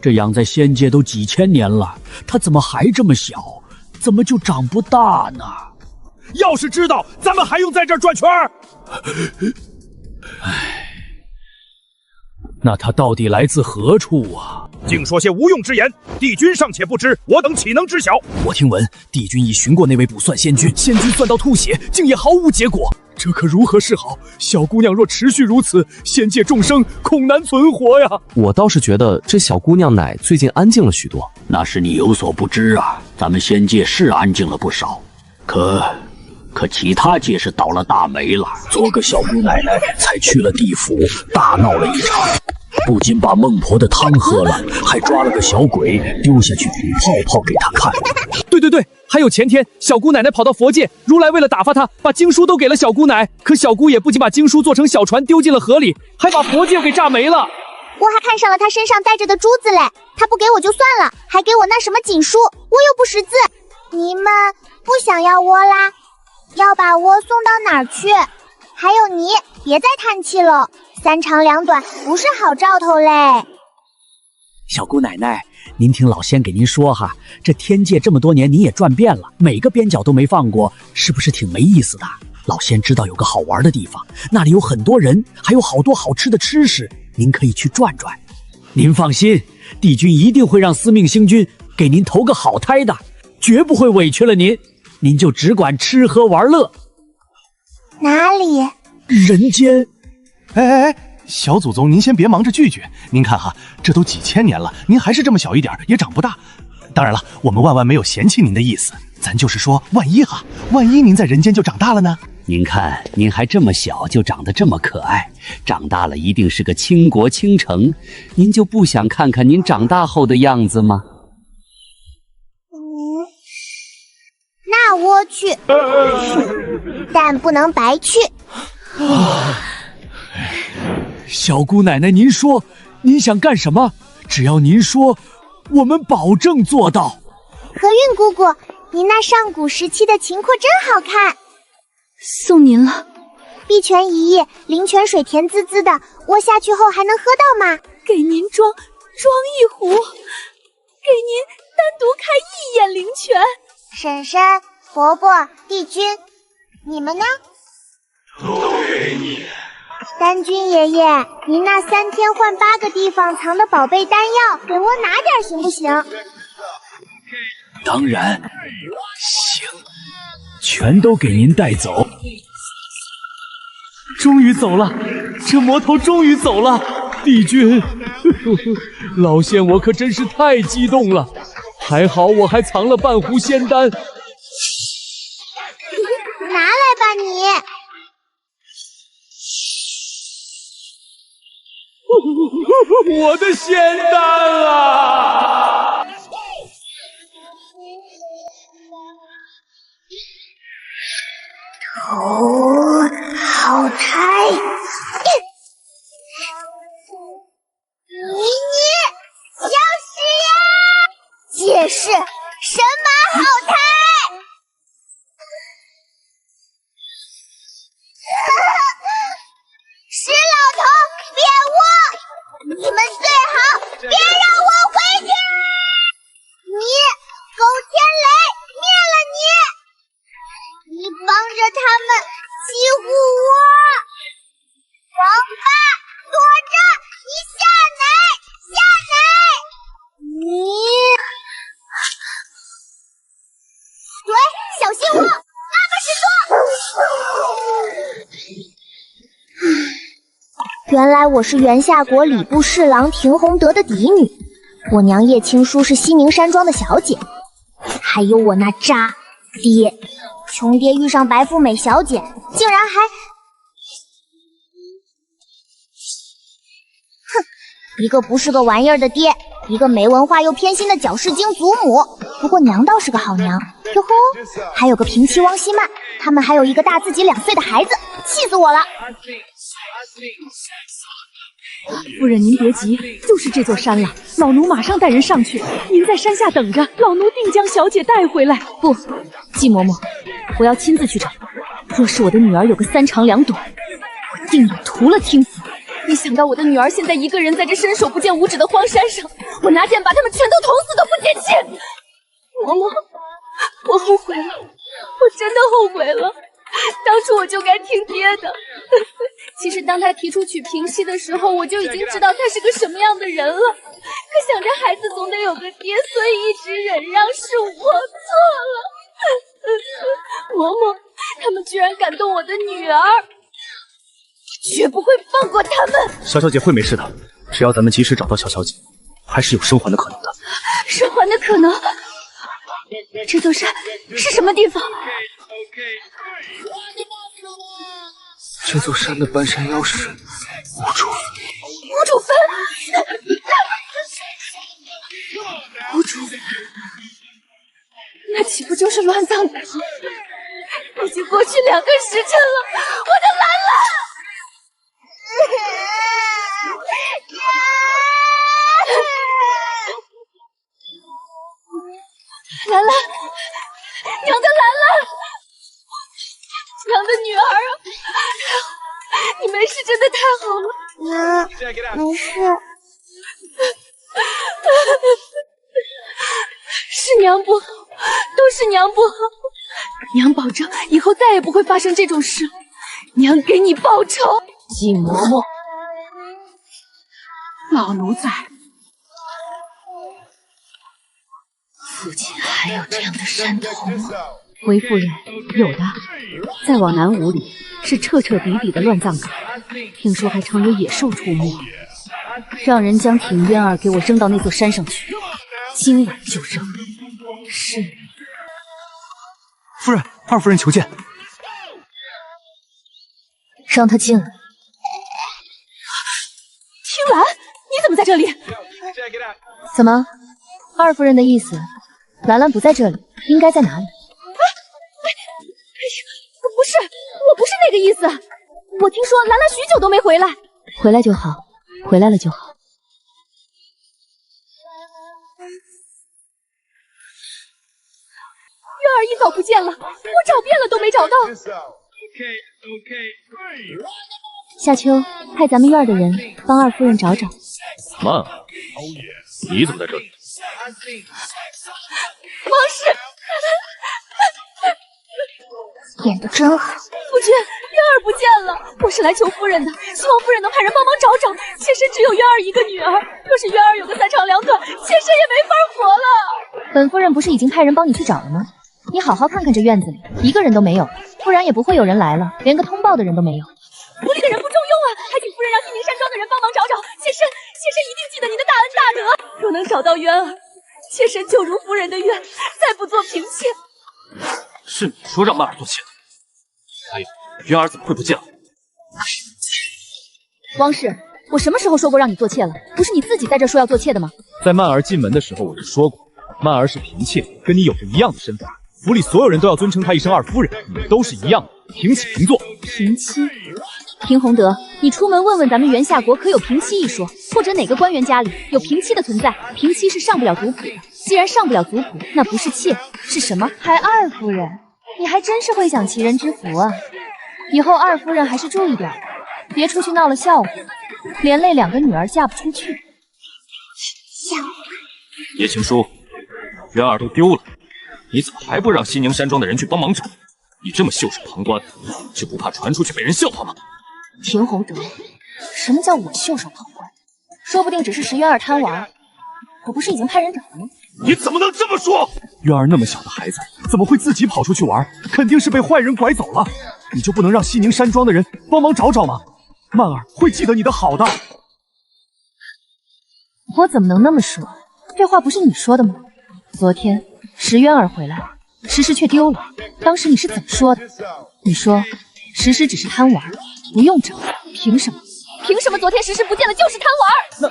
这养在仙界都几千年了，它怎么还这么小？怎么就长不大呢？要是知道，咱们还用在这儿转圈儿？那它到底来自何处啊？净说些无用之言，帝君尚且不知，我等岂能知晓？我听闻帝君已寻过那位卜算仙君，仙君算到吐血，竟也毫无结果。这可如何是好？小姑娘若持续如此，仙界众生恐难存活呀！我倒是觉得这小姑娘奶最近安静了许多。那是你有所不知啊，咱们仙界是安静了不少，可其他界是倒了大霉了。昨个小姑奶奶才去了地府，大闹了一场，不仅把孟婆的汤喝了，还抓了个小鬼丢下去煮泡泡给她看。对，还有前天小姑奶奶跑到佛界，如来为了打发她，把经书都给了小姑奶，可小姑也不仅把经书做成小船丢进了河里，还把佛界给炸没了。我还看上了她身上戴着的珠子嘞，她不给我就算了，还给我那什么锦书，我又不识字。你们不想要窝啦？要把窝送到哪儿去？还有你，别再叹气了，三长两短不是好兆头嘞。小姑奶奶，您听老仙给您说哈，这天界这么多年您也转遍了，每个边角都没放过，是不是挺没意思的？老仙知道有个好玩的地方，那里有很多人，还有好多好吃的吃食，您可以去转转。您放心，帝君一定会让司命星君给您投个好胎的，绝不会委屈了您，您就只管吃喝玩乐。哪里？人间。哎，小祖宗您先别忙着拒绝，您看哈，这都几千年了，您还是这么小一点，也长不大。当然了，我们万万没有嫌弃您的意思，咱就是说万一您在人间就长大了呢？您看您还这么小就长得这么可爱，长大了一定是个倾国倾城，您就不想看看您长大后的样子吗？那我去，但不能白去。小姑奶奶，您说您想干什么？只要您说，我们保证做到。和韵姑姑，您那上古时期的琴廓真好看。送您了。碧泉一夜，灵泉水甜滋滋的，我下去后还能喝到吗？给您装一壶，给您单独开一眼灵泉。婶婶、伯伯、帝君，你们呢？都给你。丹君爷爷，您那3天换8个地方藏的宝贝丹药，给我拿点行不行？当然行，全都给您带走。终于走了，这魔头终于走了，帝君，老仙我可真是太激动了，还好我还藏了半壶仙丹。拿来吧你。我的仙丹啊！头好抬，你要死呀！解释什么好抬？石老头，别窝！你们最好别让我回去！你狗天雷，灭了你！你帮着他们欺负我！王八，躲着！你下来，下来！你，对，小心我！那么是原来我是元夏国礼部侍郎廷洪德的嫡女，我娘叶青书是西明山庄的小姐，还有我那渣爹，穷爹遇上白富美小姐，竟然还……哼，一个不是个玩意儿的爹，一个没文化又偏心的矫饰精祖母。不过娘倒是个好娘，哟吼，还有个平妻汪希曼，他们还有一个大自己2岁的孩子，气死我了！夫人您别急，就是这座山了，老奴马上带人上去，您在山下等着，老奴定将小姐带回来。不，季嬷嬷，我要亲自去找，若是我的女儿有个3长2短，我定要屠了听府。一想到我的女儿现在一个人在这伸手不见五指的荒山上，我拿剑把他们全都捅死都不解气。嬷嬷，我后悔了，我真的后悔了。当初我就该听爹的。其实当他提出娶平西的时候，我就已经知道他是个什么样的人了。可想着孩子总得有个爹，所以一直忍让，是我错了。嬷嬷，他们居然敢动我的女儿，绝不会放过他们。小小姐会没事的，只要咱们及时找到小小姐，还是有生还的可能的。生还的可能？这座山是什么地方？这座山的半山腰是无主坟。无主坟？无主坟？那岂不就是乱葬岗？已经过去2个时辰了，我的兰兰！兰兰，娘的兰兰，娘的女儿啊！你没事真的太好了。娘，没事。是娘不好，都是娘不好。娘保证以后再也不会发生这种事。娘给你报仇。季嬷嬷，老奴在。附近还有这样的山头吗？回夫人，有的。再往南5里是彻彻底底的乱葬岗，听说还常有野兽出没。让人将挺渊儿给我扔到那座山上去，今晚就扔。是。夫人，二夫人求见。让他进来。听兰，你怎么在这里？怎么？二夫人的意思，兰兰不在这里，应该在哪里？不是，我不是那个意思。我听说兰兰许久都没回来。回来就好，回来了就好。渊儿一早不见了，我找遍了都没找到。夏秋，派咱们院的人帮二夫人找找。曼儿，你怎么在这里？王氏，演得真好。夫君，渊儿不见了，我是来求夫人的，希望夫人能派人帮忙找找。妾身只有渊儿一个女儿，若是渊儿有个3长2短，妾身也没法活了。本夫人不是已经派人帮你去找了吗？你好好看看这院子里，一个人都没有，不然也不会有人来了，连个通报的人都没有。府里的人不中用啊，还请夫人让西宁山庄的人帮忙找找。妾身一定记得您的大恩大德。若能找到渊儿，妾身就如夫人的愿，再不做嫔妾。是你说让曼儿做妾的。还有，渊儿怎么会不见了？汪氏，我什么时候说过让你做妾了？不是你自己在这说要做妾的吗？在曼儿进门的时候我就说过，曼儿是嫔妾，跟你有着一样的身份。府里所有人都要尊称她一声二夫人，你们都是一样的，平起平坐。平妻，平洪德，你出门问问咱们元夏国可有平妻一说，或者哪个官员家里有平妻的存在。平妻是上不了族谱的，既然上不了族谱，那不是妾是什么？还二夫人，你还真是会享齐人之福啊！以后二夫人还是注意点，别出去闹了笑话，连累2个女儿嫁不出去。笑话。叶青书，渊儿都丢了，你怎么还不让西宁山庄的人去帮忙找？你这么袖手旁观，就不怕传出去被人笑话吗？平洪德，什么叫我袖手旁观？说不定只是石渊儿贪玩，我不是已经派人找了吗？你怎么能这么说？渊儿那么小的孩子，怎么会自己跑出去玩？肯定是被坏人拐走了。你就不能让西宁山庄的人帮忙找找吗？曼儿会记得你的好的。我怎么能那么说？这话不是你说的吗？昨天石渊儿回来，石石却丢了。当时你是怎么说的？你说石石只是贪玩，不用找。凭什么？凭什么昨天石石不见了就是贪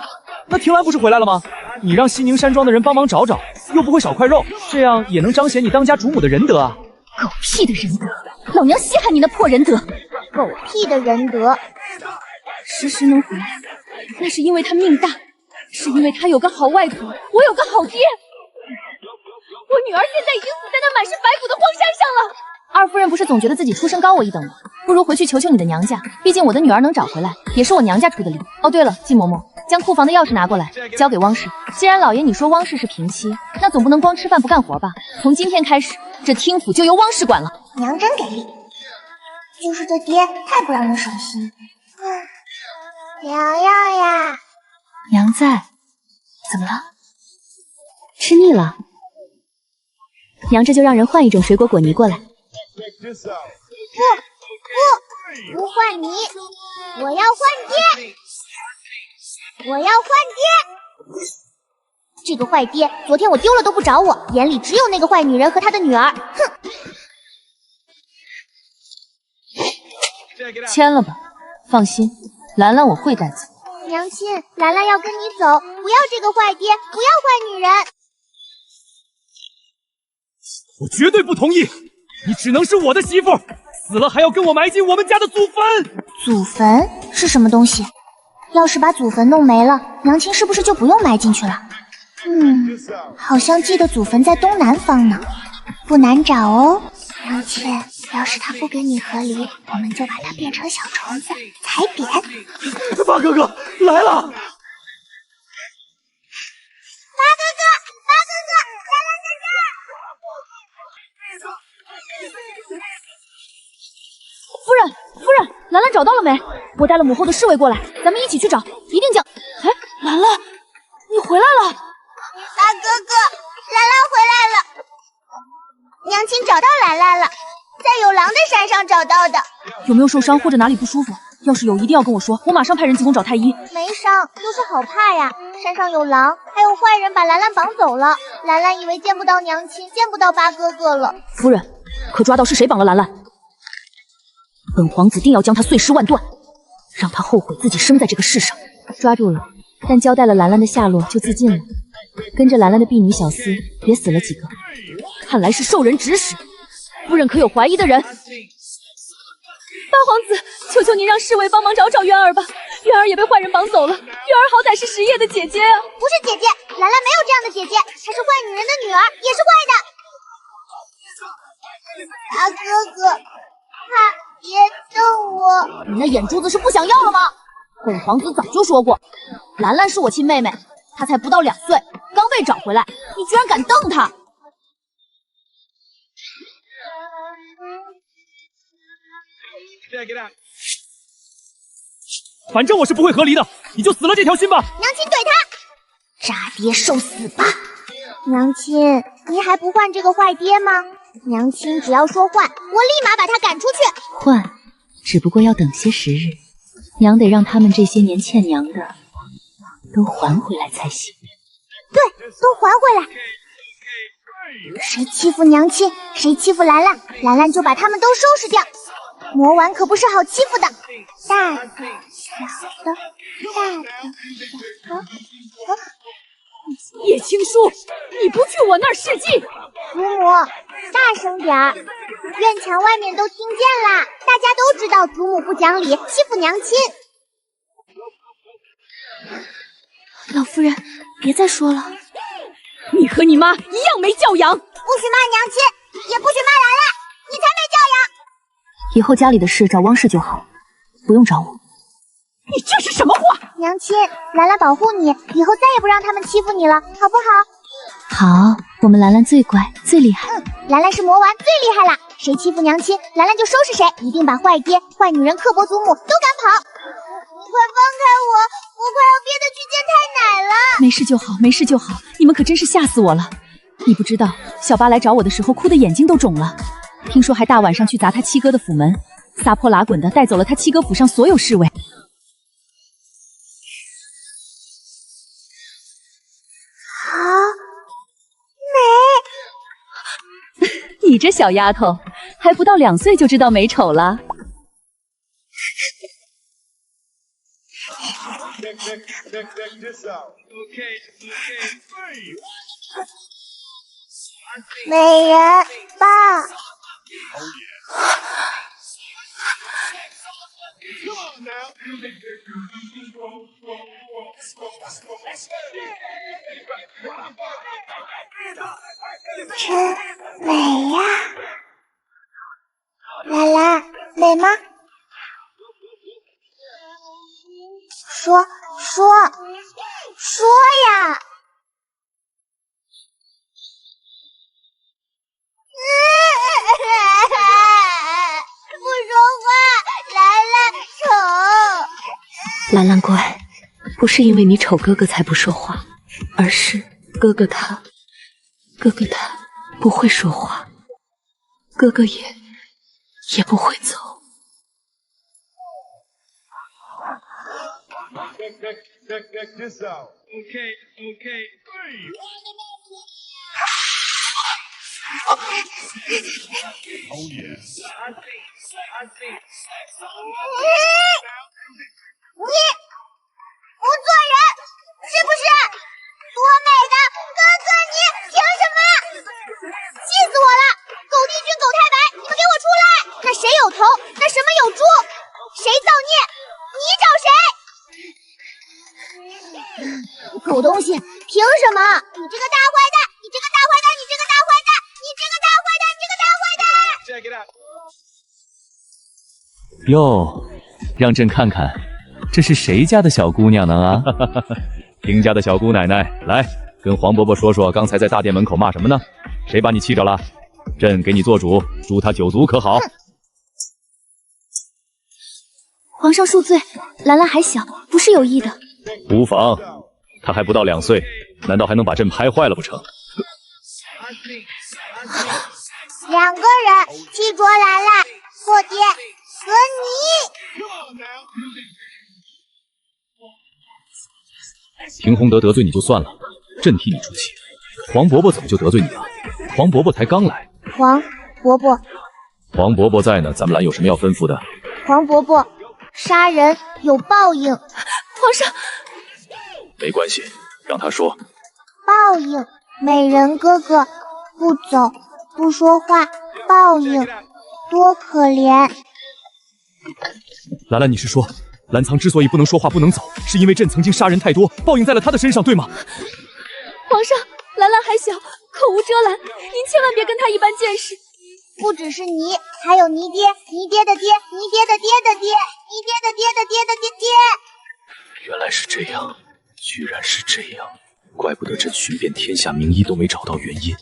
玩？那婷兰不是回来了吗？你让西宁山庄的人帮忙找找，又不会少块肉，这样也能彰显你当家主母的仁德啊！狗屁的仁德，老娘稀罕你那破仁德！狗屁的仁德！石石能回来，那是因为他命大，是因为他有个好外婆，我有个好爹。我女儿现在已经死在那满是白骨的荒山上了。二夫人不是总觉得自己出身高我一等吗？不如回去求求你的娘家，毕竟我的女儿能找回来，也是我娘家出的力。哦，对了，季嬷嬷，将库房的钥匙拿过来，交给汪氏。既然老爷你说汪氏是平妻，那总不能光吃饭不干活吧？从今天开始，这听府就由汪氏管了。娘真给力，就是这爹太不让人省心。娘娘呀，娘在，怎么了？吃腻了？娘这就让人换一种水果果泥过来。不换泥，我要换爹，我要换爹。这个坏爹，昨天我丢了都不找我，眼里只有那个坏女人和她的女儿。哼！签了吧，放心，兰兰我会带走。娘亲，兰兰要跟你走，不要这个坏爹，不要坏女人。我绝对不同意！你只能是我的媳妇，死了还要跟我埋进我们家的祖坟。祖坟是什么东西？要是把祖坟弄没了，娘亲是不是就不用埋进去了？好像记得祖坟在东南方呢，不难找哦。娘亲，要是他不跟你和离，我们就把它变成小虫子，踩扁。八哥哥来了！八哥哥，兰兰在这儿！夫人，兰兰找到了没？我带了母后的侍卫过来，咱们一起去找，一定将……哎，兰兰，你回来了！八哥哥，兰兰回来了。娘亲找到兰兰了，在有狼的山上找到的。有没有受伤或者哪里不舒服？要是有，一定要跟我说，我马上派人急宫找太医。没伤，就是好怕呀。山上有狼，还有坏人把兰兰绑走了。兰兰以为见不到娘亲，见不到八哥哥了。夫人，可抓到是谁绑了兰兰？本皇子定要将他碎尸万段，让他后悔自己生在这个世上。抓住了，但交代了兰兰的下落就自尽了。跟着兰兰的婢女小厮也死了几个，看来是受人指使。夫人可有怀疑的人？八皇子，求求您让侍卫帮忙找找渊儿吧。渊儿也被坏人绑走了，渊儿好歹是石叶的姐姐啊。不是姐姐，兰兰没有这样的姐姐，她是坏女人的女儿，也是坏的。八哥哥，别动我！你那眼珠子是不想要了吗？本皇子早就说过，兰兰是我亲妹妹，她才不到2岁，刚被找回来，你居然敢瞪她！反正我是不会和离的，你就死了这条心吧。娘亲怼他，渣爹受死吧！娘亲，你还不换这个坏爹吗？娘亲只要说换，我立马把他赶出去。换，只不过要等些时日，娘得让他们这些年欠娘的都还回来才行。对，都还回来。谁欺负娘亲，谁欺负兰兰，兰兰就把他们都收拾掉。魔丸可不是好欺负的，大的、小的，大的、小的。叶青书，你不去我那儿示计！祖母，大声点儿，院墙外面都听见啦，大家都知道祖母不讲理，欺负娘亲。老夫人，别再说了，你和你妈一样没教养。不许骂娘亲，也不许骂兰兰，你才没教养。以后家里的事找汪氏就好，不用找我。你这是什么话？娘亲，兰兰保护你，以后再也不让他们欺负你了，好不好？好，我们兰兰最乖最厉害。兰兰是魔丸，最厉害了。谁欺负娘亲，兰兰就收拾谁，一定把坏爹、坏女人、刻薄祖母都赶跑。你快放开我快要憋得去见太奶了。没事就好，没事就好。你们可真是吓死我了。你不知道，小八来找我的时候，哭得眼睛都肿了。听说还大晚上去砸他七哥的府门，撒泼拉滚的带走了他七哥府上所有侍卫。好美！你这小丫头，还不到2岁就知道美丑了。美人棒！真美呀！兰兰，美吗？不说话，兰兰丑。兰兰乖，不是因为你丑哥哥才不说话，而是哥哥他不会说话，哥哥也不会走。你不做人是不是？多美的哥哥你凭什么？气死我了！狗地君狗太白，你们给我出来！那谁有头？那什么有猪？谁造孽？你找谁？狗东西，凭什么？你这个大坏蛋！你这个大坏蛋！你这个大坏蛋！你这个大坏蛋！你这个大坏蛋！哟，让朕看看，这是谁家的小姑娘呢啊？丁家的小姑奶奶，来跟黄伯伯说说，刚才在大殿门口骂什么呢？谁把你气着了？朕给你做主，诛他9族，可好？皇上恕罪，兰兰还小，不是有意的。无妨，她还不到2岁，难道还能把朕拍坏了不成？两个人气捉兰兰，我爹和你。廷洪德得罪你就算了，朕替你出气。黄伯伯怎么就得罪你了？黄伯伯才刚来。黄伯伯在呢，咱们兰有什么要吩咐的？黄伯伯，杀人有报应。皇上，没关系，让他说。报应，美人哥哥不走不说话，报应多可怜。兰兰，你是说兰藏之所以不能说话不能走，是因为朕曾经杀人太多，报应在了他的身上，对吗？皇上，兰兰还小，口无遮拦，您千万别跟他一般见识。不只是你，还有你爹，你爹的爹，你爹的爹的爹，你爹的爹的爹的爹爹。原来是这样，居然是这样，怪不得朕寻遍天下名医都没找到原因。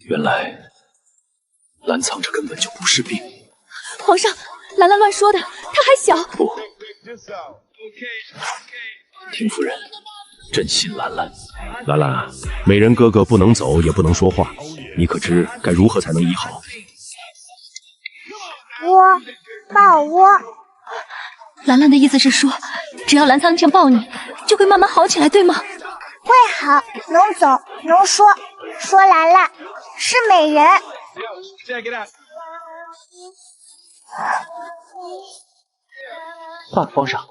原来兰藏这根本就不是病。皇上，兰兰乱说的，她还小。不，廷夫人，朕信兰兰。兰兰啊，美人哥哥不能走，也不能说话，你可知该如何才能医好？抱窝。兰兰的意思是说，只要兰藏前抱你，就会慢慢好起来，对吗？会好，能走，能说。说兰兰是美人。皇上，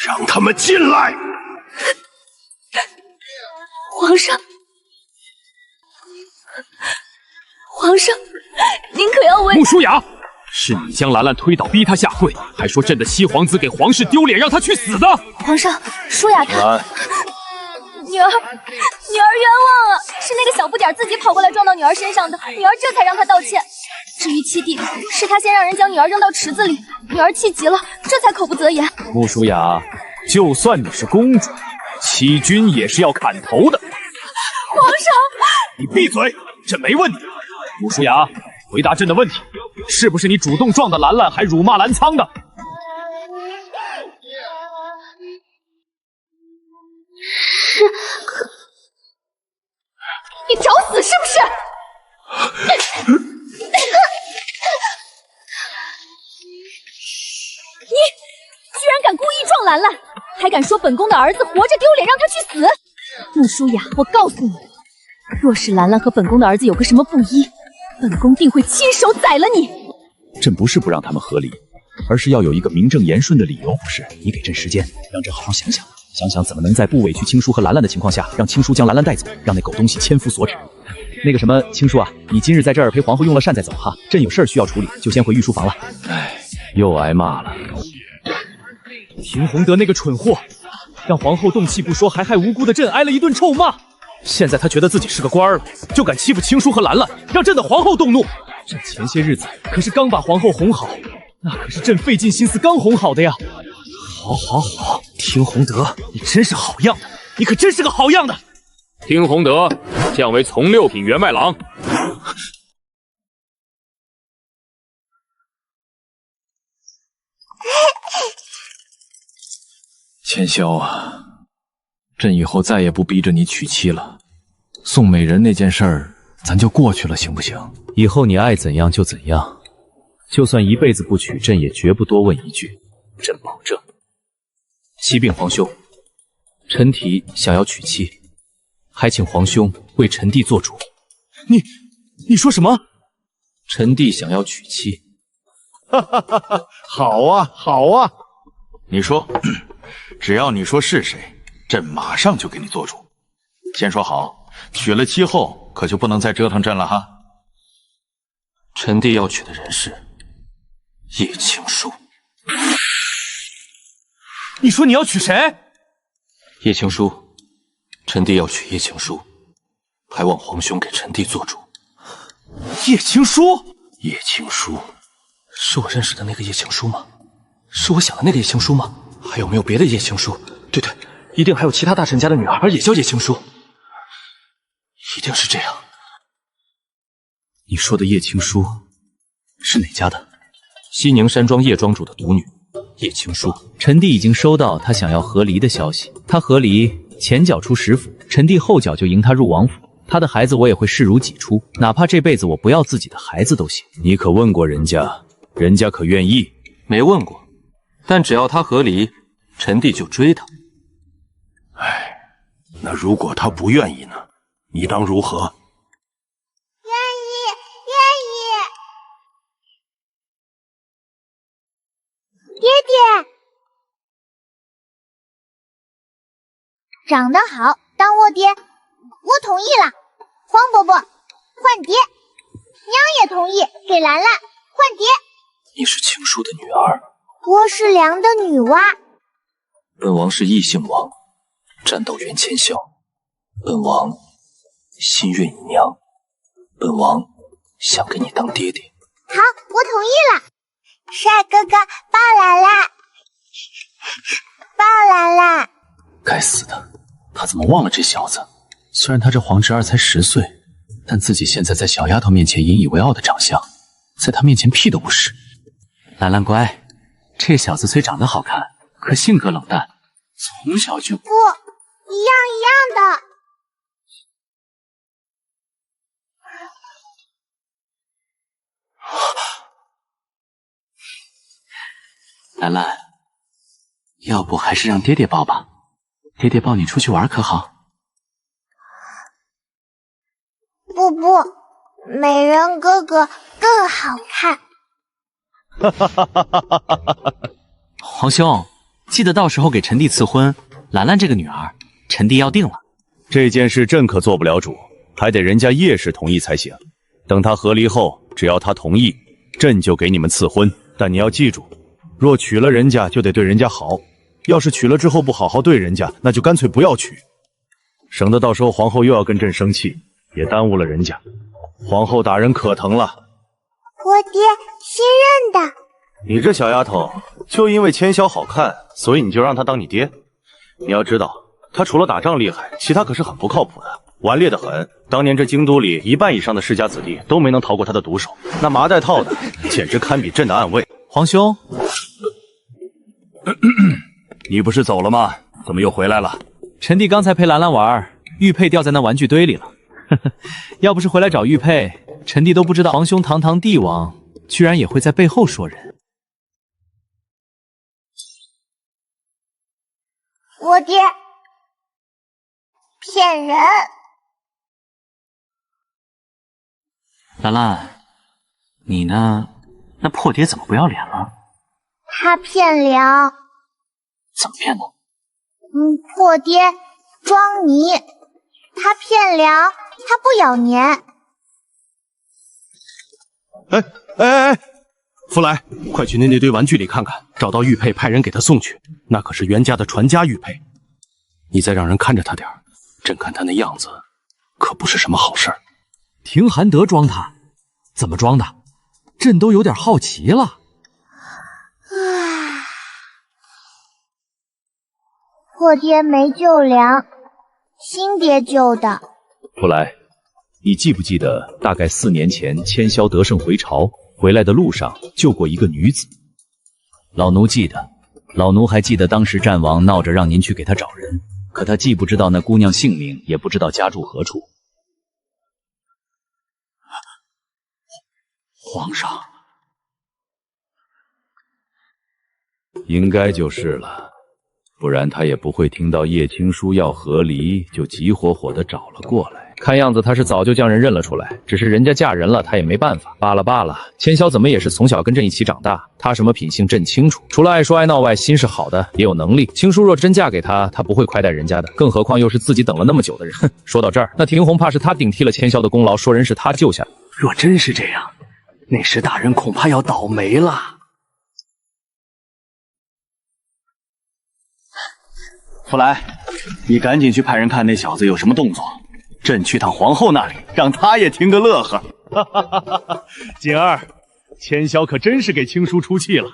让他们进来！皇上，您可要为……穆舒雅，是你将兰兰推倒，逼她下跪，还说朕的七皇子给皇室丢脸，让她去死的。皇上，舒雅她女儿冤枉啊！是那个小不点自己跑过来撞到女儿身上的，女儿这才让他道歉。至于七弟，是他先让人将女儿扔到池子里，女儿气急了，这才口不择言。穆舒雅，就算你是公主，欺君也是要砍头的。皇上，你闭嘴，朕没问你。穆舒雅，回答朕的问题，是不是你主动撞的兰兰，还辱骂兰仓的？是，你找死是不是？你居然敢故意撞兰兰，还敢说本宫的儿子活着丢脸，让他去死！穆舒雅，我告诉你，若是兰兰和本宫的儿子有个什么不依，本宫定会亲手宰了你。朕不是不让他们和离，而是要有一个名正言顺的理由，不是？你给朕时间，让朕好好想想。想想怎么能在不委屈青叔和兰兰的情况下，让青叔将兰兰带走，让那狗东西千夫所指。那个什么，青叔啊，你今日在这儿陪皇后用了膳再走哈，朕有事儿需要处理，就先回御书房了。唉，又挨骂了。廷洪德那个蠢货，让皇后动气不说，还害无辜的朕挨了一顿臭骂。现在他觉得自己是个官儿了，就敢欺负青叔和兰兰，让朕的皇后动怒。朕前些日子可是刚把皇后哄好，那可是朕费尽心思刚哄好的呀。好，听洪德，你真是好样的，你可真是个好样的。听洪德，降为从六品员外郎。千霄啊，朕以后再也不逼着你娶妻了。宋美人那件事儿，咱就过去了，行不行？以后你爱怎样就怎样，就算一辈子不娶，朕也绝不多问一句，朕保证。启禀皇兄，臣提想要娶妻，还请皇兄为臣弟做主。你说什么？臣弟想要娶妻。好啊，好啊！你说，只要你说是谁，朕马上就给你做主。先说好，娶了妻后可就不能再折腾朕了哈。臣弟要娶的人是叶青书。你说你要娶谁？叶青书，臣弟要娶叶青书，还望皇兄给臣弟做主。叶青书？叶青书，是我认识的那个叶青书吗？是我想的那个叶青书吗？还有没有别的叶青书？对，一定还有其他大臣家的女儿也叫叶青书，一定是这样。你说的叶青书是哪家的？西宁山庄叶庄主的独女叶青书。臣弟已经收到他想要和离的消息，他和离前脚出食府，臣弟后脚就迎他入王府。他的孩子我也会视如己出，哪怕这辈子我不要自己的孩子都行。你可问过人家，人家可愿意？没问过，但只要他和离，臣弟就追他。哎，那如果他不愿意呢？你当如何？愿意。爹爹，长得好，当我爹，我同意了。黄伯伯换爹，娘也同意给兰兰换爹。你是青书的女儿，我是良的女娲。本王是异姓王，战斗袁千霄。本王心愿已娘，本王想给你当爹爹。好，我同意了。帅哥哥，抱兰兰，抱兰兰。该死的，他怎么忘了这小子？虽然他这皇侄儿才10岁，但自己现在在小丫头面前引以为傲的长相，在他面前屁都不是。兰兰乖，这小子虽长得好看，可性格冷淡，从小就……不，一样的。兰兰，要不还是让爹爹抱吧，爹爹抱你出去玩可好？不，美人哥哥更好看。皇兄，记得到时候给臣弟赐婚，兰兰这个女儿，臣弟要定了。这件事朕可做不了主，还得人家叶氏同意才行。等他和离后，只要他同意，朕就给你们赐婚。但你要记住，若娶了人家，就得对人家好；要是娶了之后不好好对人家，那就干脆不要娶，省得到时候皇后又要跟朕生气，也耽误了人家。皇后大人可疼了。我爹新认的。你这小丫头，就因为千霄好看，所以你就让他当你爹？你要知道，他除了打仗厉害，其他可是很不靠谱的，顽劣的很。当年这京都里1半以上的世家子弟都没能逃过他的毒手，那麻袋套的简直堪比朕的暗卫。皇兄，你不是走了吗？怎么又回来了？臣弟刚才陪兰兰玩，玉佩掉在那玩具堆里了。要不是回来找玉佩，臣弟都不知道皇兄堂堂帝王居然也会在背后说人。我爹骗人。兰兰，你呢？那破爹怎么不要脸了？他骗粮。怎么骗的？破爹装泥，他骗粮，他不咬年。哎，福来，快去那堆玩具里看看，找到玉佩，派人给他送去。那可是袁家的传家玉佩，你再让人看着他点儿，朕看他那样子，可不是什么好事儿。廷含德装他，怎么装的？朕都有点好奇了。破爹没救粮，新爹救的。福来，你记不记得大概4年前千霄得胜回朝，回来的路上救过一个女子？老奴记得，老奴还记得当时战王闹着让您去给他找人，可他既不知道那姑娘姓名，也不知道家住何处。皇上，应该就是了，不然他也不会听到叶青书要和离，就急火火的找了过来。看样子他是早就将人认了出来，只是人家嫁人了，他也没办法。罢了罢了，千霄怎么也是从小跟朕一起长大，他什么品性朕清楚，除了爱说爱闹外，心是好的，也有能力。青书若真嫁给他，他不会亏待人家的，更何况又是自己等了那么久的人。哼，说到这儿，那廷红怕是他顶替了千霄的功劳，说人是他救下的。若真是这样，那时大人恐怕要倒霉了。福来，你赶紧去派人看那小子有什么动作。朕去趟皇后那里，让她也听个乐呵。锦儿，千霄可真是给青叔出气了。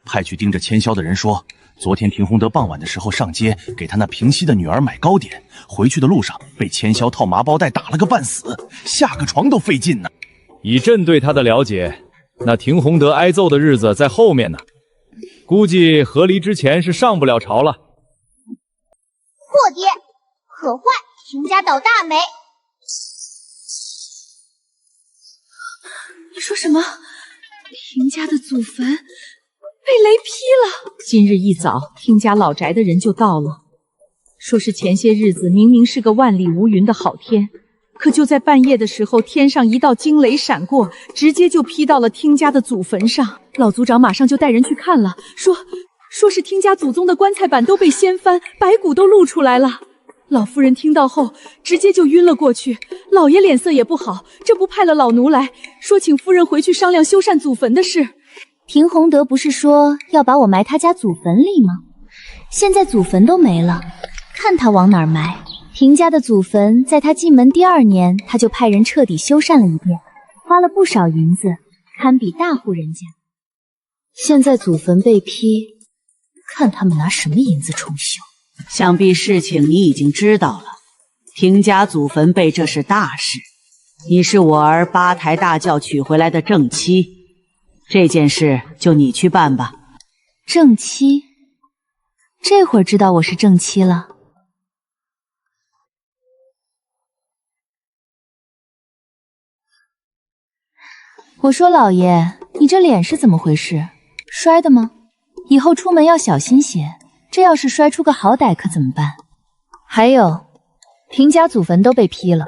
派去盯着千霄的人说，昨天廷洪德傍晚的时候上街给他那平西的女儿买糕点，回去的路上被千霄套麻包带打了个半死，下个床都费劲呢。以朕对他的了解，那廷洪德挨揍的日子在后面呢，估计和离之前是上不了朝了。破爹，可坏！廷家倒大霉！你说什么？廷家的祖坟被雷劈了？今日一早，廷家老宅的人就到了，说是前些日子明明是个万里无云的好天，可就在半夜的时候，天上一道惊雷闪过，直接就劈到了廷家的祖坟上。老族长马上就带人去看了，说是廷家祖宗的棺材板都被掀翻，白骨都露出来了。老夫人听到后，直接就晕了过去。老爷脸色也不好，这不派了老奴来，说请夫人回去商量修缮祖坟的事。廷洪德不是说要把我埋他家祖坟里吗？现在祖坟都没了，看他往哪儿埋。廷家的祖坟在他进门第2年，他就派人彻底修缮了一遍，花了不少银子，堪比大户人家。现在祖坟被劈，看他们拿什么银子重修。想必事情你已经知道了，廷家祖坟被这是大事。你是我儿八抬大轿娶回来的正妻，这件事就你去办吧。正妻？这会儿知道我是正妻了。我说老爷，你这脸是怎么回事？摔的吗？以后出门要小心些。这要是摔出个好歹可怎么办？还有，廷家祖坟都被劈了，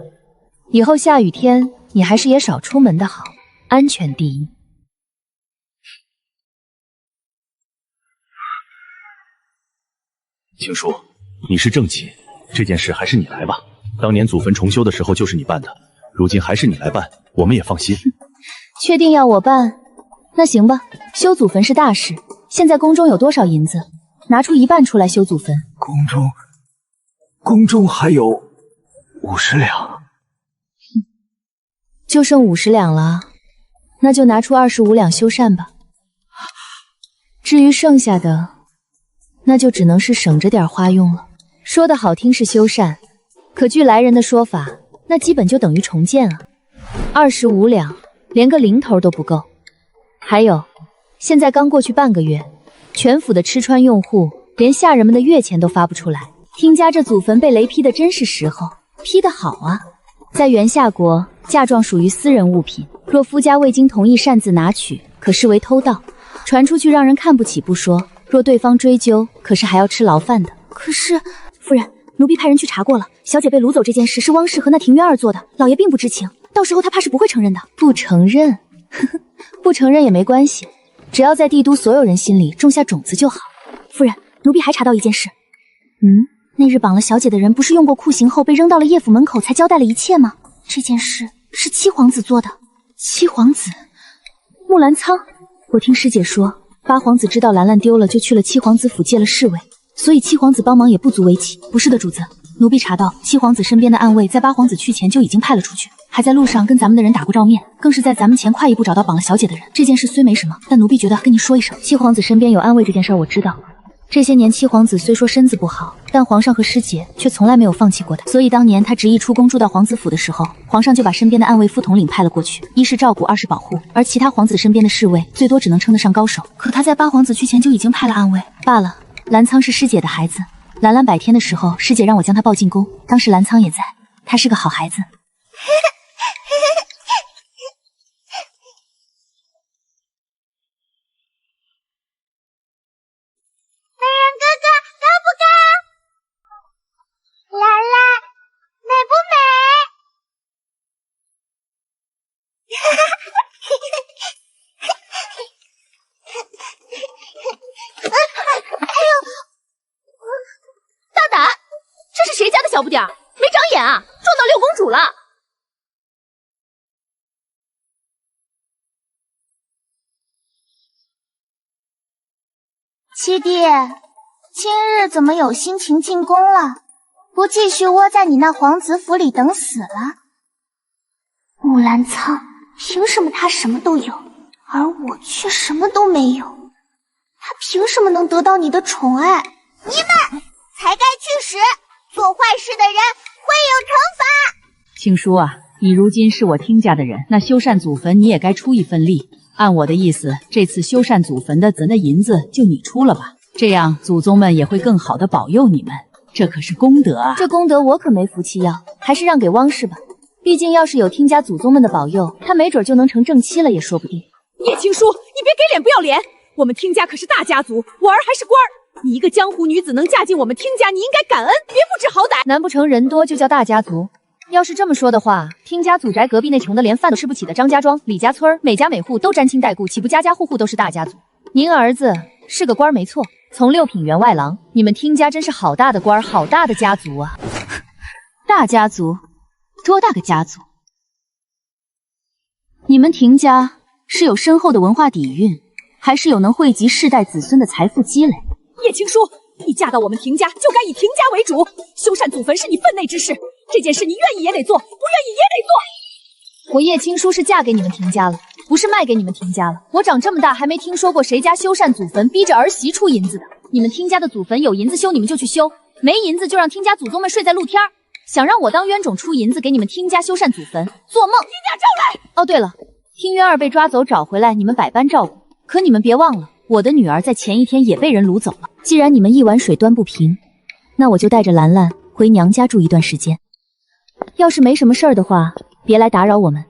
以后下雨天你还是也少出门的好，安全第一。青叔，你是正妻，这件事还是你来吧。当年祖坟重修的时候就是你办的，如今还是你来办，我们也放心。确定要我办？那行吧，修祖坟是大事，现在宫中有多少银子？拿出1半出来修祖坟。宫中还有50两，就剩50两了，那就拿出25两修缮吧。至于剩下的，那就只能是省着点花用了。说的好听是修缮，可据来人的说法，那基本就等于重建啊。25两，连个零头都不够。还有，现在刚过去半个月。全府的吃穿用户，连下人们的月钱都发不出来。廷家这祖坟被雷劈的真是时候，劈得好啊！在元夏国，嫁妆属于私人物品，若夫家未经同意擅自拿取，可视为偷盗，传出去让人看不起不说，若对方追究，可是还要吃牢饭的。可是，夫人，奴婢派人去查过了，小姐被掳走这件事是汪氏和那庭院儿做的，老爷并不知情，到时候他怕是不会承认的。不承认？呵呵，不承认也没关系。只要在帝都所有人心里种下种子就好。夫人，奴婢还查到一件事。那日绑了小姐的人不是用过酷刑后被扔到了叶府门口才交代了一切吗？这件事是七皇子做的。七皇子？木兰苍？我听师姐说，八皇子知道兰兰丢了就去了七皇子府借了侍卫，所以七皇子帮忙也不足为奇。不是的，主子，奴婢查到七皇子身边的暗卫在八皇子去前就已经派了出去，还在路上跟咱们的人打过照面，更是在咱们前快一步找到绑了小姐的人。这件事虽没什么，但奴婢觉得跟你说一声，七皇子身边有暗卫这件事我知道，这些年七皇子虽说身子不好，但皇上和师姐却从来没有放弃过他。所以当年他执意出宫住到皇子府的时候，皇上就把身边的暗卫副统领派了过去，一是照顾，二是保护。而其他皇子身边的侍卫最多只能称得上高手。可他在八皇子去前就已经派了暗卫罢了。澜苍是师姐的孩子，兰兰百天的时候，师姐让我将他抱进宫，当时澜苍也在，他是个好孩子。兰兰，美不美？大胆！这是谁家的小不点儿？没长眼啊！撞到六公主了！七弟，今日怎么有心情进宫了？不继续窝在你那皇子府里等死了？木兰苍，凭什么他什么都有，而我却什么都没有？他凭什么能得到你的宠爱？你们才该去死！做坏事的人会有惩罚。青叔啊，你如今是我听家的人，那修缮祖坟你也该出一份力。按我的意思，这次修缮祖坟的那银子就你出了吧，这样祖宗们也会更好的保佑你们。这可是功德啊！这功德我可没福气要，还是让给汪氏吧。毕竟要是有听家祖宗们的保佑，他没准就能成正妻了，也说不定。叶青书，你别给脸不要脸！我们听家可是大家族，我儿还是官儿。你一个江湖女子能嫁进我们听家，你应该感恩，别不知好歹。难不成人多就叫大家族？要是这么说的话，听家祖宅隔壁那穷的连饭都吃不起的张家庄、李家村，每家每户都沾亲带故，岂不家家户户都是大家族？您儿子是个官没错，从六品员外郎，你们听家真是好大的官，好大的家族啊！大家族？多大个家族？你们听家是有深厚的文化底蕴，还是有能惠及世代子孙的财富积累？叶青书，你嫁到我们庭家，就该以庭家为主。修缮祖坟是你分内之事，这件事你愿意也得做，不愿意也得做。我叶青书是嫁给你们庭家了，不是卖给你们庭家了。我长这么大还没听说过谁家修缮祖坟逼着儿媳出银子的。你们听家的祖坟有银子修，你们就去修；没银子就让听家祖宗们睡在露天儿。想让我当冤种出银子给你们听家修缮祖坟，做梦！听家招来！哦，对了，听渊儿被抓走找回来，你们百般照顾，可你们别忘了，我的女儿在前一天也被人掳走了。既然你们一碗水端不平，那我就带着兰兰回娘家住一段时间。要是没什么事儿的话，别来打扰我们。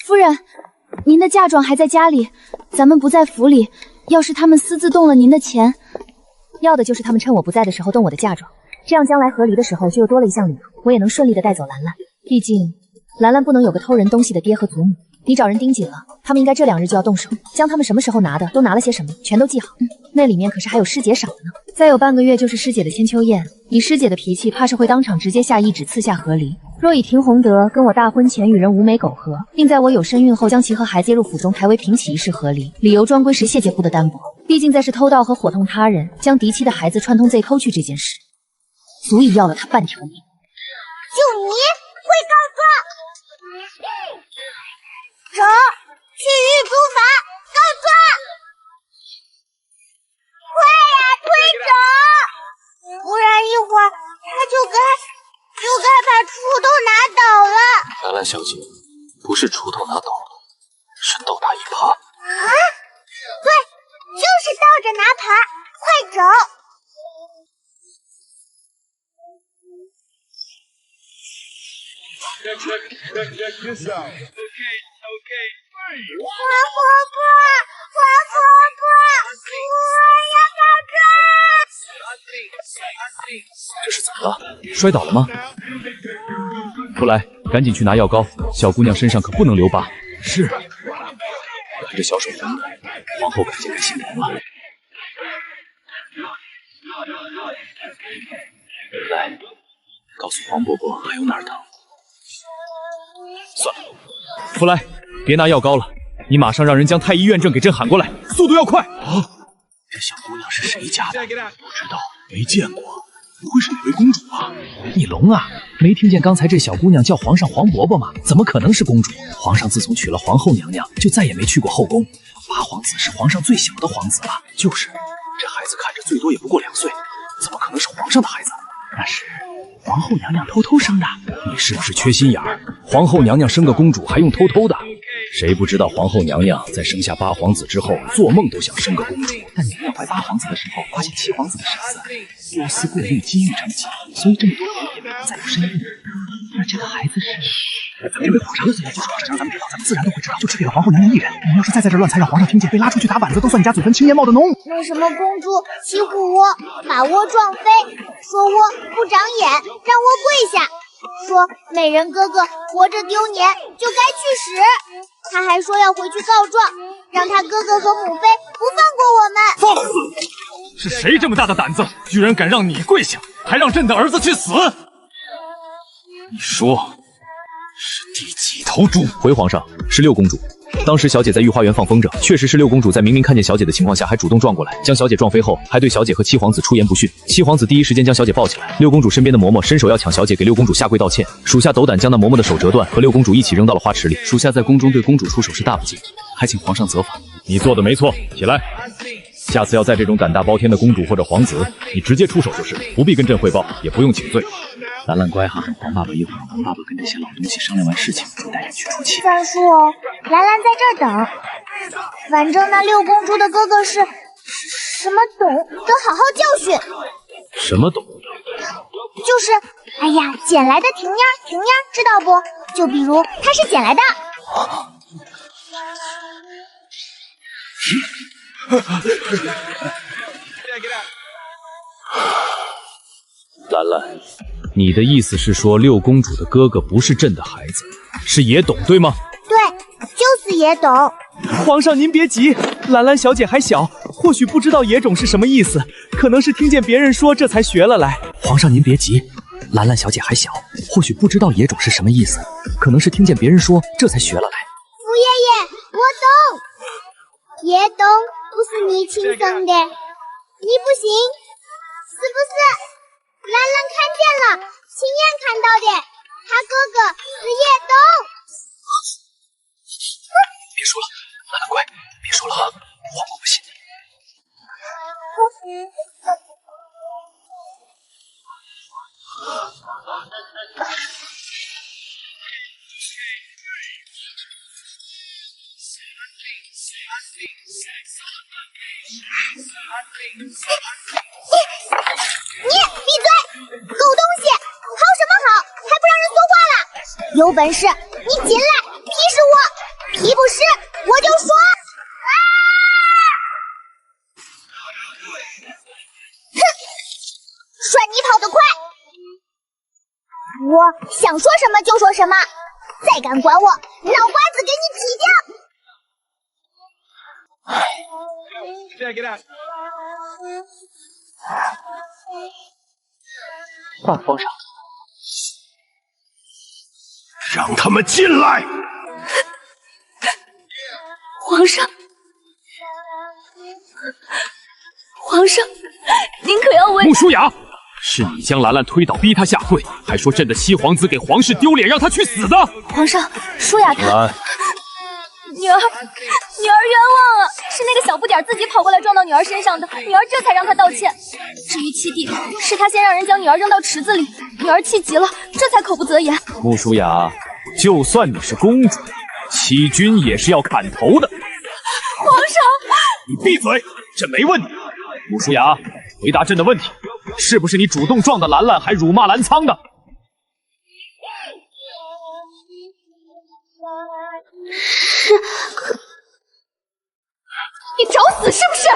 夫人，您的嫁妆还在家里，咱们不在府里。要是他们私自动了您的钱，要的就是他们趁我不在的时候动我的嫁妆，这样将来和离的时候就又多了一项礼物，我也能顺利的带走兰兰。毕竟兰兰不能有个偷人东西的爹和祖母。你找人盯紧了，他们应该这2日就要动手，将他们什么时候拿的，都拿了些什么，全都记好。那里面可是还有师姐赏的呢。再有半个月就是师姐的千秋宴，以师姐的脾气，怕是会当场直接下懿旨赐下和离。若以廷洪德跟我大婚前与人无美苟合，并在我有身孕后将其和孩子接入府中，抬为平起一事和离，理由专归谁谢节不得担保。毕竟在是偷盗和伙同他人将嫡妻的孩子串通贼偷去这件事，足以要了他半条命。就你会告状？走，去狱卒法告状！快呀，推走！不然一会儿他就该把锄头拿倒了。兰兰小姐，不是锄头拿倒了，是倒打一耙。啊？对，就是倒着拿耙，快走！黄婆婆，我要告状！这是怎么了？摔倒了吗？出来，赶紧去拿药膏，小姑娘身上可不能留疤。是。看这小手红的，皇后可就该心疼了。来，告诉黄伯伯还有哪儿疼。算了，福来，别拿药膏了，你马上让人将太医院正给朕喊过来，速度要快。啊，这小姑娘是谁家的？不知道，没见过，不会是哪位公主吧？你聋啊？没听见刚才这小姑娘叫皇上黄伯伯吗？怎么可能是公主？皇上自从娶了皇后娘娘，就再也没去过后宫，八皇子是皇上最小的皇子了。就是，这孩子看着最多也不过2岁，怎么可能是皇上的孩子？那是皇后娘娘偷偷生的。你是不是缺心眼儿？皇后娘娘生个公主还用偷偷的？谁不知道皇后娘娘在生下八皇子之后，做梦都想生个公主。但娘娘怀八皇子的时候，发现7皇子的身子多思过虑，积郁成疾，所以这么多年也没有再有身孕。而这个孩子是……咱们这位皇上，就是皇上让咱们知道，咱们自然都会知道，就只给了皇后娘娘一人。你要是再在这乱猜，让皇上听见，被拉出去打板子，都算你家祖坟青烟冒的浓。为什么公主欺负我，把窝撞飞，说我不长眼，让我跪下，说美人哥哥活着丢脸就该去死。他还说要回去告状，让他哥哥和母妃不放过我们。放肆！是谁这么大的胆子，居然敢让你跪下，还让朕的儿子去死？你说是第几头猪？回皇上，是6公主。当时小姐在御花园放风筝，确实是6公主在明明看见小姐的情况下，还主动撞过来，将小姐撞飞后，还对小姐和7皇子出言不逊。7皇子第一时间将小姐抱起来，6公主身边的嬷嬷伸手要抢小姐，给6公主下跪道歉。属下斗胆将那嬷嬷的手折断，和6公主一起扔到了花池里。属下在宫中对公主出手是大不敬，还请皇上责罚。你做的没错，起来。下次要在这种胆大包天的公主或者皇子，你直接出手就是，不必跟朕汇报，也不用请罪。兰兰乖哈，黄爸爸一会儿，黄爸爸跟这些老东西商量完事情，带你去出气。算数哦，兰兰在这儿等。反正那6公主的哥哥是什么董，得好好教训。什么董？就是，哎呀，捡来的婷妮儿，知道不？就比如她是捡来的。兰兰，你的意思是说6公主的哥哥不是朕的孩子，是野董对吗？对，就是野董。皇上您别急，兰兰小姐还小，或许不知道野种是什么意思，可能是听见别人说这才学了来。皇上您别急，兰兰小姐还小，或许不知道野种是什么意思，可能是听见别人说这才学了来。福爷爷，我懂，野董不是你亲生的，你不行，是不是？兰兰看见了，亲眼看到的，他哥哥是野董。别说了，兰兰乖，别说了啊，皇伯不信你。你闭嘴，狗东西，好什么好，还不让人说话了？有本事你进来劈死我，劈不死我就说。哼，算你跑得快，我想说什么就说什么，再敢管我，脑瓜子给你劈掉。皇上，让他们进来。皇上，您可要为穆舒雅，是你将兰兰推倒，逼她下跪，还说朕的7皇子给皇室丢脸，让她去死的。皇上，舒雅她女儿冤枉啊！是那个小不点自己跑过来撞到女儿身上的，女儿这才让他道歉。至于七弟，是他先让人将女儿扔到池子里，女儿气急了，这才口不择言。穆舒雅，就算你是公主，欺君也是要砍头的。皇上，你闭嘴，朕没问你。穆舒雅，回答朕的问题，是不是你主动撞的兰兰，还辱骂澜沧的？是，你找死是不是？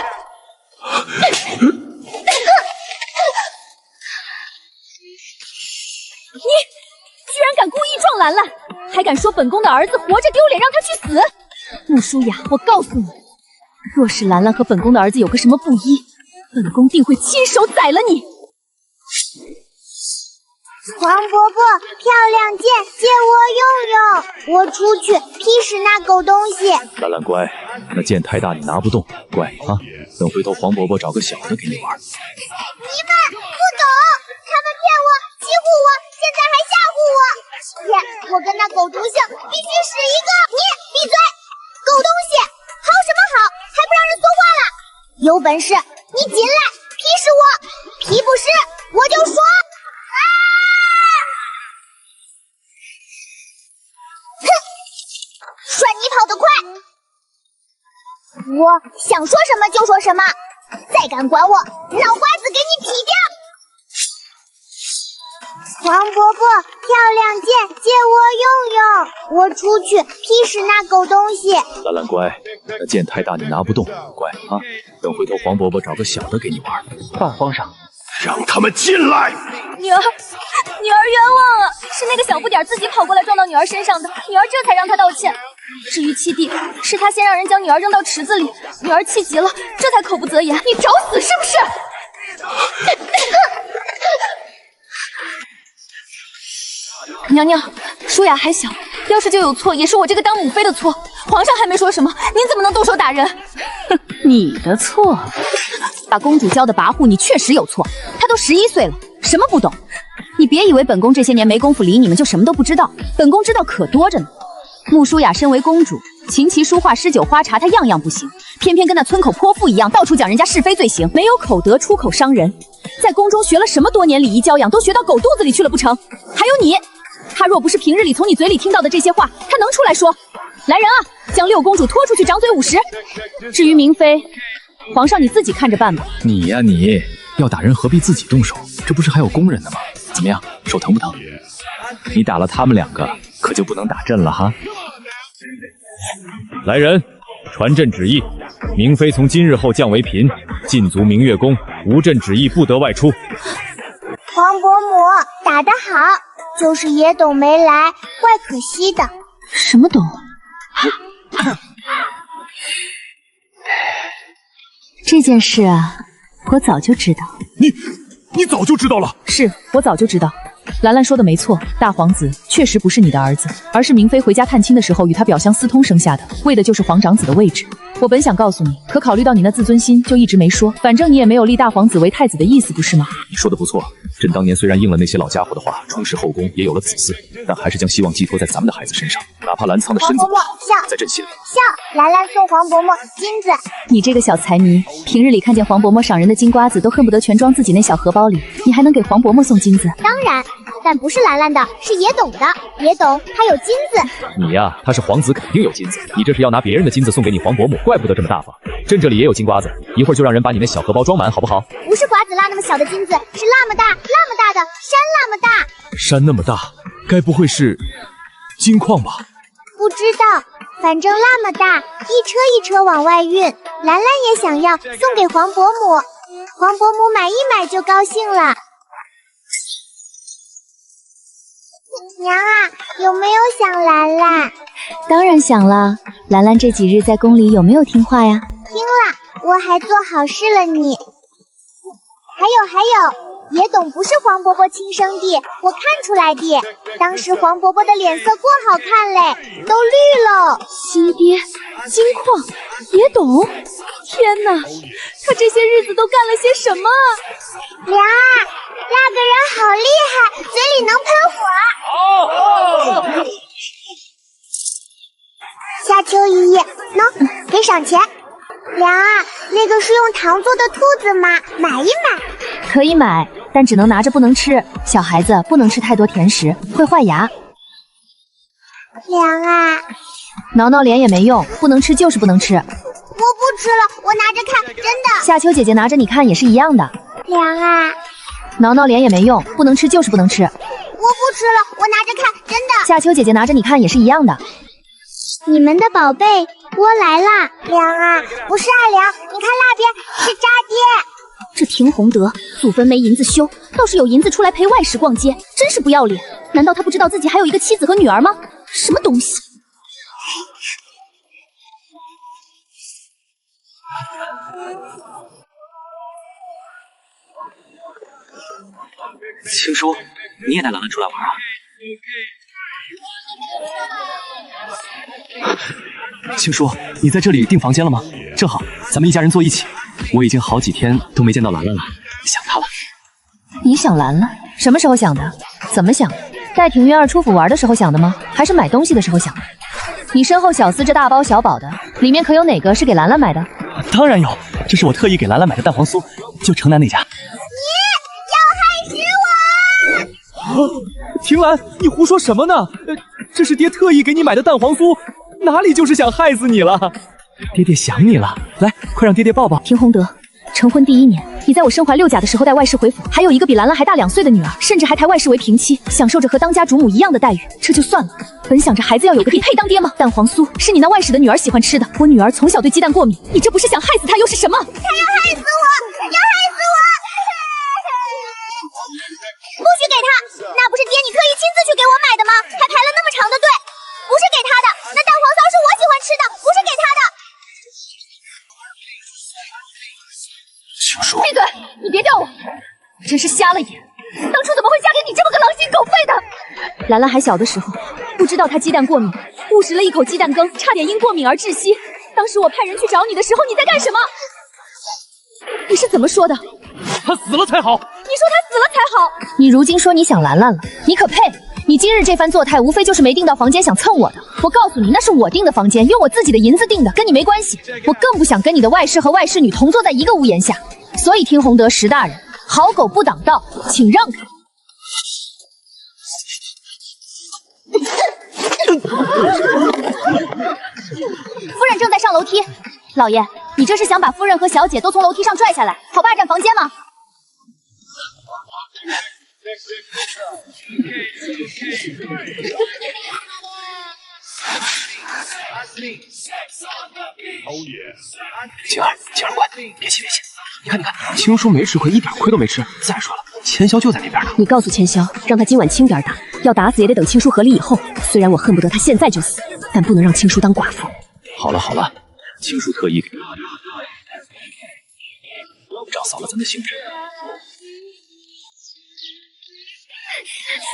你居然敢故意撞兰兰，还敢说本宫的儿子活着丢脸，让他去死！穆舒雅，我告诉你，若是兰兰和本宫的儿子有个什么不依，本宫定会亲手宰了你。黄伯伯，漂亮剑借我用用，我出去劈死那狗东西。兰兰乖，那剑太大你拿不动，乖啊，等回头黄伯伯找个小的给你玩。你们不懂，他们骗我，欺负我，现在还吓唬我。天，我跟那狗毒性必须使一个！你闭嘴，狗东西，好什么好？本事，你进来劈死我！劈不死我就说哼，算你跑得快！我想说什么就说什么，再敢管我，脑瓜子给你劈掉！黄伯伯，漂亮剑借我用用，我出去劈死那狗东西。兰兰乖，那剑太大你拿不动，乖啊。等回头黄伯伯找个小的给你玩。爸，皇上，让他们进来！女儿冤枉啊！是那个小不点自己跑过来撞到女儿身上的，女儿这才让他道歉。至于七弟，是他先让人将女儿扔到池子里，女儿气急了，这才口不择言。你找死是不是？娘娘，舒雅还小，要是就有错，也是我这个当母妃的错。皇上还没说什么，您怎么能动手打人？你的错，把公主教的跋扈，你确实有错。她都11岁了，什么不懂？你别以为本宫这些年没工夫理你们就什么都不知道，本宫知道可多着呢。穆舒雅身为公主，琴棋书画诗酒花茶她样样不行，偏偏跟那村口泼妇一样，到处讲人家是非罪行，没有口德，出口伤人。在宫中学了什么多年礼仪教养，都学到狗肚子里去了不成？还有你，她若不是平日里从你嘴里听到的这些话，她能出来说？来人啊，将六公主拖出去掌嘴50。至于明妃，皇上你自己看着办吧。你呀你，要打人何必自己动手？这不是还有工人呢吗？怎么样，手疼不疼？你打了他们2个，可就不能打朕了哈。来人，传朕旨意，明妃从今日后降为嫔，禁足明月宫，无朕旨意不得外出。黄伯母打得好，就是野董没来，怪可惜的。什么董？这件事啊，我早就知道。你早就知道了？是我早就知道。兰兰说的没错，大皇子确实不是你的儿子，而是明妃回家探亲的时候与他表相私通生下的，为的就是皇长子的位置。我本想告诉你，可考虑到你那自尊心，就一直没说。反正你也没有立大皇子为太子的意思，不是吗？你说的不错，朕当年虽然应了那些老家伙的话，充实后宫，也有了子嗣，但还是将希望寄托在咱们的孩子身上，哪怕兰苍的身子在朕心里。笑，兰兰送黄伯母金子。你这个小财迷，平日里看见黄伯母赏人的金瓜子，都恨不得全装自己那小荷包里，你还能给黄伯母送金子？当然，但不是兰兰的，是野董的。野董他有金子。你呀，他是皇子，肯定有金子。你这是要拿别人的金子送给你黄伯母，怪不得这么大方。朕这里也有金瓜子，一会儿就让人把你那小荷包装满，好不好？不是瓜子蜡那么小的金子，是那么大那么大的山那么大。山那么大，该不会是金矿吧？不知道，反正那么大，一车一车往外运。兰兰也想要，送给黄伯母。黄伯母买一买就高兴了。娘啊，有没有想兰兰？当然想了。兰兰这几日在宫里有没有听话呀？听了，我还做好事了你。还有，野董不是黄伯伯亲生的，我看出来的。当时黄伯伯的脸色过好看嘞，都绿了。亲爹，金矿，野董，天哪，他这些日子都干了些什么？娘啊，那个人好厉害，嘴里能喷火。夏秋姨，喏，给赏钱。娘啊，那个是用糖做的兔子吗？买一买。可以买，但只能拿着不能吃。小孩子不能吃太多甜食，会坏牙。娘啊，挠挠脸也没用，不能吃就是不能吃。我不吃了，我拿着看，真的。夏秋姐姐拿着你看也是一样的。娘啊，挠挠脸也没用，不能吃就是不能吃。我不吃了，我拿着看，真的。夏秋姐姐拿着你看也是一样的。你们的宝贝波来啦！娘啊，不是二娘，你看那边是渣爹。这田宏德祖坟没银子修，倒是有银子出来陪外室逛街，真是不要脸！难道他不知道自己还有一个妻子和女儿吗？什么东西！青叔，你也带兰兰出来玩啊？青叔，你在这里订房间了吗？正好，咱们一家人坐一起。我已经好几天都没见到兰兰了，想她了。你想兰兰？什么时候想的？怎么想？带庭月儿出府玩的时候想的吗？还是买东西的时候想的？你身后小厮这大包小宝的，里面可有哪个是给兰兰买的？当然有，这是我特意给兰兰买的蛋黄酥，就城南那家。你要害死我！婷兰，你胡说什么呢？这是爹特意给你买的蛋黄酥，哪里就是想害死你了？爹爹想你了，来，快让爹爹抱抱。田宏德，成婚第1年，你在我身怀6甲的时候带外室回府，还有一个比兰兰还大2岁的女儿，甚至还抬外室为平妻，享受着和当家主母一样的待遇。这就算了，本想着孩子要有个你配当爹吗？蛋黄酥是你那外室的女儿喜欢吃的，我女儿从小对鸡蛋过敏，你这不是想害死她又是什么？他要害死我！要害死我！不许给他！那不是爹你特意亲自去给我买的吗？还排了那么长的队，不是给他的。那蛋黄酥是我喜欢吃的，不是给他的。青叔，闭嘴！你别叫我！我真是瞎了眼，当初怎么会嫁给你这么个狼心狗肺的？兰兰还小的时候，不知道她鸡蛋过敏，误食了一口鸡蛋羹，差点因过敏而窒息。当时我派人去找你的时候，你在干什么？你是怎么说的？他死了才好。你说他死了才好？你如今说你想兰兰了，你可配？你今日这番作态，无非就是没订到房间想蹭我的。我告诉你，那是我订的房间，用我自己的银子订的，跟你没关系。我更不想跟你的外室和外室女同坐在一个屋檐下。所以听洪德石大人，好狗不挡道，请让开。夫人正在上楼梯，老爷，你这是想把夫人和小姐都从楼梯上拽下来，好霸占房间吗？晴儿乖，别急。你看，青叔没吃亏，一点亏都没吃。再说了，千霄就在那边呢。你告诉千霄，让他今晚轻点打，要打死也得等青叔和离以后。虽然我恨不得他现在就死，但不能让青叔当寡妇。好了，青叔特意给长扫了咱的兴致。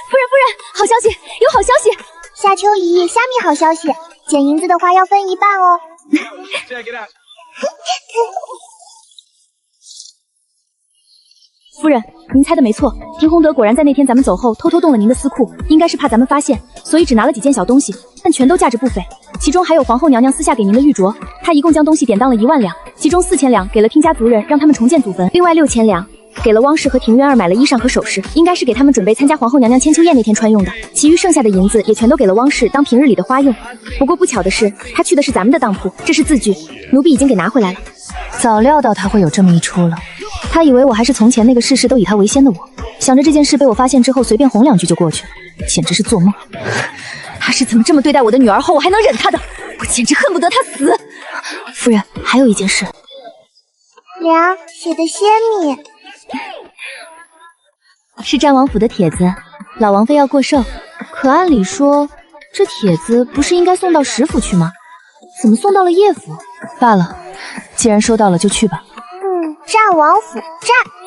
夫人，好消息，有好消息！夏秋姨，虾米好消息，捡银子的话要分1半哦。夫人，您猜的没错，田洪德果然在那天咱们走后偷偷动了您的私库，应该是怕咱们发现，所以只拿了几件小东西，但全都价值不菲，其中还有皇后娘娘私下给您的玉镯，她一共将东西典当了1万两，其中4000两给了听家族人，让他们重建祖坟，另外6000两给了汪氏和庭渊儿买了衣裳和首饰，应该是给他们准备参加皇后娘娘千秋宴那天穿用的，其余剩下的银子也全都给了汪氏当平日里的花用。不过不巧的是，他去的是咱们的当铺，这是字据，奴婢已经给拿回来了。早料到他会有这么一出了。他以为我还是从前那个事事都以他为先的我，想着这件事被我发现之后随便哄2句就过去了，简直是做梦。他是怎么这么对待我的女儿后，我还能忍他的？我简直恨不得他死。夫人，还有一件事。娘写的仙米，是战王府的帖子，老王妃要过寿，可按理说这帖子不是应该送到石府去吗？怎么送到了叶府？罢了，既然收到了就去吧。战王府，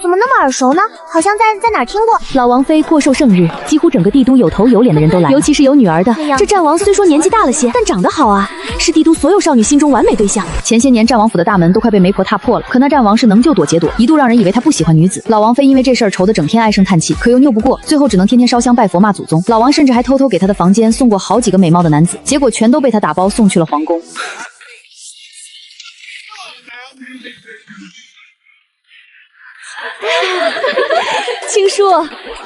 怎么那么耳熟呢？好像在哪儿听过。老王妃过寿盛日，几乎整个帝都有头有脸的人都来，尤其是有女儿的。这战王虽说年纪大了些，但长得好啊，是帝都所有少女心中完美对象。前些年战王府的大门都快被媒婆踏破了，可那战王是能救躲劫躲，一度让人以为他不喜欢女子。老王妃因为这事儿愁得整天唉声叹气，可又拗不过，最后只能天天烧香拜佛骂祖宗。老王甚至还偷偷给他的房间送过好几个美貌的男子，结果全都被他打包送去了皇宫。青叔，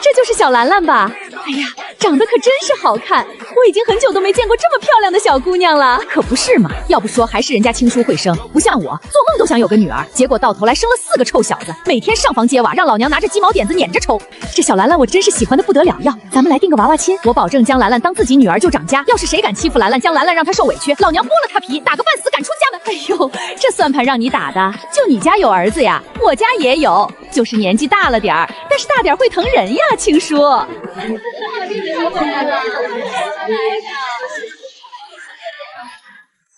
这就是小兰兰吧？哎呀，长得可真是好看，我已经很久都没见过这么漂亮的小姑娘了。可不是嘛，要不说还是人家青叔会生，不像我，做梦都想有个女儿，结果到头来生了4个臭小子，每天上房揭瓦，让老娘拿着鸡毛撿子撵着抽。这小兰兰我真是喜欢的不得了，要咱们来定个娃娃亲，我保证将兰兰当自己女儿就长家。要是谁敢欺负兰兰，将兰兰让她受委屈，老娘剥了她皮，打个半死赶出家门。哎呦，这算盘让你打的，就你家有儿子呀？我家也有，就是年纪大了点儿，但是大点会疼人呀，青叔。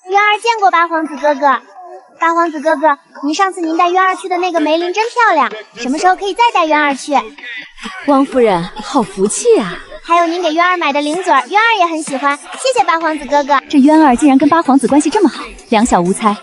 渊儿见过八皇子哥哥。八皇子哥哥，上次您带渊儿去的那个梅林真漂亮，什么时候可以再带渊儿去？汪夫人，好福气啊！还有您给渊儿买的零嘴，渊儿也很喜欢，谢谢八皇子哥哥。这渊儿竟然跟八皇子关系这么好，两小无猜。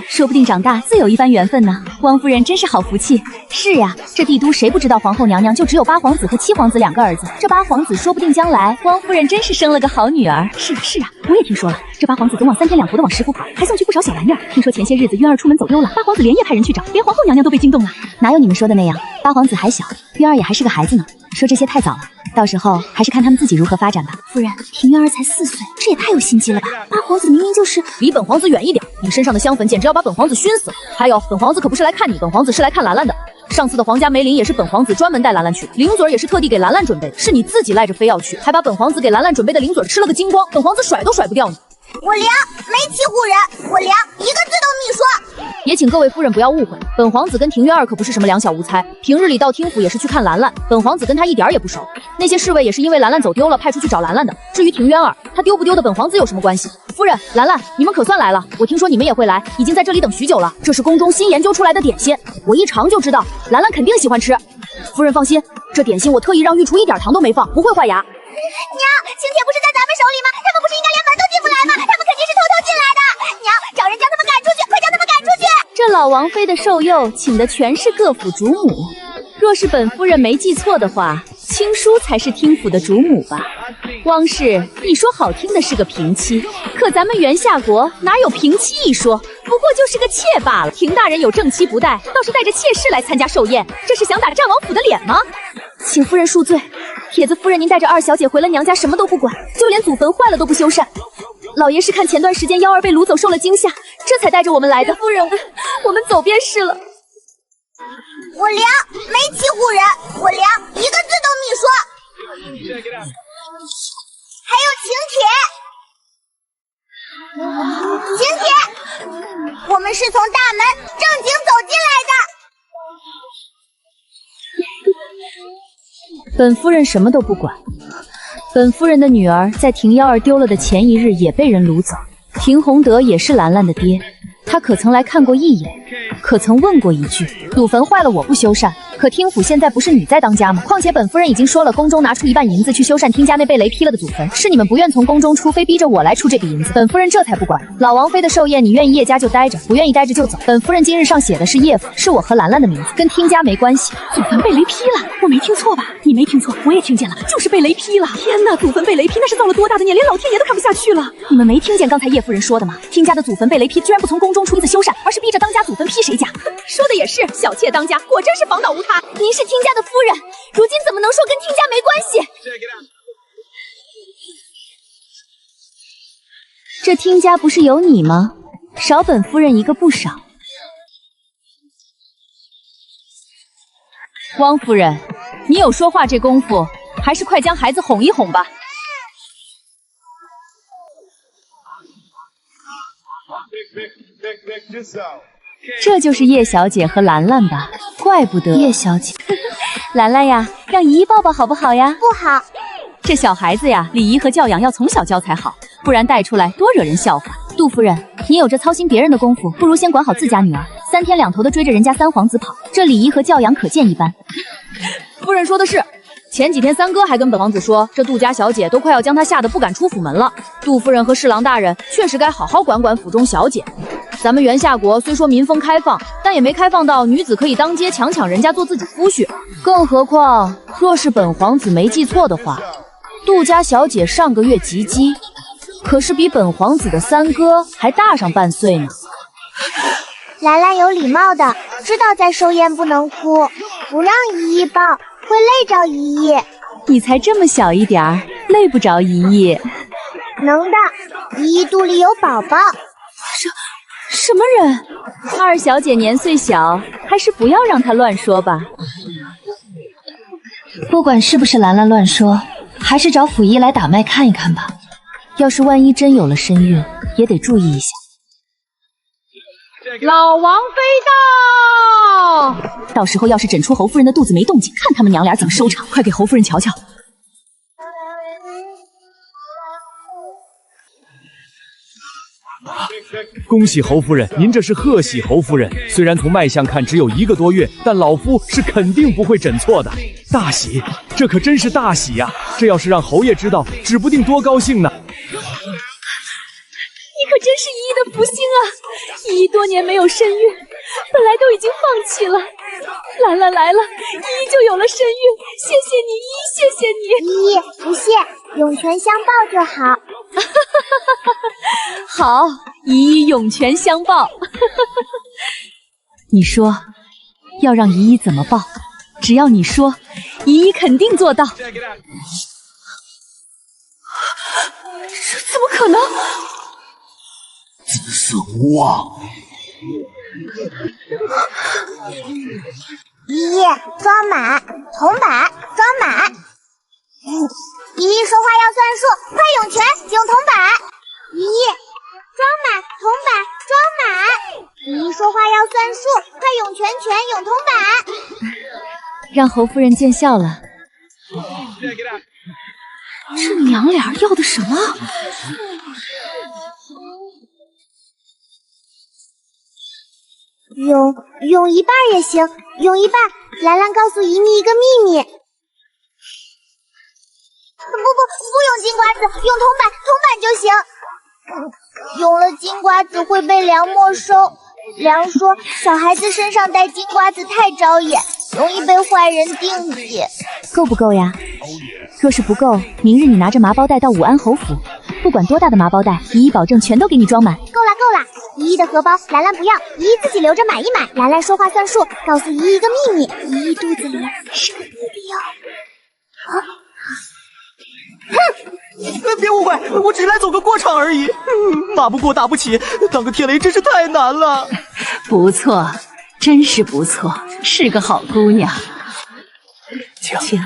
说不定长大自有一番缘分呢。汪夫人真是好福气。是呀，这帝都谁不知道皇后娘娘就只有八皇子和七皇子2个儿子？这八皇子说不定将来汪夫人真是生了个好女儿。是啊是啊，我也听说了，这八皇子总往3天2头的往石府跑，还送去不少小玩意儿。听说前些日子渊儿出门走丢了，八皇子连夜派人去找，连皇后娘娘都被惊动了。哪有你们说的那样？八皇子还小，渊儿也还是个孩子呢。说这些太早了，到时候还是看他们自己如何发展吧。夫人，庭渊儿才4岁，这也太有心机了吧？八皇子明明就是离本皇子远一点，你身上的香粉简直要把本皇子熏死了。还有，本皇子可不是来看你，本皇子是来看兰兰的。上次的皇家梅林也是本皇子专门带兰兰去，零嘴也是特地给兰兰准备，是你自己赖着非要去，还把本皇子给兰兰准备的零嘴吃了个精光，本皇子甩都甩不掉你。我凉，没欺负人，我凉，一个字都没说。也请各位夫人不要误会，本皇子跟庭渊儿可不是什么两小无猜，平日里到听府也是去看兰兰，本皇子跟他一点也不熟。那些侍卫也是因为兰兰走丢了派出去找兰兰的。至于庭渊儿，他丢不丢的本皇子有什么关系？夫人，兰兰，你们可算来了，我听说你们也会来，已经在这里等许久了。这是宫中新研究出来的点心，我一尝就知道兰兰肯定喜欢吃。夫人放心，这点心我特意让御厨一点糖都没放，不会坏牙。娘，请帖不是在咱们手里吗？他们不是应该连门都进不来吗？他们肯定是偷偷进来的。娘，找人将他们赶出去，快将他们赶出去！这老王妃的寿佑请的全是各府主母，若是本夫人没记错的话，青叔才是听府的主母吧？汪氏，你说好听的是个平妻，可咱们元夏国哪有平妻一说？不过就是个妾罢了。廷大人有正妻不带，倒是带着妾室来参加寿宴，这是想打战王府的脸吗？请夫人恕罪，帖子夫人您带着二小姐回了娘家，什么都不管，就连祖坟坏了都不修缮。老爷是看前段时间幺儿被掳走受了惊吓，这才带着我们来的。夫人，我们走便是了。我凉，没欺负人，我凉，一个字都没说。还有请帖，请帖，我们是从大门正经走进来的。本夫人什么都不管。本夫人的女儿在庭幺儿丢了的前一日也被人掳走，庭宏德也是兰兰的爹，他可曾来看过一眼，可曾问过一句，祖坟坏了我不修缮，可听府现在不是你在当家吗？况且本夫人已经说了，宫中拿出1半银子去修缮听家那被雷劈了的祖坟，是你们不愿从宫中出，非逼着我来出这笔银子，本夫人这才不管。老王妃的寿宴，你愿意叶家就待着，不愿意待着就走。本夫人今日上写的是叶府，是我和兰兰的名字，跟听家没关系。祖坟被雷劈了，我没听错吧？你没听错，我也听见了，就是被雷劈了。天哪，祖坟被雷劈，那是造了多大的孽，连老天爷都看不下去了。你们没听见刚才叶夫人说的吗？听家的祖坟被雷劈，居然不从宫中出一次修缮，而是逼着当家祖坟劈谁家？说的也是，小妾当家，果真是房倒无塌。您是听家的夫人，如今怎么能说跟听家没关系？这听家不是有你吗？少本夫人一个不少。汪夫人，你有说话这功夫，还是快将孩子哄一哄吧。这就是叶小姐和兰兰吧？怪不得叶小姐。兰兰呀，让姨姨抱抱好不好呀？不好。这小孩子呀，礼仪和教养要从小教才好，不然带出来多惹人笑话。杜夫人，你有这操心别人的功夫，不如先管好自家女儿，3天2头的追着人家3皇子跑，这礼仪和教养可见一斑。夫人说的是。前几天三哥还跟本王子说，这杜家小姐都快要将他吓得不敢出府门了。杜夫人和侍郎大人确实该好好管管府中小姐。咱们元夏国虽说民风开放，但也没开放到女子可以当街强人家做自己夫婿。更何况，若是本皇子没记错的话，杜家小姐上个月及笄，可是比本皇子的三哥还大上半岁呢。兰兰有礼貌的，知道在寿宴不能哭，不让姨姨抱，会累着姨姨。你才这么小一点儿，累不着姨姨。能的，姨姨肚里有宝宝。什么人？二小姐年岁小，还是不要让她乱说吧。不管是不是兰兰乱说，还是找府医来打脉看一看吧。要是万一真有了身孕，也得注意一下。老王妃到！到时候要是诊出侯夫人的肚子没动静，看他们娘俩怎么收场。快给侯夫人瞧瞧。恭喜侯夫人，您这是贺喜侯夫人。虽然从脉象看只有1个多月，但老夫是肯定不会诊错的。大喜，这可真是大喜呀！这要是让侯爷知道，指不定多高兴呢。你可真是依依的福星啊！依依多年没有身孕，本来都已经放弃了。兰兰来了，依依就有了身孕。谢谢你，依依，谢谢你。依依，不谢，涌泉相报就好。好，依依涌泉相报。你说要让依依怎么报？只要你说，依依肯定做到。这怎么可能？姿色无望。依依，装满，铜板，装满。依依说话要算数，快涌泉，涌铜板。依依，装满，铜板，装满。依依说话要算数，快涌泉，涌铜板。让侯夫人见笑了。这娘俩要的什么？涌一半也行，涌一半。兰兰告诉依依一个秘密。不用金瓜子，用铜板就行。用了金瓜子会被梁没收。梁说小孩子身上带金瓜子太招眼，容易被坏人定计。够不够呀？若是不够，明日你拿着麻包袋到武安侯府，不管多大的麻包袋，依依保证全都给你装满。够了，依依的荷包兰兰不要，依依自己留着买一买。兰兰说话算数，告诉依依一个秘密，依依肚子里是个弟弟哦。哼！别误会，我只是来走个过场而已。骂不过打不起，当个天雷真是太难了。不错，真是不错，是个好姑娘。请。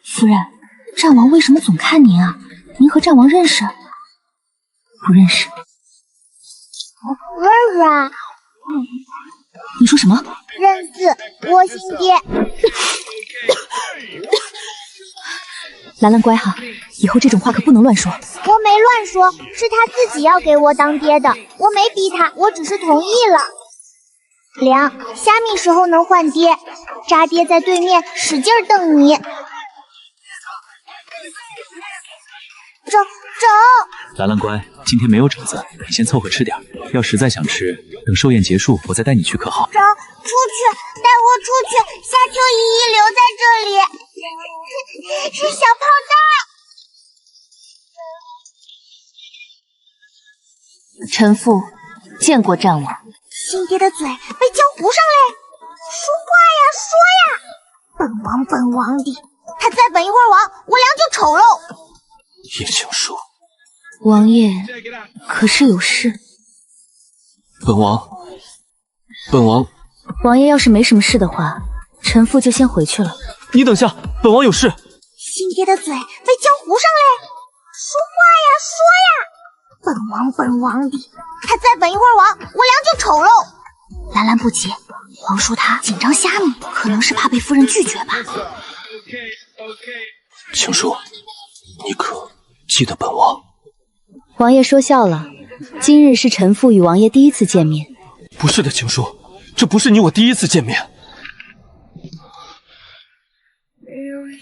夫人，战王为什么总看您啊？您和战王认识？不认识。认识啊。你说什么？认识，我亲爹。兰兰乖哈，以后这种话可不能乱说。我没乱说，是他自己要给我当爹的，我没逼他，我只是同意了。梁，虾米时候能换爹？渣爹在对面使劲瞪你。走。兰兰乖，今天没有肘子，你先凑合吃点。要实在想吃，等寿宴结束，我再带你去可好？走，出去，带我出去。夏秋依依留在这里，是小炮弹。臣妇见过战王。亲爹的嘴被浇糊上嘞！说话呀，说呀！本王的，他再本一会儿王，我梁就丑喽。叶青书，王爷可是有事？本王，王爷要是没什么事的话，臣妇就先回去了。你等下，本王有事。亲爹的嘴被浇糊上嘞！说话呀，说呀！本王的，他再本一会儿王，我梁就丑喽。兰兰不急，皇叔他紧张虾米，可能是怕被夫人拒绝吧。青书，你可记得本王？王爷说笑了，今日是臣妇与王爷第一次见面。不是的，青书，这不是你我第一次见面。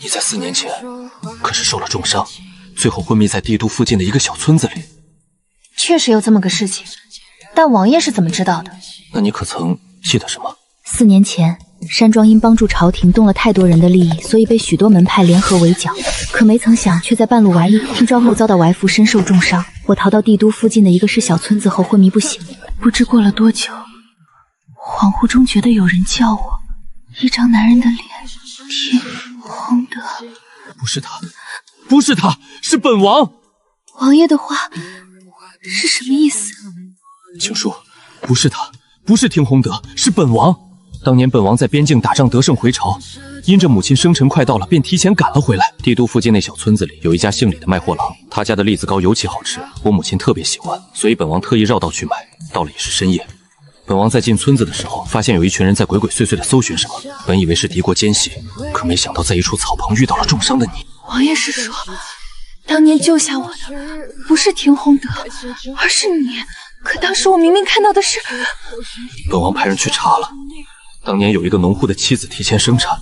你在4年前可是受了重伤，最后昏迷在帝都附近的一个小村子里。确实有这么个事情，但王爷是怎么知道的？那你可曾记得什么？4年前，山庄因帮助朝廷动了太多人的利益，所以被许多门派联合围剿。可没曾想，却在半路玩役，听招后遭到埋伏，身受重伤。我逃到帝都附近的一个市小村子后昏迷不醒。不知过了多久，恍惚中觉得有人叫我，一张男人的脸，天洪德。不是他，是本王。王爷的话是什么意思？青书，不是他，不是听洪德，是本王。当年本王在边境打仗得胜回朝，因着母亲生辰快到了，便提前赶了回来。帝都附近那小村子里有一家姓李的卖货郎，他家的栗子糕尤其好吃，我母亲特别喜欢，所以本王特意绕道去买。到了也是深夜，本王在进村子的时候，发现有一群人在鬼鬼祟祟的搜寻什么，本以为是敌国奸细，可没想到在一处草棚遇到了重伤的你。王爷是说，当年救下我的不是听洪德，而是你。可当时我明明看到的是……本王派人去查了，当年有一个农户的妻子提前生产，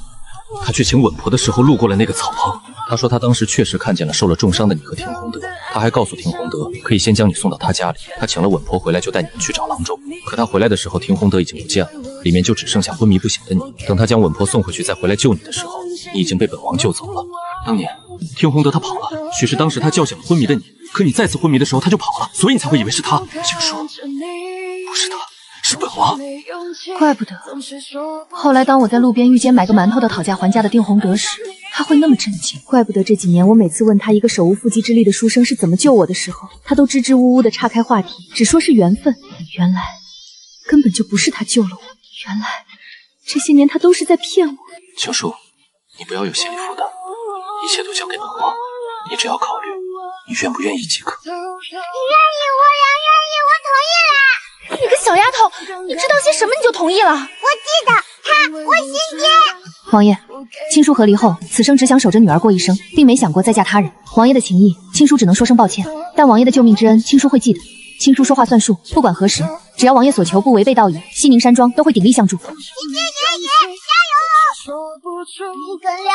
他去请稳婆的时候路过了那个草棚。他说他当时确实看见了受了重伤的你和田宏德，他还告诉田宏德可以先将你送到他家里，他请了稳婆回来就带你们去找郎中。可他回来的时候，田宏德已经不见了，里面就只剩下昏迷不醒的你。等他将稳婆送回去再回来救你的时候，你已经被本王救走了。当年田宏德他跑了，许是当时他叫醒了昏迷的你，可你再次昏迷的时候他就跑了，所以你才会以为是他。请说，不是他，是本王。怪不得后来当我在路边遇见买个馒头的讨价还价的丁宏德时，他会那么震惊。怪不得这几年我每次问他一个手无缚鸡之力的书生是怎么救我的时候，他都支支吾吾的岔开话题，只说是缘分。原来根本就不是他救了我，原来这些年他都是在骗我。青叔，你不要有心理负担，一切都交给本王，你只要考虑你愿不愿意即可。愿意，我愿意，我同意了。你个小丫头，你知道些什么你就同意了？我记得他，我心结。王爷，青叔和离后，此生只想守着女儿过一生，并没想过再嫁他人。王爷的情谊，青叔只能说声抱歉，但王爷的救命之恩，青叔会记得。青叔说话算数，不管何时，只要王爷所求不违背道义，西宁山庄都会鼎力相助。爷，加油！一根亮，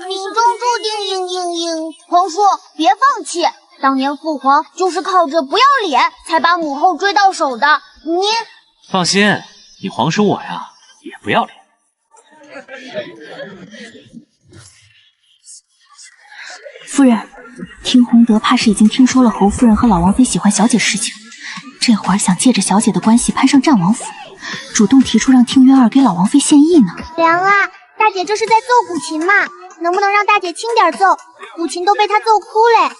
命中注定，皇叔别放弃。当年父皇就是靠着不要脸才把母后追到手的。您放心，你皇叔我呀也不要脸。夫人，听洪德怕是已经听说了侯夫人和老王妃喜欢小姐事情，这会儿想借着小姐的关系攀上战王府，主动提出让听渊儿给老王妃献艺呢。凉啊，大姐这是在揍古琴嘛？能不能让大姐轻点揍？古琴都被她揍哭嘞。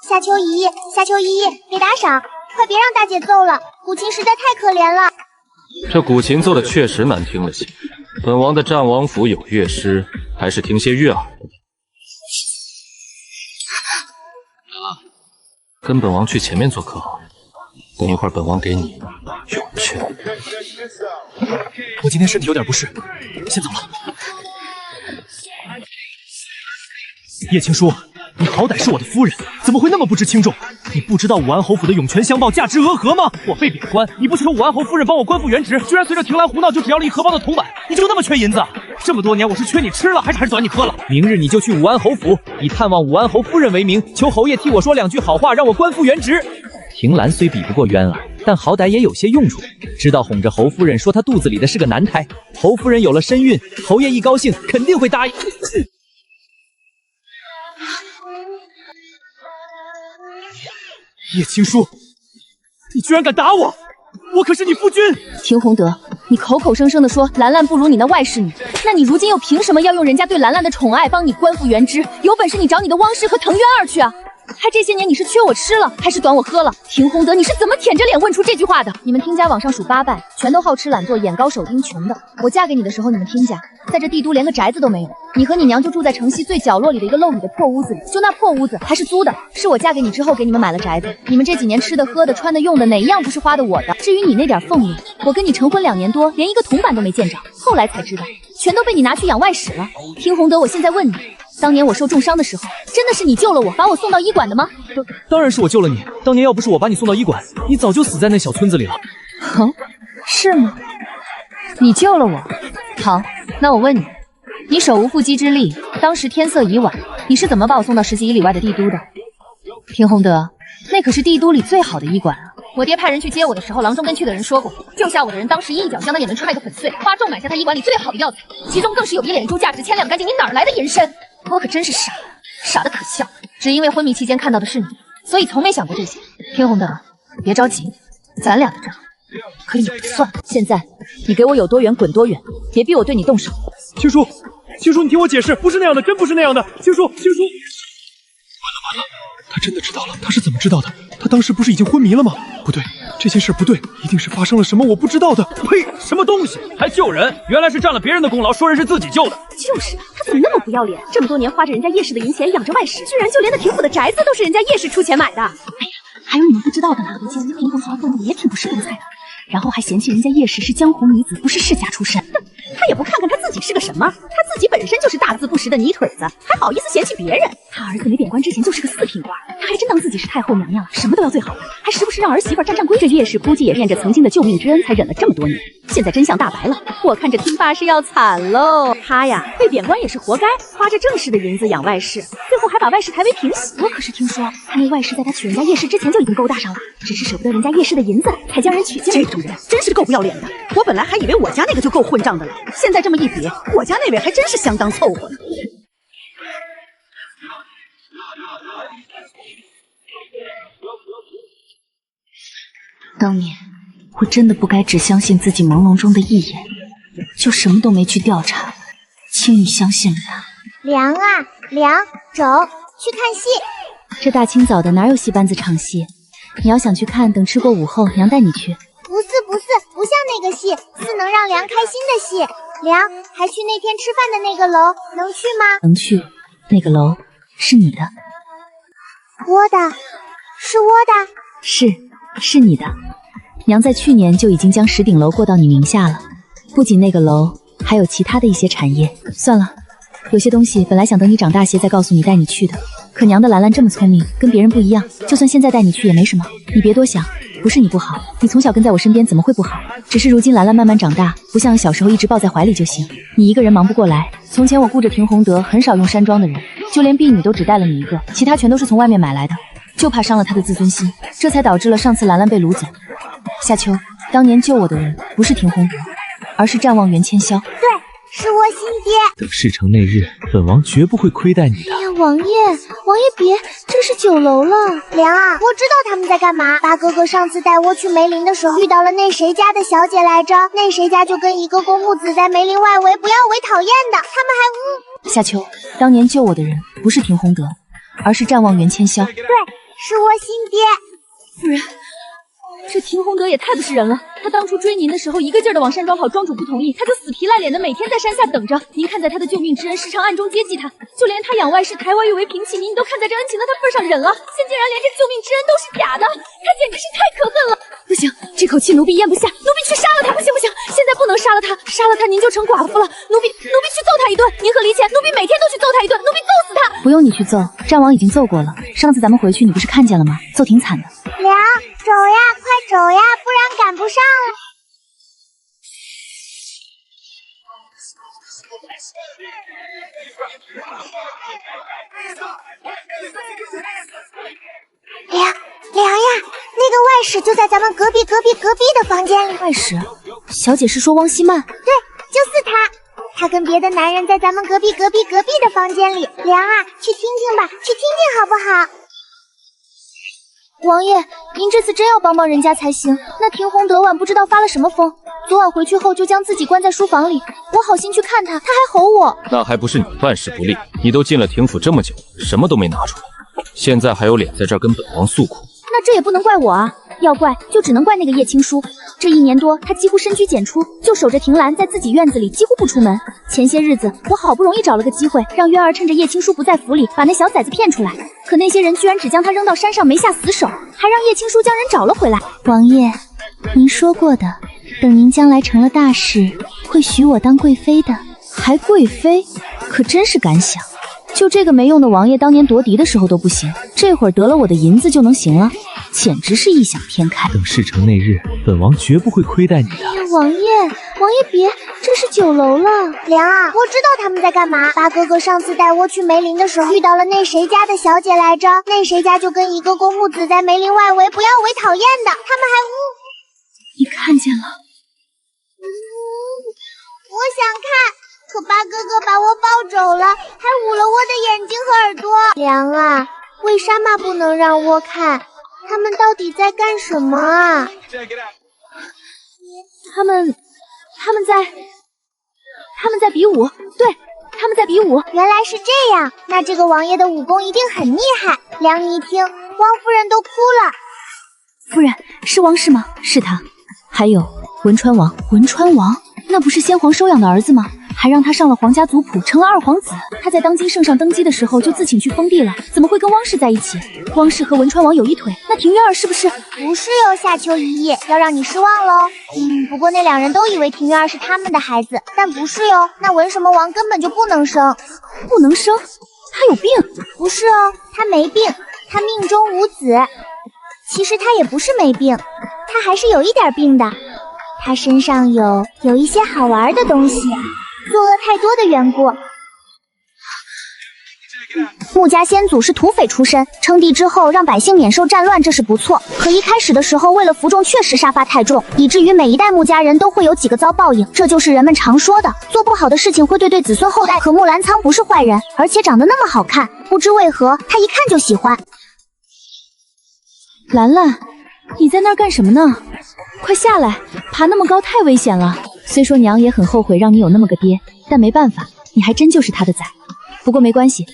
夏秋姨，给打赏，快别让大姐揍了，古琴实在太可怜了。这古琴奏的确实难听了些，本王的战王府有乐师，还是听些悦耳的。跟本王去前面做客好，等一会儿本王给你涌泉。我今天身体有点不适，先走了。叶青书，你好歹是我的夫人，怎么会那么不知轻重？你不知道武安侯府的涌泉相报价值鹅河吗？我被贬官，你不求武安侯夫人帮我官复原职，居然随着庭兰胡闹就只要了一荷包的铜板，你就那么缺银子？这么多年我是缺你吃了，还是短你喝了？明日你就去武安侯府，以探望武安侯夫人为名，求侯爷替我说两句好话，让我官复原职。庭兰虽比不过渊儿，但好歹也有些用处，知道哄着侯夫人说她肚子里的是个男胎。侯夫人有了身孕，侯爷一高兴肯定会答应。叶青书，你居然敢打我！我可是你夫君。秦洪德，你口口声声的说兰兰不如你那外室女，那你如今又凭什么要用人家对兰兰的宠爱帮你官复原职？有本事你找你的汪氏和藤渊儿去啊！还这些年你是缺我吃了，还是短我喝了？秦洪德，你是怎么舔着脸问出这句话的？你们听家往上数8败，全都好吃懒做、眼高手低、穷的。我嫁给你的时候，你们听家在这帝都连个宅子都没有，你和你娘就住在城西最角落里的一个漏雨的破屋子里，就那破屋子还是租的，是我嫁给你之后给你们买了宅子。你们这几年吃的、喝的、穿的、用的，哪一样不是花的我的？至于你那点俸禄，我跟你成婚2年多，连一个铜板都没见着，后来才知道，全都被你拿去养外使了。听洪德，我现在问你，当年我受重伤的时候，真的是你救了我，把我送到医馆的吗？当然是我救了你。当年要不是我把你送到医馆，你早就死在那小村子里了。是吗？你救了我。好，那我问你，你手无缚鸡之力，当时天色已晚，你是怎么把我送到10几里外的帝都的？听洪德，那可是帝都里最好的医馆啊！我爹派人去接我的时候，郎中跟去的人说过，救下我的人当时一脚将他眼睛踹个粉碎，花重买下他医馆里最好的药材，其中更是有1脸珠价值千两干净，你哪来的银身？我可真是傻，傻得可笑。只因为昏迷期间看到的是你，所以从没想过这些。听洪德，别着急，咱俩的账可以有的算。现在你给我有多远滚多远，别逼我对你动手。青叔，你听我解释，不是那样的，真不是那样的。青叔，完了，他真的知道了。他是怎么知道的？他当时不是已经昏迷了吗？不对，这件事不对，一定是发生了什么我不知道的。呸！什么东西还救人？原来是占了别人的功劳，说人是自己救的。就是他怎么那么不要脸？这么多年花着人家叶氏的银钱养着外室，居然就连那廷府的宅子都是人家叶氏出钱买的。哎呀，还有你们不知道的呢，以前廷府家父母也挺不识东菜的，然后还嫌弃人家叶氏是江湖女子，不是世家出身。他也不看看他自己是个什么，他自己本身就是大字不识的泥腿子，还好意思嫌弃别人。他儿子没贬官之前就是个四品官，他还真当自己是太后娘娘了，什么都要最好的，还时不时让儿媳妇站规矩。这叶氏估计也念着曾经的救命之恩，才忍了这么多年。现在真相大白了，我看这听爸是要惨喽。他呀，被贬官也是活该，花着正室的银子养外室，最后还把外室抬为平喜。我可是听说，他那外室在他娶人家叶氏之前就已经勾搭上了，只是舍不得人家叶氏的银子，才将人娶进来。这种人真是够不要脸的。我本来还以为我家那个就够混账的了，现在这么一比，我家那位还真是相当凑合呢。当年我真的不该只相信自己朦胧中的一眼，就什么都没去调查，轻易相信了他。凉啊凉，走，去看戏。这大清早的哪有戏班子唱戏？你要想去看，等吃过午后，娘带你去。不像那个戏，是能让凉开心的戏。凉，还去那天吃饭的那个楼，能去吗？能去，那个楼是你的。我的，是我的，是你的。娘在去年就已经将10顶楼过到你名下了，不仅那个楼，还有其他的一些产业。算了，有些东西本来想等你长大些再告诉你带你去的，可娘的兰兰这么聪明，跟别人不一样，就算现在带你去也没什么。你别多想，不是你不好，你从小跟在我身边怎么会不好？只是如今兰兰慢慢长大，不像小时候一直抱在怀里就行。你一个人忙不过来，从前我顾着廷宏德很少用山庄的人，就连婢女都只带了你一个，其他全都是从外面买来的，就怕伤了他的自尊心，这才导致了上次兰兰被掳走。夏秋，当年救我的人不是廷宏德，而是战望袁千霄。对，是我亲爹。等事成那日，本王绝不会亏待你的。哎呀，王爷别，这是酒楼了。凉啊，我知道他们在干嘛。八哥哥上次带我去梅林的时候，遇到了那谁家的小姐来着，那谁家就跟一个公墓子在梅林外围不要为讨厌的，他们还夏秋，当年救我的人不是廷宏德，而是战望袁千霄。对，是我亲爹。夫人，这廷宏德也太不是人了。他当初追您的时候，一个劲儿的往山庄跑，庄主不同意，他就死皮赖脸的每天在山下等着。您看在他的救命之恩，时常暗中接济他，就连他养外室抬外玉为平妻，您都看在这恩情的他份上忍了，现竟然连这救命之恩都是假的，他简直是太可恨了。不行，这口气奴婢咽不下，奴婢去杀了他。不行，现在不能杀了他，杀了他您就成寡妇了。奴婢去揍他一顿。您和黎前，奴婢每天都去揍他一顿，奴婢揍死他。不用你去揍，战王已经揍过了。上次咱们回去你不是看见了吗？揍挺惨的。凉，走呀，快走呀，不然赶不上了。凉呀，那个外室就在咱们隔壁的房间里。外室？小姐是说汪希曼？对，就是她。她跟别的男人在咱们隔壁的房间里。凉啊，去听听吧，去听听好不好？王爷，您这次真要帮人家才行。那廷宏德晚不知道发了什么疯，昨晚回去后就将自己关在书房里，我好心去看他，他还吼我。那还不是你办事不力？你都进了廷府这么久，什么都没拿出来，现在还有脸在这儿跟本王诉苦？那这也不能怪我啊，要怪就只能怪那个叶青书。这1年多，他几乎深居简出，就守着庭兰，在自己院子里几乎不出门。前些日子，我好不容易找了个机会，让渊儿趁着叶青书不在府里，把那小崽子骗出来。可那些人居然只将他扔到山上，没下死手，还让叶青书将人找了回来。王爷，您说过的，等您将来成了大事，会许我当贵妃的。还贵妃？可真是敢想！就这个没用的王爷，当年夺嫡的时候都不行，这会儿得了我的银子就能行了，简直是异想天开。等事成那日，本王绝不会亏待你的。哎呀，王爷别，这是酒楼了。凉啊，我知道他们在干嘛。八哥哥上次带我去梅林的时候，遇到了那谁家的小姐来着，那谁家就跟一个公墓子在梅林外围不要为讨厌的，他们还你看见了？我想看。可八哥哥把我抱走了，还捂了我的眼睛和耳朵。凉啊，为啥嘛不能让我看？他们到底在干什么啊？他们在比武，对，他们在比武。原来是这样，那这个王爷的武功一定很厉害。凉你一听，汪夫人都哭了。夫人，是汪氏吗？是他。还有文川王，那不是先皇收养的儿子吗？还让他上了皇家族谱，成了2皇子。他在当今圣上登基的时候就自请去封地了，怎么会跟汪氏在一起？汪氏和文川王有一腿，那庭渊儿是不是？不是哟，夏秋姨，要让你失望喽。不过那2人都以为庭院儿是他们的孩子，但不是哟。那文什么王根本就不能生，不能生？他有病？不是哦，他没病，他命中无子。其实他也不是没病，他还是有一点病的。他身上有一些好玩的东西，作恶太多的缘故。穆家先祖是土匪出身，称帝之后让百姓免受战乱，这是不错。可一开始的时候，为了服众，确实杀伐太重，以至于每一代穆家人都会有几个遭报应，这就是人们常说的做不好的事情会对子孙后代。可木兰苍不是坏人，而且长得那么好看，不知为何他一看就喜欢。兰兰，你在那儿干什么呢？快下来，爬那么高太危险了。虽说娘也很后悔让你有那么个爹，但没办法，你还真就是他的崽。不过没关系，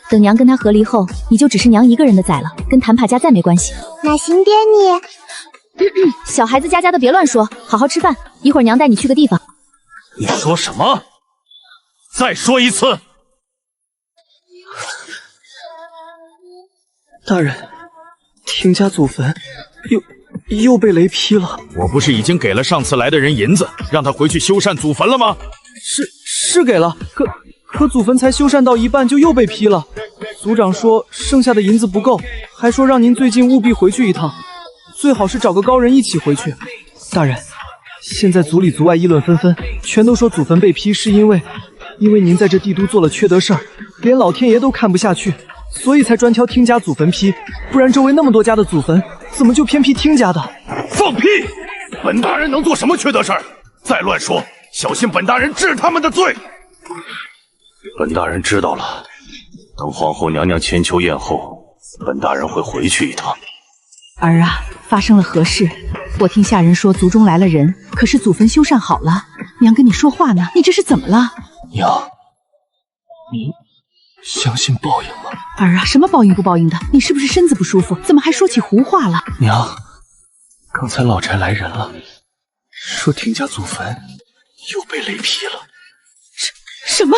等娘跟他和离后，你就只是娘一个人的崽了，跟谭帕家再没关系。那行爹你。小孩子家的别乱说，好好吃饭，一会儿娘带你去个地方。你说什么？再说一次！大人，庭家祖坟又被雷劈了。我不是已经给了上次来的人银子，让他回去修缮祖坟了吗？是给了，可祖坟才修缮到一半就又被劈了。族长说剩下的银子不够，还说让您最近务必回去一趟，最好是找个高人一起回去。大人，现在族里族外议论纷纷，全都说祖坟被劈是因为您在这帝都做了缺德事儿，连老天爷都看不下去，所以才专挑听家祖坟劈，不然周围那么多家的祖坟，怎么就偏劈听家的？放屁！本大人能做什么缺德事儿？再乱说，小心本大人治他们的罪。本大人知道了，等皇后娘娘千秋宴后，本大人会回去一趟。儿啊，发生了何事？我听下人说族中来了人，可是祖坟修缮好了。娘跟你说话呢，你这是怎么了？娘，你相信报应吗？儿啊，什么报应不报应的？你是不是身子不舒服？怎么还说起胡话了？娘，刚才老宅来人了，说庭家祖坟又被雷劈了。什么？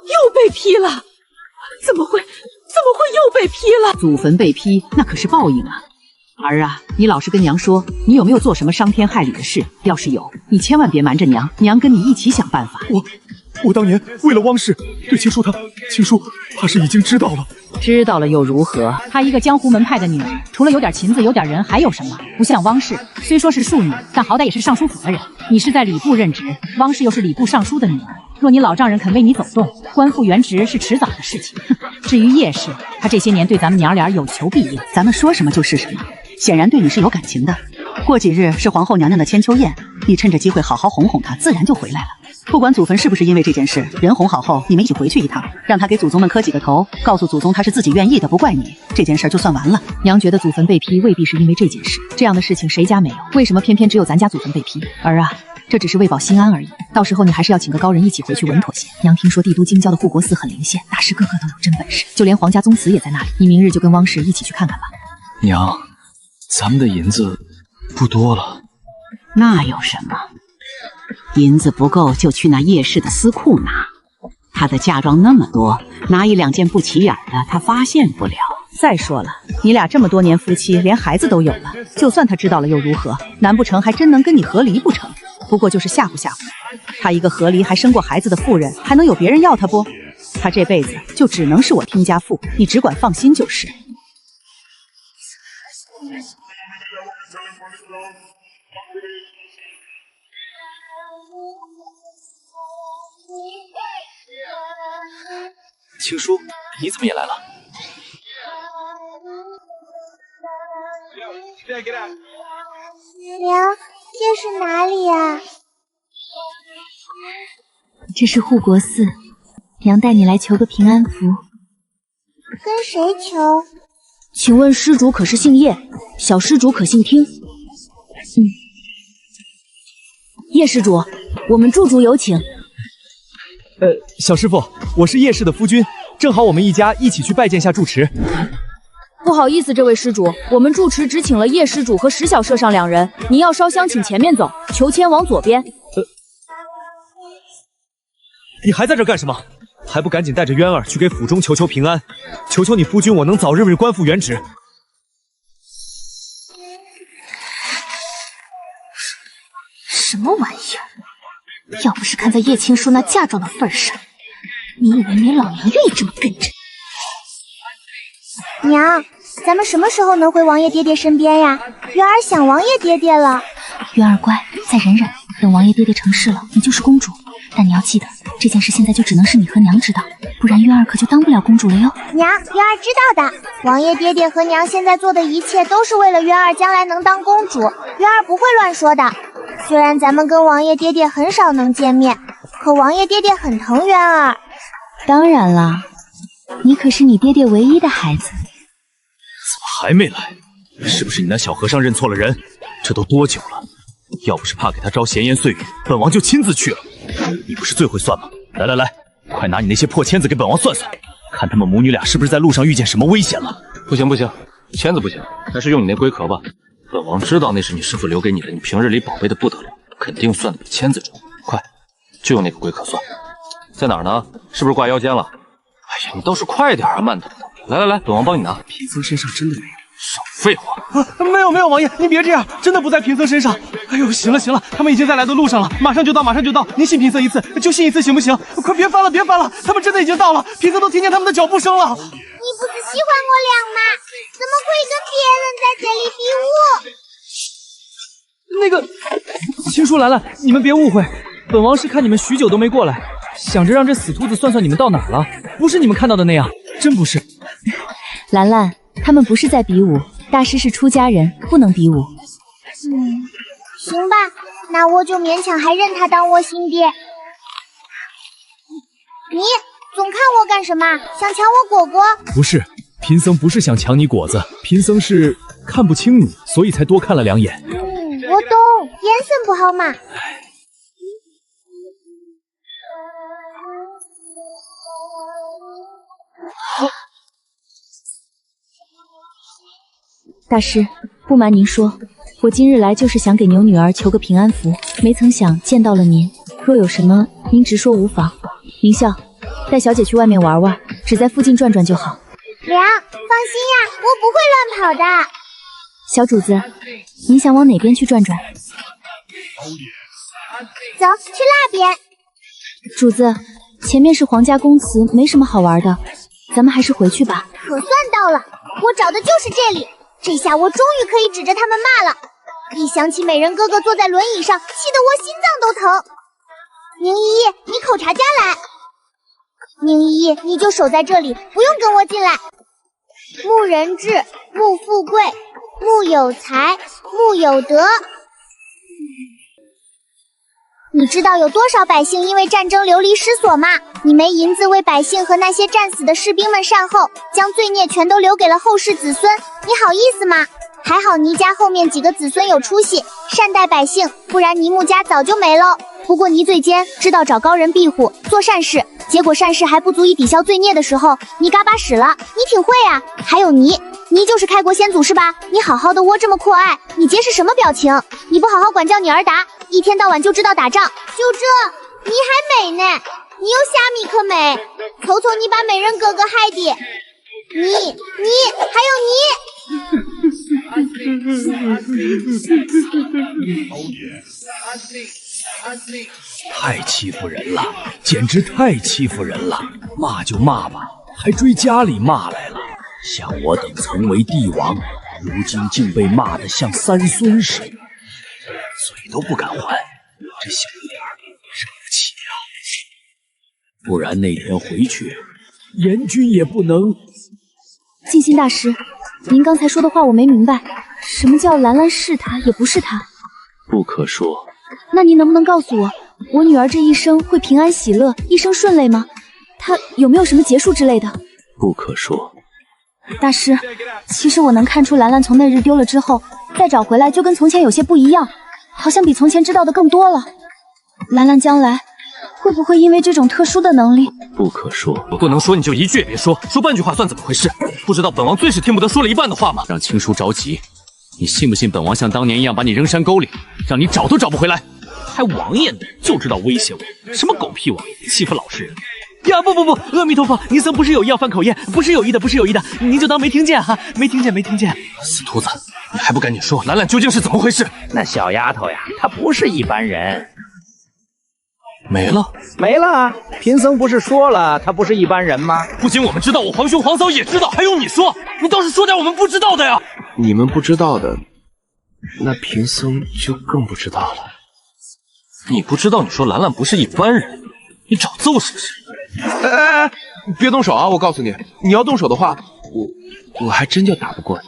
又被劈了？怎么会又被劈了？祖坟被劈，那可是报应啊！儿啊，你老实跟娘说，你有没有做什么伤天害理的事？要是有，你千万别瞒着娘，娘跟你一起想办法。我当年为了汪氏对青叔青叔怕是已经知道了。知道了又如何？她一个江湖门派的女儿，除了有点琴子有点人，还有什么？不像汪氏，虽说是庶女，但好歹也是尚书府的人。你是在礼部任职，汪氏又是礼部尚书的女儿。若你老丈人肯为你走动，官复原职是迟早的事情。至于叶氏，她这些年对咱们娘俩有求必应，咱们说什么就是什么。显然对你是有感情的。过几日是皇后娘娘的千秋宴，你趁着机会好好哄哄她，自然就回来了。不管祖坟是不是因为这件事，人哄好后，你们一起回去一趟，让她给祖宗们磕几个头，告诉祖宗她是自己愿意的，不怪你，这件事就算完了。娘觉得祖坟被劈未必是因为这件事，这样的事情谁家没有？为什么偏偏只有咱家祖坟被劈？儿啊，这只是为保心安而已，到时候你还是要请个高人一起回去稳妥些。娘听说帝都京郊的护国寺很灵现，大师个个都有真本事，就连皇家宗祠也在那里。你明日就跟汪氏一起去看看吧。娘，咱们的银子不多了。那有什么？银子不够就去那叶氏的私库拿。她的嫁妆那么多，拿一两件不起眼的，她发现不了。再说了，你俩这么多年夫妻，连孩子都有了，就算他知道了又如何？难不成还真能跟你和离不成？不过就是吓唬吓唬。他一个和离还生过孩子的妇人，还能有别人要他不？他这辈子就只能是我听家妇，你只管放心就是。青叔，你怎么也来了？娘，这是哪里呀？这是护国寺，娘带你来求个平安符。跟谁求？请问施主可是姓叶？小施主可姓听？叶施主，我们驻足有请。小师傅，我是叶氏的夫君，正好我们一家一起去拜见下住持。不好意思，这位施主，我们住持只请了叶施主和石小舍上2人，您要烧香请前面走，求签往左边。你还在这干什么？还不赶紧带着渊儿去给府中求求平安，求求你夫君我能早日官复原职。什么玩意儿？要不是看在叶青书那嫁妆的份上，你以为你老娘愿意这么跟着你？娘，咱们什么时候能回王爷爹爹身边呀？月儿想王爷爹爹了。月儿乖，再忍忍，等王爷爹爹成事了，你就是公主。但你要记得，这件事现在就只能是你和娘知道，不然月儿可就当不了公主了哟。娘，月儿知道的。王爷爹爹和娘现在做的一切都是为了月儿将来能当公主，月儿不会乱说的。虽然咱们跟王爷爹爹很少能见面，可王爷爹爹很疼月儿。当然啦，你可是你爹爹唯一的孩子。怎么还没来？是不是你那小和尚认错了人？这都多久了？要不是怕给他招闲言碎语，本王就亲自去了。你不是最会算吗？来来来，快拿你那些破签子给本王算算，看他们母女俩是不是在路上遇见什么危险了。不行不行，签子不行，还是用你那龟壳吧。本王知道那是你师父留给你的，你平日里宝贝的不得了，肯定算得比签子重。快，就用那个龟壳算。在哪儿呢？是不是挂腰间了？哎呀，你倒是快点啊，慢腾腾。来来来，本王帮你拿。贫僧身上真的没有。少废话！没有，王爷，您别这样，真的不在贫僧身上。哎呦，行了，他们已经在来的路上了，马上就到。您信贫僧一次，就信一次，行不行？快别翻了，他们真的已经到了，贫僧都听见他们的脚步声了。你不是喜欢我俩吗？怎么会跟别人在这里比武？那个，青书兰兰，你们别误会，本王是看你们许久都没过来，想着让这死秃子算算你们到哪儿了，不是你们看到的那样，真不是。兰兰，他们不是在比武，大师是出家人，不能比武。行吧，那我就勉强还认他当我亲爹。你总看我干什么？想抢我果果？不是，贫僧不是想抢你果子，贫僧是看不清你，所以才多看了2眼。我懂，颜色不好嘛。大师，不瞒您说，我今日来就是想给牛女儿求个平安符，没曾想见到了您。若有什么，您直说无妨。明孝，带小姐去外面玩玩，只在附近转转就好。娘，放心呀，我不会乱跑的。小主子，您想往哪边去转转？走，去那边。主子，前面是皇家公祠，没什么好玩的，咱们还是回去吧。可算到了，我找的就是这里。这下我终于可以指着他们骂了。一想起美人哥哥坐在轮椅上，气得我心脏都疼。宁依依，你口茶夹来。宁依依，你就守在这里，不用跟我进来。慕人志，慕富贵，慕有才，慕有德。你知道有多少百姓因为战争流离失所吗？你没银子为百姓和那些战死的士兵们善后，将罪孽全都留给了后世子孙，你好意思吗？还好倪家后面几个子孙有出息，善待百姓，不然倪木家早就没了。不过倪最奸，知道找高人庇护，做善事，结果善事还不足以抵消罪孽的时候，你嘎巴使了，你挺会啊。还有倪就是开国先祖是吧？你好好的窝这么阔爱，你姐是什么表情？你不好好管教你儿达，一天到晚就知道打仗，就这，你还美呢？你有虾米可美？瞅瞅你把美人哥哥害的，你还有你。太欺负人了，简直太欺负人了！骂就骂吧，还追家里骂来了。像我等曾为帝王，如今竟被骂得像三孙似的，嘴都不敢还。这小不点儿惹得起啊！不然那天回去，严君也不能。静心大师，您刚才说的话我没明白，什么叫兰兰是他也不是他？不可说。那您能不能告诉我，我女儿这一生会平安喜乐，一生顺利吗？她有没有什么劫数之类的？不可说。大师，其实我能看出兰兰从那日丢了之后，再找回来就跟从前有些不一样，好像比从前知道的更多了。兰兰将来会不会因为这种特殊的能力？不可说。我不能说你就一句也别说，说半句话算怎么回事？不知道本王最是听不得说了一半的话吗？让青叔着急，你信不信本王像当年一样把你扔山沟里，让你找都找不回来？还王爷呢，就知道威胁我，什么狗屁王爷，欺负老实人！呀，不，阿弥陀佛，尼僧不是有意要犯口业，不是有意的，您就当没听见哈，没听见。死秃子，你还不赶紧说，兰兰究竟是怎么回事？那小丫头呀，她不是一般人。没了，没了。贫僧不是说了，她不是一般人吗？不仅我们知道，我皇兄皇嫂也知道，还用你说？你倒是说点我们不知道的呀！你们不知道的，那贫僧就更不知道了。你不知道，你说兰兰不是一般人，你找揍是不是？哎，别动手啊！我告诉你，你要动手的话，我还真就打不过你。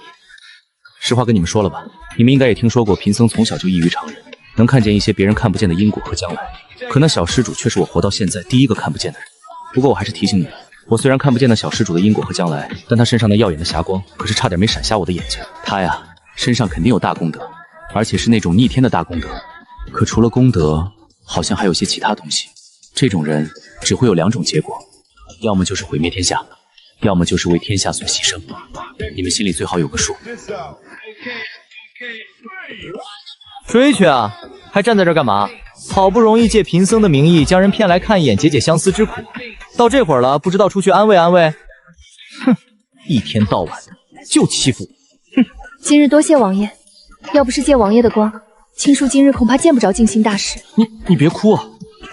实话跟你们说了吧，你们应该也听说过，贫僧从小就异于常人，能看见一些别人看不见的因果和将来。可那小施主却是我活到现在第一个看不见的人。不过我还是提醒你们，我虽然看不见那小施主的因果和将来，但他身上那耀眼的霞光，可是差点没闪瞎我的眼睛。他呀，身上肯定有大功德，而且是那种逆天的大功德。可除了功德，好像还有些其他东西。这种人只会有两种结果，要么就是毁灭天下，要么就是为天下所牺牲。你们心里最好有个数。追去啊！还站在这干嘛？好不容易借贫僧的名义将人骗来看一眼，解解相思之苦，到这会儿了，不知道出去安慰安慰？哼，一天到晚的就欺负我。今日多谢王爷，要不是借王爷的光，青叔今日恐怕见不着静心大师。你别哭啊！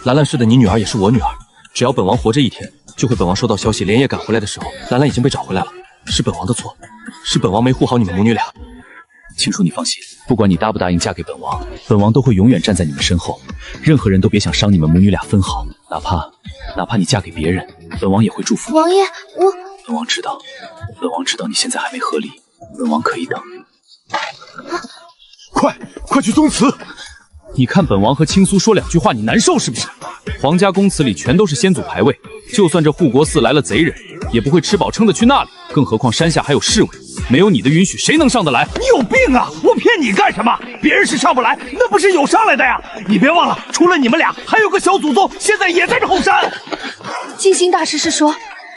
兰兰是的，你女儿也是我女儿，只要本王活着一天，就会本王收到消息连夜赶回来的时候，兰兰已经被找回来了，是本王的错，是本王没护好你们母女俩。青叔，你放心，不管你答不答应嫁给本王，本王都会永远站在你们身后。任何人都别想伤你们母女俩分毫，哪怕你嫁给别人，本王也会祝福。王爷，本王知道你现在还没合理，本王可以等。快去宗祠！你看本王和青苏说两句话，你难受是不是？皇家宫祠里全都是先祖牌位，就算这护国寺来了贼人，也不会吃饱撑的去那里。更何况山下还有侍卫，没有你的允许，谁能上得来？你有病啊！我骗你干什么？别人是上不来，那不是有上来的呀！你别忘了，除了你们俩，还有个小祖宗，现在也在这后山。静心大师是说，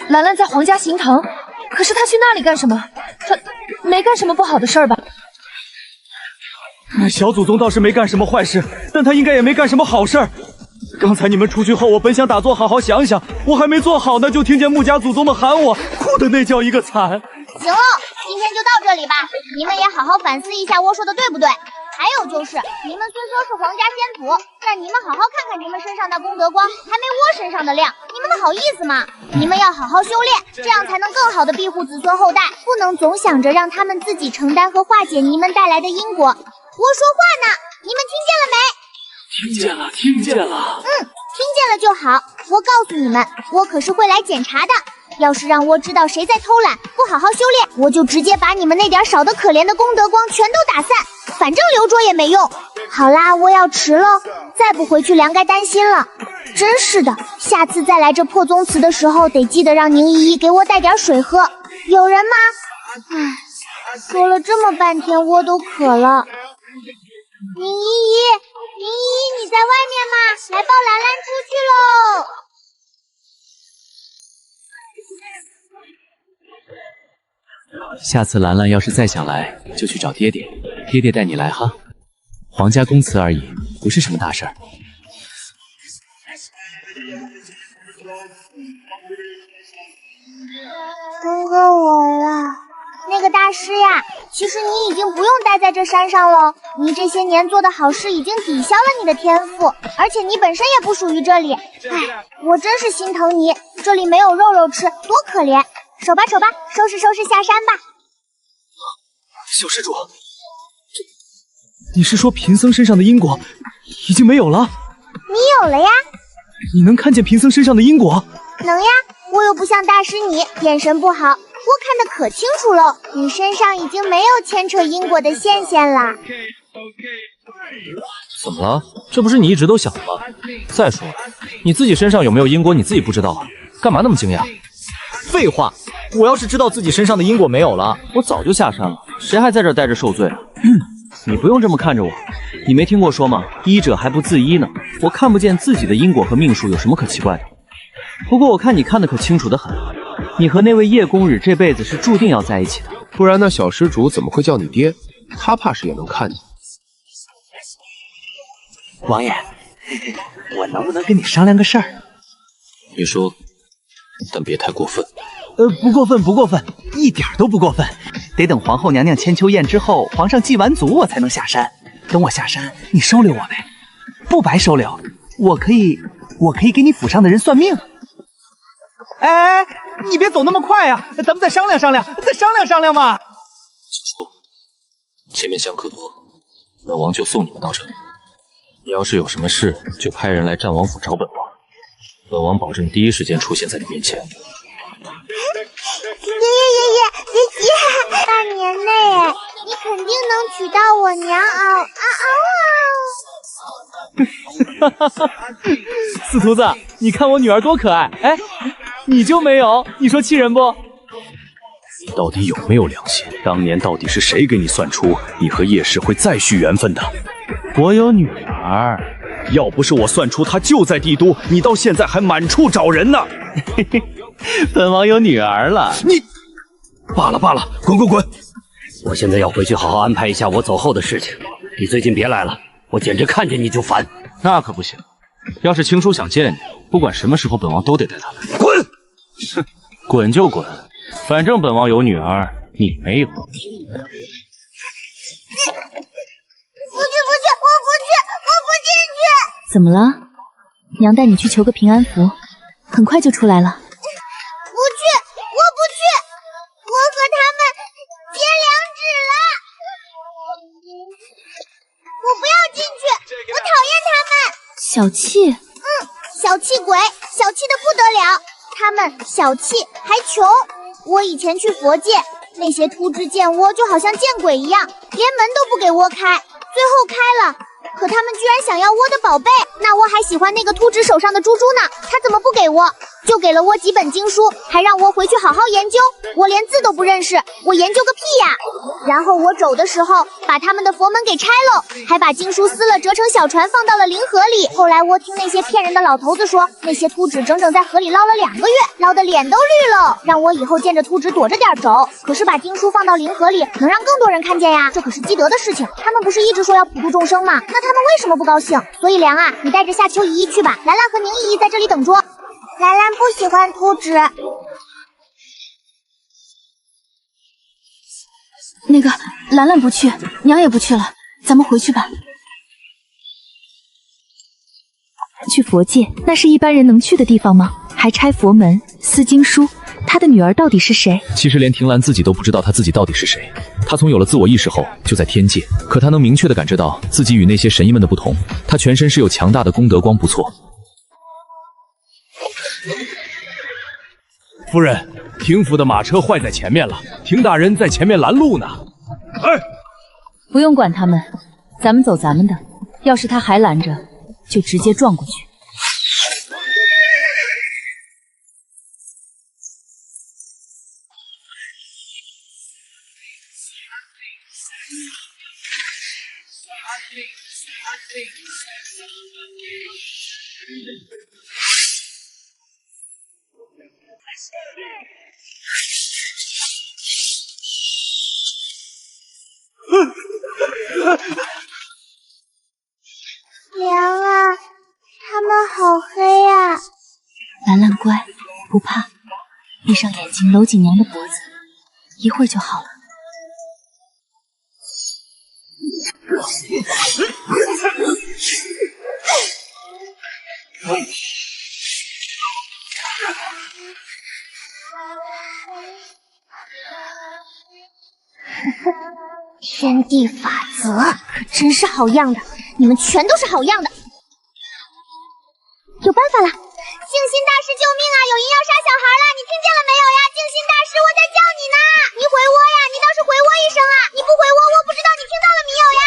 兰兰在皇家行藤，可是她去那里干什么？她没干什么不好的事儿吧？小祖宗倒是没干什么坏事，但他应该也没干什么好事儿。刚才你们出去后，我本想打坐好好想想，我还没做好呢，就听见穆家祖宗们喊我，哭的那叫一个惨。行了，今天就到这里吧，你们也好好反思一下我说的对不对。还有就是，你们虽说是皇家先祖，但你们好好看看你们身上的功德光，还没我身上的亮，你们的好意思吗？你们要好好修炼，这样才能更好的庇护子孙后代，不能总想着让他们自己承担和化解你们带来的因果。我说话呢，你们听见了没？听见了。听见了就好。我告诉你们，我可是会来检查的。要是让我知道谁在偷懒，不好好修炼，我就直接把你们那点少得可怜的功德光全都打散，反正留着也没用。好啦，我要迟了，再不回去凉该担心了。真是的，下次再来这破宗祠的时候，得记得让宁依依给我带点水喝。有人吗？唉，说了这么半天，我都渴了。宁依依，你在外面吗？来抱兰兰出去喽！下次兰兰要是再想来，就去找爹爹，爹爹带你来哈。皇家宫祠而已，不是什么大事儿。哥哥我了。那个大师呀，其实你已经不用待在这山上了，你这些年做的好事已经抵消了你的天赋，而且你本身也不属于这里。唉，我真是心疼你，这里没有肉肉吃，多可怜。手吧，收拾收拾下山吧。小施主，你是说贫僧身上的因果已经没有了？你有了呀？你能看见贫僧身上的因果？能呀，我又不像大师你眼神不好，我看得可清楚了，你身上已经没有牵扯因果的线啦。怎么了？这不是你一直都想的吗？再说了，你自己身上有没有因果你自己不知道啊？干嘛那么惊讶？废话，我要是知道自己身上的因果没有了，我早就下山了，谁还在这待着受罪啊？你不用这么看着我，你没听过说吗？医者还不自医呢。我看不见自己的因果和命数有什么可奇怪的。不过我看你看得可清楚得很，你和那位叶公日这辈子是注定要在一起的。不然那小施主怎么会叫你爹？他怕是也能看见。王爷，我能不能跟你商量个事儿？你说，但别太过分。不过分，不过分，一点都不过分。得等皇后娘娘千秋宴之后，皇上祭完祖，我才能下山。等我下山，你收留我呗？不白收留，我可以给你府上的人算命。哎，你别走那么快呀，咱们再商量商量，再商量商量嘛。青叔，前面香客多，本王就送你们到这里。你要是有什么事，就派人来战王府找本王，本王保证第一时间出现在你面前。爷爷，大年嘞，你肯定能娶到我娘嗷四徒子，你看我女儿多可爱，哎，你就没有？你说气人不？你到底有没有良心？当年到底是谁给你算出你和叶氏会再续缘分的？我有女儿，要不是我算出她就在帝都，你到现在还满处找人呢。嘿嘿，本王有女儿了。你罢了罢了，滚滚滚！我现在要回去好好安排一下我走后的事情。你最近别来了，我简直看见你就烦。那可不行，要是青叔想见你，不管什么时候，本王都得带他来。滚！哼，滚就滚，反正本王有女儿，你没有。不去，我不进去。怎么了？娘带你去求个平安符，很快就出来了。我不去，我和他们结良知了。我不要进去，我讨厌他们。小气？小气鬼，小气的不得了。他们小气还穷。我以前去佛界，那些秃枝贱窝就好像见鬼一样，连门都不给窝开，最后开了。可他们居然想要窝的宝贝，那窝还喜欢那个秃枝手上的珠珠呢，他怎么不给窝？就给了我几本经书，还让我回去好好研究。我连字都不认识，我研究个屁呀！然后我走的时候，把他们的佛门给拆了，还把经书撕了折成小船放到了灵河里。后来我听那些骗人的老头子说，那些秃纸整整在河里捞了2个月，捞的脸都绿了，让我以后见着秃纸躲着点走。可是把经书放到灵河里，能让更多人看见呀，这可是积德的事情。他们不是一直说要普度众生吗？那他们为什么不高兴？所以凉啊，你带着夏秋姨姨去吧，兰兰和宁姨姨在这里等着。兰兰不喜欢秃纸。那个兰兰不去，娘也不去了，咱们回去吧。去佛界，那是一般人能去的地方吗？还拆佛门、撕经书，他的女儿到底是谁？其实连庭兰自己都不知道她自己到底是谁。她从有了自我意识后就在天界，可她能明确地感知到自己与那些神医们的不同。她全身是有强大的功德光，不错。夫人，廷府的马车坏在前面了，廷大人在前面拦路呢。哎，不用管他们，咱们走咱们的。要是他还拦着，就直接撞过去。凉啊，他们好黑啊。兰兰乖，不怕，闭上眼睛，搂紧娘的脖子，一会儿就好了。天地法则可真是好样的，你们全都是好样的。有办法了，静心大师救命啊！有人要杀小孩了，你听见了没有呀？静心大师，我在叫你呢，你回窝呀！你倒是回我一声啊！你不回窝，我不知道你听到了没有呀？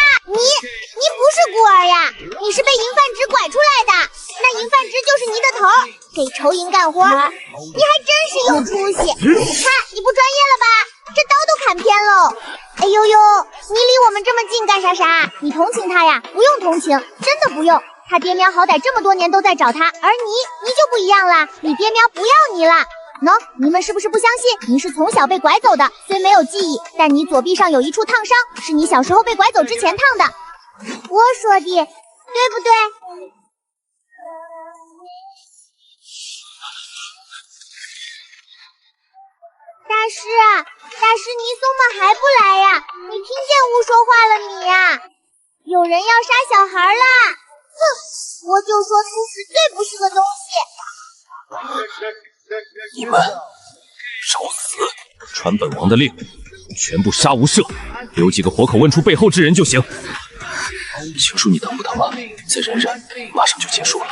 你不是孤儿呀，你是被银范直拐出来的，那银范直就是你的头，给仇银干活，你还真是有出息。看，你不专业了吧？这刀都砍偏喽！哎呦呦，你离我们这么近干啥？你同情他呀？不用同情，真的不用。他爹喵好歹这么多年都在找他，而你就不一样啦，你爹喵不要你啦。喏，你们是不是不相信？你是从小被拐走的，虽没有记忆，但你左臂上有一处烫伤，是你小时候被拐走之前烫的。我说的，对不对？大师，尼松们还不来呀？你听见巫说话了你呀？有人要杀小孩啦！哼，我就说素食最不是个东西。你们找死！传本王的令，全部杀无赦，留几个活口问出背后之人就行。情书你疼不疼啊？再忍忍，马上就结束了。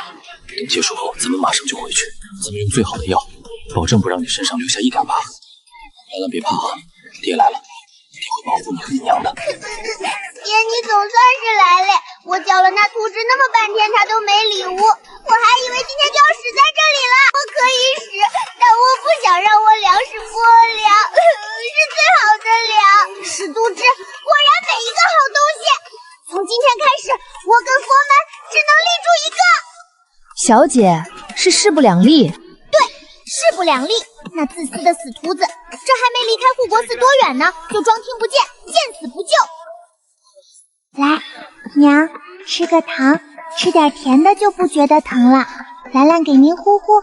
等结束后，咱们马上就回去。咱们用最好的药，保证不让你身上留下一点疤痕。兰兰别怕啊，爹来了，爹会保护你和你娘的。爹，你总算是来了！我叫了那兔子那么半天，它都没理我，我还以为今天就要死在这里了。我可以死，但我不想让我粮食破粮，是最好的粮。史都知，果然每一个好东西。从今天开始，我跟佛门只能立住一个。小姐是势不两立。对，势不两立。那自私的死犊子，这还没离开护国寺多远呢，就装听不见，见死不救。来，娘，吃个糖，吃点甜的就不觉得疼了。兰兰给您呼呼。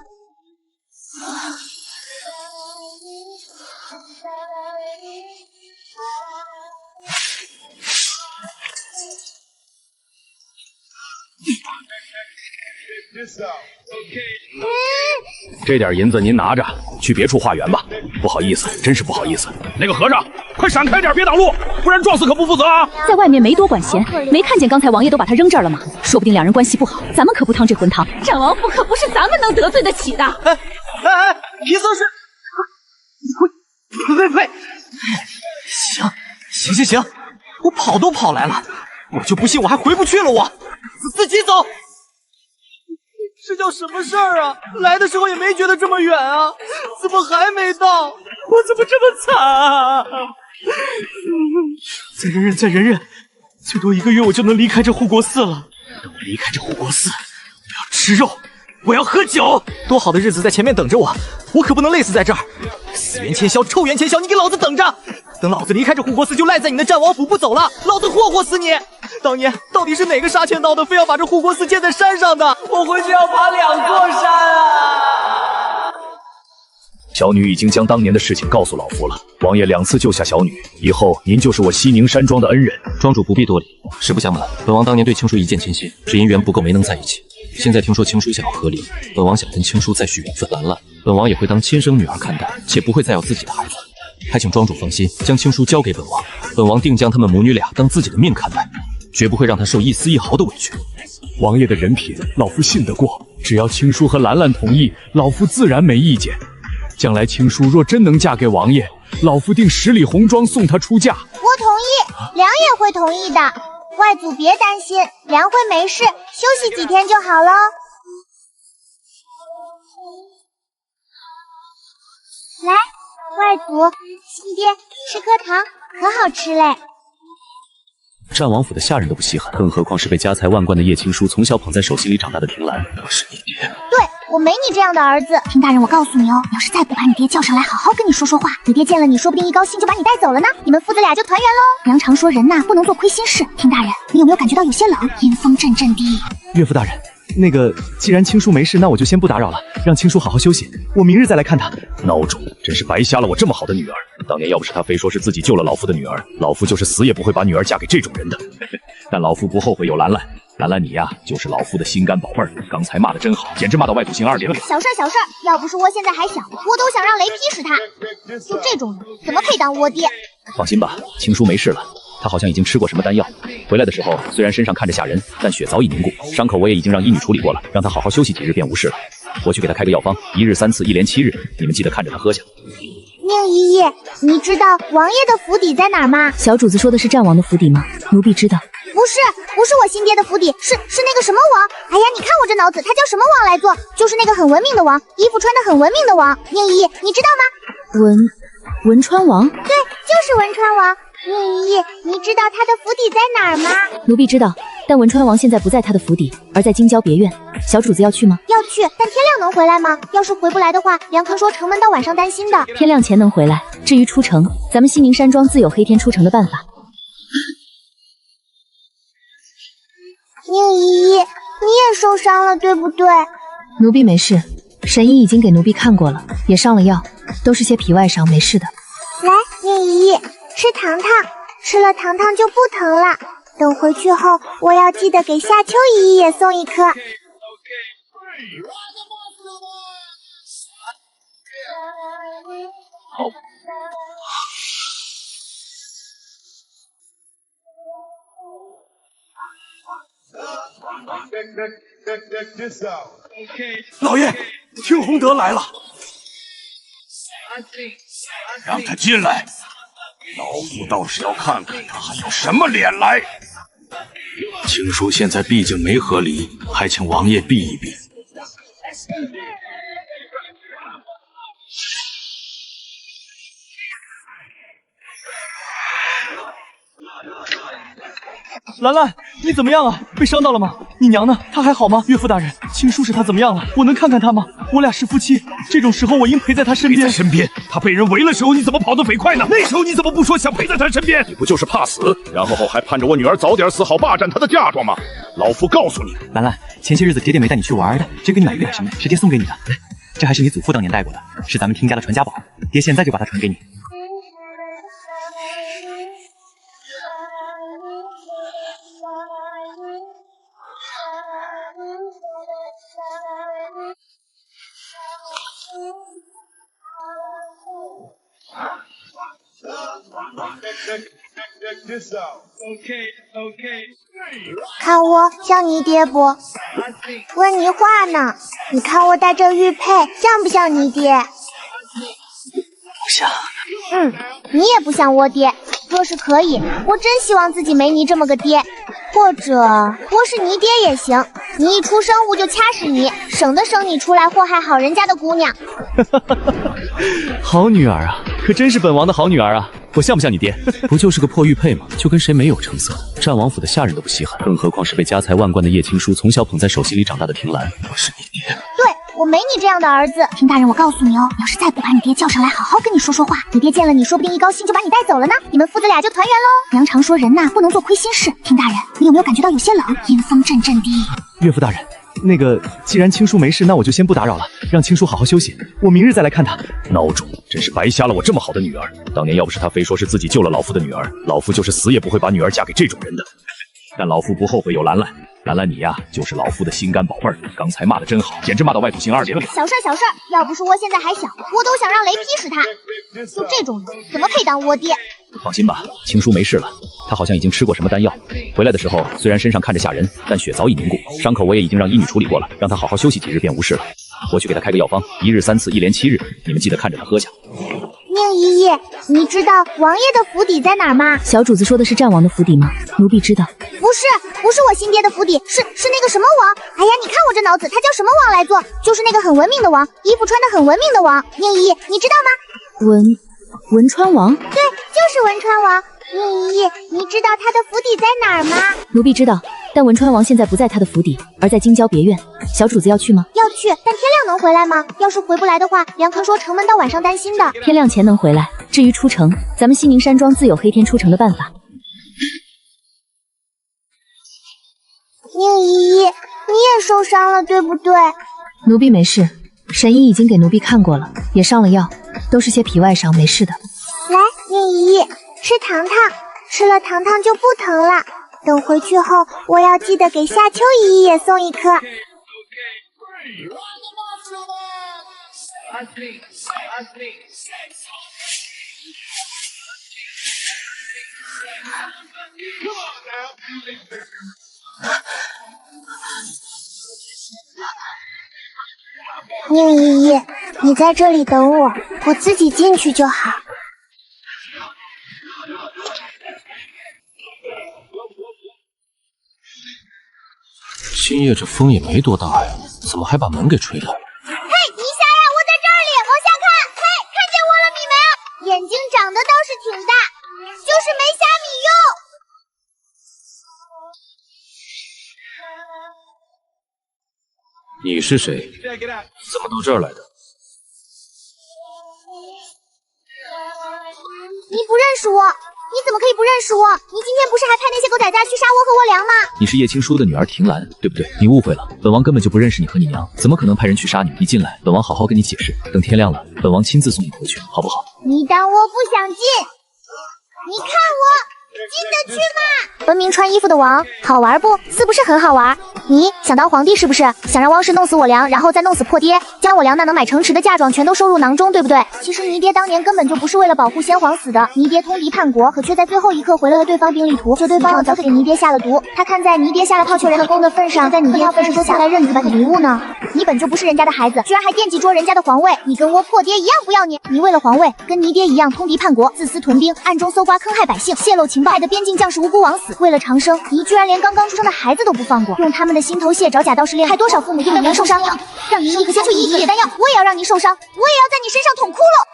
这点银子您拿着，去别处化缘吧。不好意思，真是不好意思。那个和尚，快闪开点，别挡路，不然撞死可不负责啊！在外面没多管闲，没看见刚才王爷都把他扔这儿了吗？说不定两人关系不好，咱们可不趟这浑汤。战王府可不是咱们能得罪得起的。皮僧是，呸！行，我跑都跑来了，我就不信我还回不去了，我自己走。这叫什么事儿啊？来的时候也没觉得这么远啊，怎么还没到？我怎么这么惨啊？再忍忍，最多1个月我就能离开这护国寺了。等我离开这护国寺，我要吃肉，我要喝酒，多好的日子在前面等着我，我可不能累死在这儿。死袁千霄，臭袁千霄，你给老子等着！等老子离开这护国寺，就赖在你的战王府不走了，老子霍霍死你！当年到底是哪个杀千刀的，非要把这护国寺建在山上的？我回去要爬2座山啊！小女已经将当年的事情告诉老夫了，王爷2次救下小女，以后您就是我西宁山庄的恩人。庄主不必多礼，实不相瞒，本王当年对青书一见倾心，只因缘不够没能在一起。现在听说青书想要和离，本王想跟青书再续缘分。兰兰，本王也会当亲生女儿看待，且不会再要自己的孩子。还请庄主放心，将青书交给本王，本王定将他们母女俩当自己的命看待，绝不会让她受一丝一毫的委屈。王爷的人品，老夫信得过，只要青书和兰兰同意，老夫自然没意见。将来青书若真能嫁给王爷，老夫定10里红妆送她出嫁。我同意，娘也会同意的。外祖别担心，娘会没事，休息几天就好了。来，外祖，亲爹，吃颗糖，可好吃嘞。战王府的下人都不稀罕，更何况是被家财万贯的叶青书从小捧在手心里长大的婷兰。都是你爹。对，我没你这样的儿子。婷大人，我告诉你哦，要是再不把你爹叫上来，好好跟你说说话，你爹见了你，说不定一高兴就把你带走了呢。你们父子俩就团圆喽。娘常说人呐，不能做亏心事。婷大人，你有没有感觉到有些冷？阴风阵阵的。岳父大人，那个，既然青书没事，那我就先不打扰了，让青书好好休息，我明日再来看她。孬种，真是白瞎了我这么好的女儿。当年要不是她非说是自己救了老夫的女儿，老夫就是死也不会把女儿嫁给这种人的。但老夫不后悔有兰兰，兰兰你呀，就是老夫的心肝宝贝儿。刚才骂的真好，简直骂到外祖姓2连了。小事儿，要不是窝现在还小，我都想让雷劈死他。就这种人，怎么配当窝爹？放心吧，青书没事了。他好像已经吃过什么丹药，回来的时候虽然身上看着吓人，但血早已凝固，伤口我也已经让医女处理过了，让他好好休息几日便无事了。我去给他开个药方，1日3次，1连7日，你们记得看着他喝下。宁姨姨，你知道王爷的府邸在哪儿吗？小主子说的是战王的府邸吗？奴婢知道。不是我新爹的府邸，是那个什么王。哎呀，你看我这脑子，他叫什么王来做？就是那个很文明的王，衣服穿得很文明的王。宁姨姨，你知道吗？文川王？对，就是文川王。宁姨姨，你知道他的府邸在哪儿吗？奴婢知道，但文川王现在不在他的府邸，而在京郊别院。小主子要去吗？要去，但天亮能回来吗？要是回不来的话，梁康说城门到晚上担心的。天亮前能回来，至于出城，咱们西宁山庄自有黑天出城的办法。宁姨姨，你也受伤了，对不对？奴婢没事，神医已经给奴婢看过了，也上了药，都是些皮外伤，没事的。来，宁姨，吃糖糖，吃了糖糖就不疼了。等回去后，我要记得给夏秋姨也送一颗。好。老爷，听洪德来了，让他进来。老夫倒是要看看他还有什么脸来。青叔现在毕竟没和离，还请王爷避一避。兰兰，你怎么样啊？被伤到了吗？你娘呢？她还好吗？岳父大人，青叔是她怎么样了？我能看看她吗？我俩是夫妻，这种时候我应陪在她身边。陪在身边？他被人围了时候，你怎么跑得飞快呢？那时候你怎么不说想陪在他身边？你不就是怕死，然后还盼着我女儿早点死，好霸占她的嫁妆吗？老夫告诉你，兰兰，前些日子爹爹没带你去玩的，这跟你买玉还是什么？是爹送给你的。这还是你祖父当年戴过的，是咱们听家的传家宝，爹现在就把它传给你。看我像你爹不？问你话呢，你看我戴这玉佩像不像你爹？不像。你也不像我爹。若是可以，我真希望自己没你这么个爹，或者我是你爹也行。你一出生我就掐死你，省得生你出来祸害好人家的姑娘。好女儿啊，可真是本王的好女儿啊！我像不像你爹？不就是个破玉佩吗？就跟谁没有成色？战王府的下人都不稀罕，更何况是被家财万贯的叶青书从小捧在手心里长大的婷兰。我是你爹。对，我没你这样的儿子。婷大人，我告诉你哦，要是再不把你爹叫上来，好好跟你说说话，你爹见了你，说不定一高兴就把你带走了呢。你们父子俩就团圆喽。娘常说人呐，不能做亏心事。婷大人，你有没有感觉到有些冷？阴风阵阵的。岳父大人，那个，既然青叔没事，那我就先不打扰了，让青叔好好休息，我明日再来看他。孬种，真是白瞎了我这么好的女儿。当年要不是他非说是自己救了老夫的女儿，老夫就是死也不会把女儿嫁给这种人的。但老夫不后悔有兰兰，兰兰你呀，就是老夫的心肝宝贝儿。刚才骂的真好，简直骂到外土星2.0。小事儿，要不是我现在还小，我都想让雷劈死他。就这种人，怎么配当窝爹？放心吧，青叔没事了，他好像已经吃过什么丹药。回来的时候虽然身上看着吓人，但血早已凝固，伤口我也已经让医女处理过了，让他好好休息几日便无事了。我去给他开个药方，1日3次，1连7日，你们记得看着他喝下。宁姨姨，你知道王爷的府邸在哪儿吗？小主子说的是战王的府邸吗？奴婢知道。不是我新爹的府邸，是那个什么王。哎呀，你看我这脑子，他叫什么王来做？就是那个很文明的王，衣服穿得很文明的王。宁姨姨，你知道吗？文川王？对，就是文川王。宁姨姨，你知道他的府邸在哪儿吗？奴婢知道，但文川王现在不在他的府邸，而在京郊别院。小主子要去吗？要去，但天亮能回来吗？要是回不来的话，梁坤说城门到晚上担心的。天亮前能回来。至于出城，咱们西宁山庄自有黑天出城的办法。宁姨姨，你也受伤了，对不对？奴婢没事，神医已经给奴婢看过了，也上了药，都是些皮外伤，没事的。来，宁姨姨，吃糖糖，吃了糖糖就不疼了。等回去后，我要记得给夏秋姨也送一颗。宁姨姨，你在这里等我，我自己进去就好。今夜这风也没多大呀，怎么还把门给吹开了？嘿，你瞎呀！我在这里，往下看。嘿，看见我了，米梅？眼睛长得倒是挺大，就是没瞎米用。你是谁？怎么到这儿来的？你不认识我？你怎么可以不认识我？你今天不是还派那些狗崽子去杀我和我娘吗？你是叶青书的女儿婷兰，对不对？你误会了，本王根本就不认识你和你娘，怎么可能派人去杀你？你进来，本王好好跟你解释。等天亮了，本王亲自送你回去，好不好？你当我不想进？你看我进得去吗？文明穿衣服的王，好玩不？是不是很好玩？你想当皇帝是不是？想让汪氏弄死我娘，然后再弄死破爹，将我娘那能买城池的嫁妆全都收入囊中，对不对？其实倪爹当年根本就不是为了保护先皇死的，倪爹通敌叛国，可却在最后一刻毁了对方兵力图，就对方早给倪爹下了毒。他看在倪爹下了泡雀人的功的份上，在你爹份上下来认你吧，你礼物呢？你本就不是人家的孩子，居然还惦记捉人家的皇位，你跟我破爹一样不要你！你为了皇位，跟倪爹一样通敌叛国，自私屯兵，暗中搜刮坑害百姓，泄露情报，害得边境将士无辜枉死。为了长生，你居然连刚刚出生的孩子都不放过，用他们的心头血找假道士恋，害多少父母因为您受伤，让您一个接就一夜丹药，我也要让你受伤，我也要在你身上捅窟窿。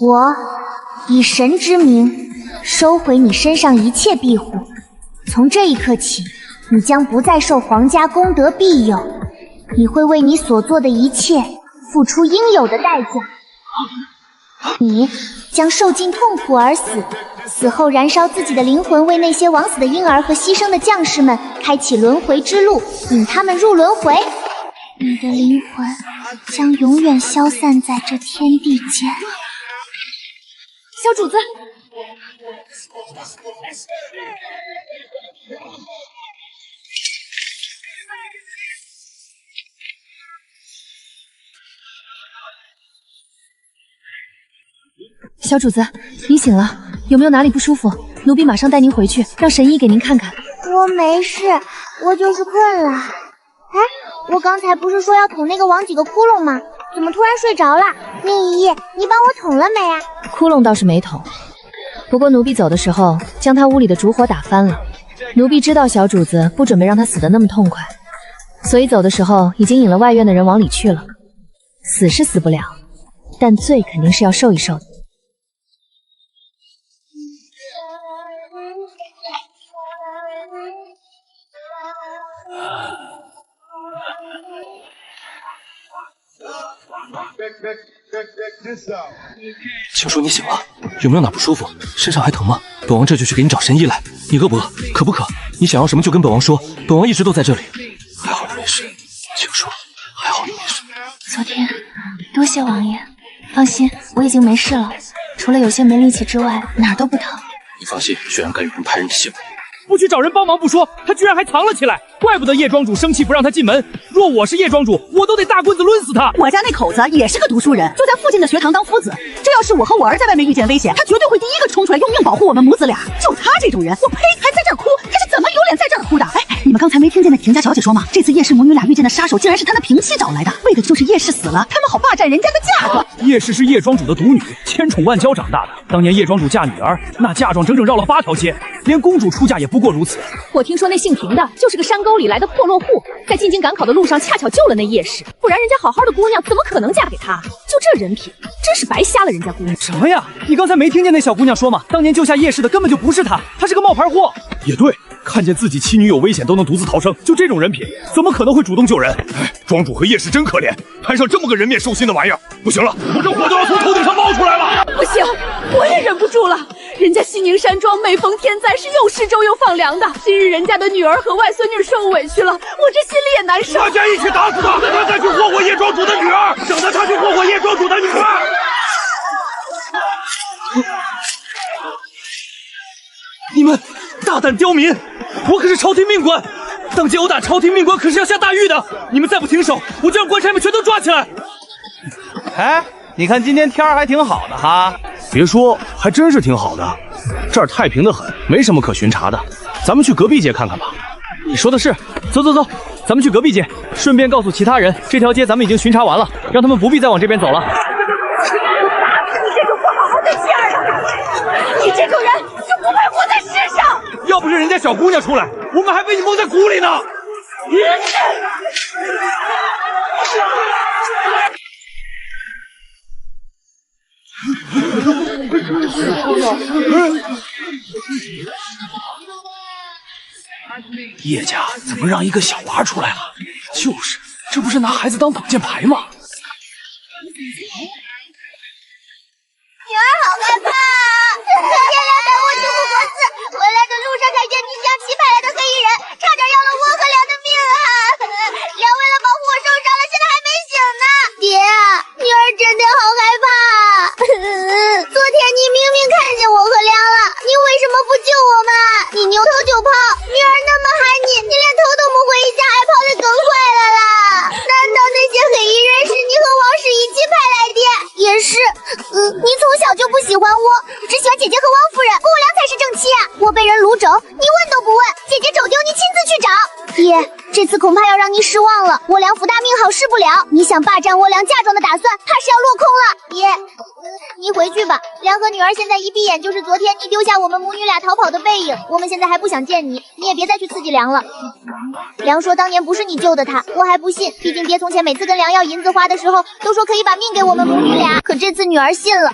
我以神之名收回你身上一切庇护，从这一刻起，你将不再受皇家公德庇佑，你会为你所做的一切付出应有的代价。你将受尽痛苦而死，死后燃烧自己的灵魂，为那些枉死的婴儿和牺牲的将士们开启轮回之路，引他们入轮回。你的灵魂将永远消散在这天地间。小主子，小主子，您醒了，有没有哪里不舒服？奴婢马上带您回去，让神医给您看看。我没事，我就是困了。哎，我刚才不是说要捅那个王几个窟窿吗？怎么突然睡着了？令姨，你帮我捅了没啊？窟窿倒是没捅，不过奴婢走的时候将他屋里的烛火打翻了。奴婢知道小主子不准备让他死得那么痛快，所以走的时候已经引了外院的人往里去了。死是死不了，但罪肯定是要受一受的。青叔，你醒了？有没有哪不舒服？身上还疼吗？本王这就去给你找神医来。你饿不饿？渴不渴？你想要什么就跟本王说，本王一直都在这里。还好你没事，青叔，还好你没事。昨天多谢王爷，放心，我已经没事了，除了有些没力气之外，哪儿都不疼。你放心，居然敢有人拍人的性命！不去找人帮忙不说，他居然还藏了起来，怪不得叶庄主生气不让他进门。若我是叶庄主，我都得大棍子抡死他。我家那口子也是个读书人，就在附近的学堂当夫子。这要是我和我儿在外面遇见危险，他绝对会第一个冲出来用命保护我们母子俩。就他这种人，我呸，还在这儿哭，他是怎么有脸在这儿哭的？哎，你们刚才没听见那婷家小姐说吗？这次叶氏母女俩遇见的杀手竟然是她的平妻找来的，为的就是叶氏死了，他们好霸占人家的嫁妆。叶氏是叶庄主的独女，千宠万娇长大的。当年叶庄主嫁女儿，那嫁妆整整绕了8条街，连公主出嫁也不过如此。我听说那姓婷的就是个山沟里来的破落户，在进京赶考的路上恰巧救了那叶氏，不然人家好好的姑娘怎么可能嫁给他？就这人品，真是白瞎了人家姑娘。什么呀？你刚才没听见那小姑娘说吗？当年救下叶氏的根本就不是她，她是个冒牌货。也对，看见自己妻女有危险都能独自逃生，就这种人品，怎么可能会主动救人？哎，庄主和叶氏真可怜，摊上这么个人面兽心的玩意儿，不行了，我这火都要从头顶上冒出来了！不行，我也忍不住了。人家西宁山庄每逢天灾是又施粥又放粮的，今日人家的女儿和外孙女受委屈了，我这心里也难受。大家一起打死他，让他去祸祸叶庄主的女儿，省得他去祸祸叶庄主的女儿。你们大胆刁民！我可是朝廷命官，当街殴打朝廷命官可是要下大狱的。你们再不停手，我就让官差们全都抓起来。哎，你看今天天儿还挺好的哈。别说，还真是挺好的，这儿太平得很，没什么可巡查的。咱们去隔壁街看看吧。你说的是，走走走，咱们去隔壁街，顺便告诉其他人，这条街咱们已经巡查完了，让他们不必再往这边走了。你这种不好好的妻儿啊！你这种人就不配活在世上！要不是人家小姑娘出来，我们还被你蒙在鼓里呢。叶家怎么让一个小娃出来了？就是，这不是拿孩子当挡箭牌吗？女儿好害怕啊！天亮带我去护国寺，回来的路上看见宁江旗派来的黑衣人，差点要了我和梁的命啊！梁为了保护我受伤了，现在还没醒呢。爹，女儿真的好害怕。昨天你明明看见我和梁了，你为什么不救我们？你扭头就跑，女儿那么喊你，你连头都没回一下，还跑得更快了啦！难道那些黑衣人是你和王氏一起派来的？也是，你从小就不喜欢我，只喜欢姐姐和王夫人，顾良才是正妻啊！我被人掳走，你问都不问，姐姐走丢，你亲自去找。爹，这次恐怕要让你失望了，我梁府大命好失不了，你想霸占我梁嫁妆的打算，怕是要落空了。爹，你回去吧，梁和女儿现在一闭眼就是昨天你丢下我们母女俩逃跑的背影，我们现在还不想见你，你也别再去刺激梁了。梁说当年不是你救的他，我还不信，毕竟爹从前每次跟梁要银子花的时候，都说可以把命给我们母女俩，可这次女儿信了。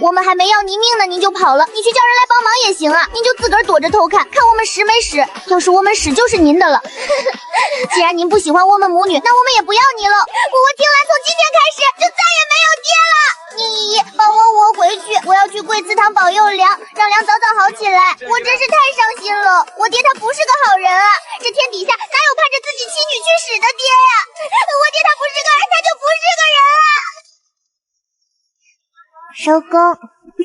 我们还没要您命呢，您就跑了，你去叫人来帮忙也行啊，您就自个儿躲着偷看，看我们使没使，要是我们使就是您的了。既然您不喜欢我们母女，那我们也不要你了。我听兰从今天开始就再也没有爹了。你姨姨帮我回去，我要去贵祠堂保佑梁，让梁早早好起来。我真是太伤心了，我爹他不是个好人啊，这天底下哪有盼着自己妻女去死的爹呀？我爹他不是个人，他就不是个人啊。收工。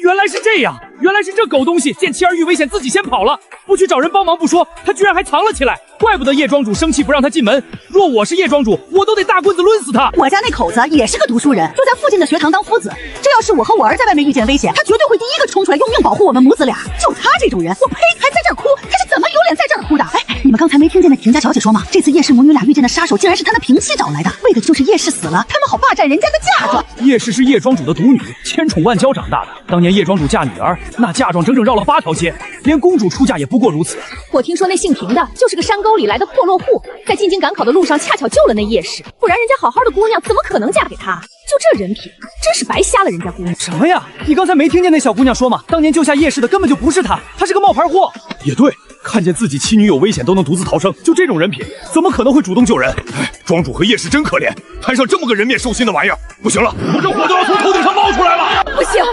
原来是这样，原来是这狗东西见妻儿遇危险，自己先跑了，不去找人帮忙不说，他居然还藏了起来，怪不得叶庄主生气不让他进门。若我是叶庄主，我都得大棍子抡死他。我家那口子也是个读书人，就在附近的学堂当夫子。这要是我和我儿在外面遇见危险，他绝对会第一个冲出来用命保护我们母子俩。就他这种人，我呸，还在这儿哭，他是怎么有脸在这儿哭的？哎，你们刚才没听见那平家小姐说吗？这次叶氏母女俩遇见的杀手竟然是她的平妻找来的，为的就是叶氏死了，他们好霸占人家的嫁妆。叶氏是叶庄主的独女，千宠万娇长大的。当年叶庄主嫁女儿，那嫁妆整整绕了8条街，连公主出嫁也不过如此。我听说那姓平的就是个山沟里来的破落户，在进京赶考的路上恰巧救了那叶氏，不然人家好好的姑娘怎么可能嫁给他？就这人品，真是白瞎了人家姑娘。什么呀？你刚才没听见那小姑娘说吗？当年救下叶氏的根本就不是她，她是个冒牌货。也对，看见自己妻女有危险都能独自逃生，就这种人品，怎么可能会主动救人？哎，庄主和叶氏真可怜，摊上这么个人面兽心的玩意儿，不行了，我这火都要从头顶上冒出来了。不行，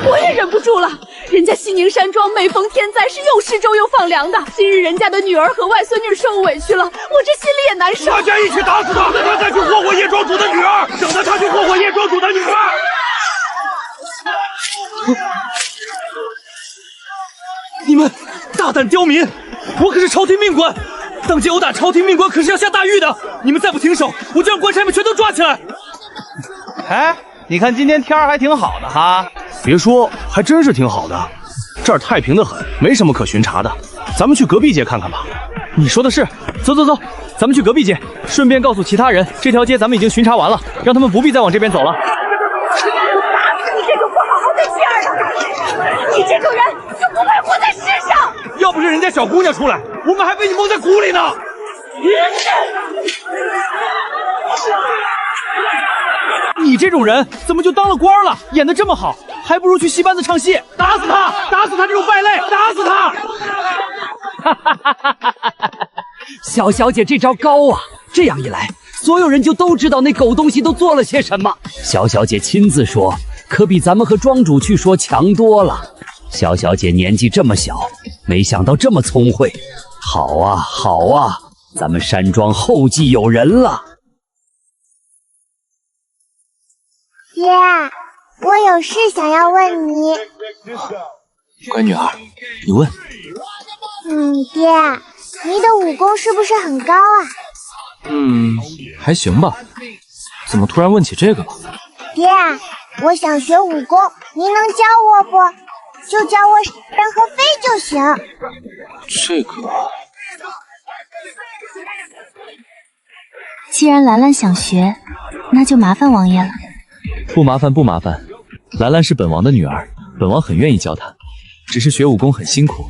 我也忍不住了。人家西宁山庄每逢天灾是又施粥又放粮的，今日人家的女儿和外孙女受委屈了，我这心里也难受。大家一起打死他，让他去霍霍叶庄主的女儿，省得他去霍霍叶庄主的女儿。你们大胆刁民！我可是朝廷命官，当街殴打朝廷命官可是要下大狱的。你们再不停手，我就让官差们全都抓起来。哎，你看今天天儿还挺好的哈。别说，还真是挺好的，这儿太平的很，没什么可巡查的。咱们去隔壁街看看吧。你说的是，走走走，咱们去隔壁街，顺便告诉其他人，这条街咱们已经巡查完了，让他们不必再往这边走了。你这种不好好的妻儿的，你这种人就不配活在世上。要不是人家小姑娘出来，我们还被你蒙在鼓里呢。你这种人怎么就当了官了？演得这么好，还不如去戏班子唱戏。打死他！打死他这种败类！打死他！小小姐这招高啊！这样一来，所有人就都知道那狗东西都做了些什么。小小姐亲自说，可比咱们和庄主去说强多了。小小姐年纪这么小，没想到这么聪慧。好啊，好啊，咱们山庄后继有人了。爹，我有事想要问你。乖女儿，你问。爹，你的武功是不是很高啊？还行吧。怎么突然问起这个了？爹，我想学武功，您能教我不？就教我人和飞就行。这个……既然兰兰想学，那就麻烦王爷了。不麻烦，不麻烦。兰兰是本王的女儿，本王很愿意教她，只是学武功很辛苦，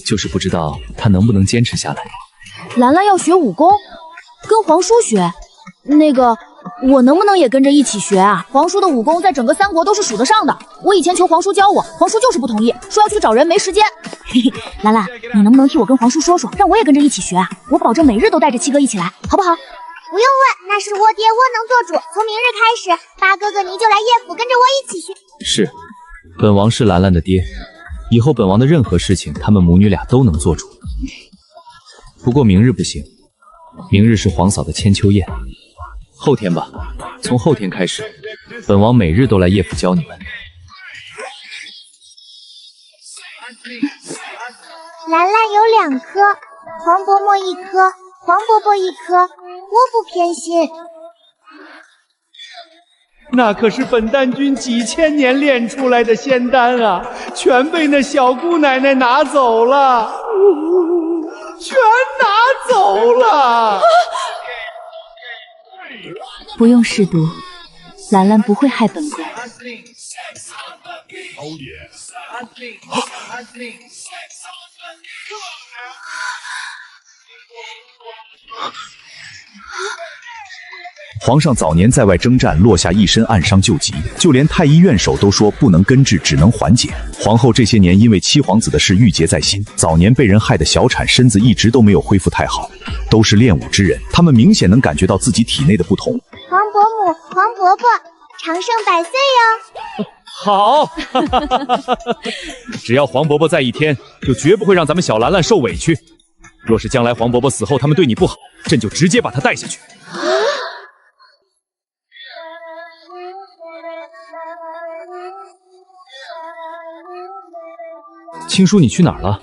就是不知道她能不能坚持下来。兰兰要学武功，跟皇叔学，那个我能不能也跟着一起学啊？皇叔的武功在整个三国都是数得上的，我以前求皇叔教我，皇叔就是不同意，说要去找人没时间。嘿嘿，兰兰，你能不能替我跟皇叔说说，让我也跟着一起学啊？我保证每日都带着七哥一起来，好不好？不用问，那是我爹，我能做主。从明日开始，八哥哥你就来叶府跟着我一起学。是，本王是兰兰的爹，以后本王的任何事情，他们母女俩都能做主。不过明日不行，明日是皇嫂的千秋宴，后天吧，从后天开始，本王每日都来叶府教你们。兰兰有2颗，黄伯伯1颗，黄伯伯1颗，我不偏心。那可是本丹君几千年炼出来的仙丹啊，全被那小姑奶奶拿走了，全拿走了。不用试毒，兰兰不会害本宫。皇上早年在外征战，落下一身暗伤旧疾，就连太医院手都说不能根治，只能缓解。皇后这些年因为七皇子的事郁结在心，早年被人害得小产，身子一直都没有恢复太好。都是练武之人，他们明显能感觉到自己体内的不同。黄伯母、黄伯伯，长生百岁哟！好，只要黄伯伯在一天，就绝不会让咱们小兰兰受委屈。若是将来黄伯伯死后，他们对你不好，朕就直接把他带下去。青叔，你去哪儿了？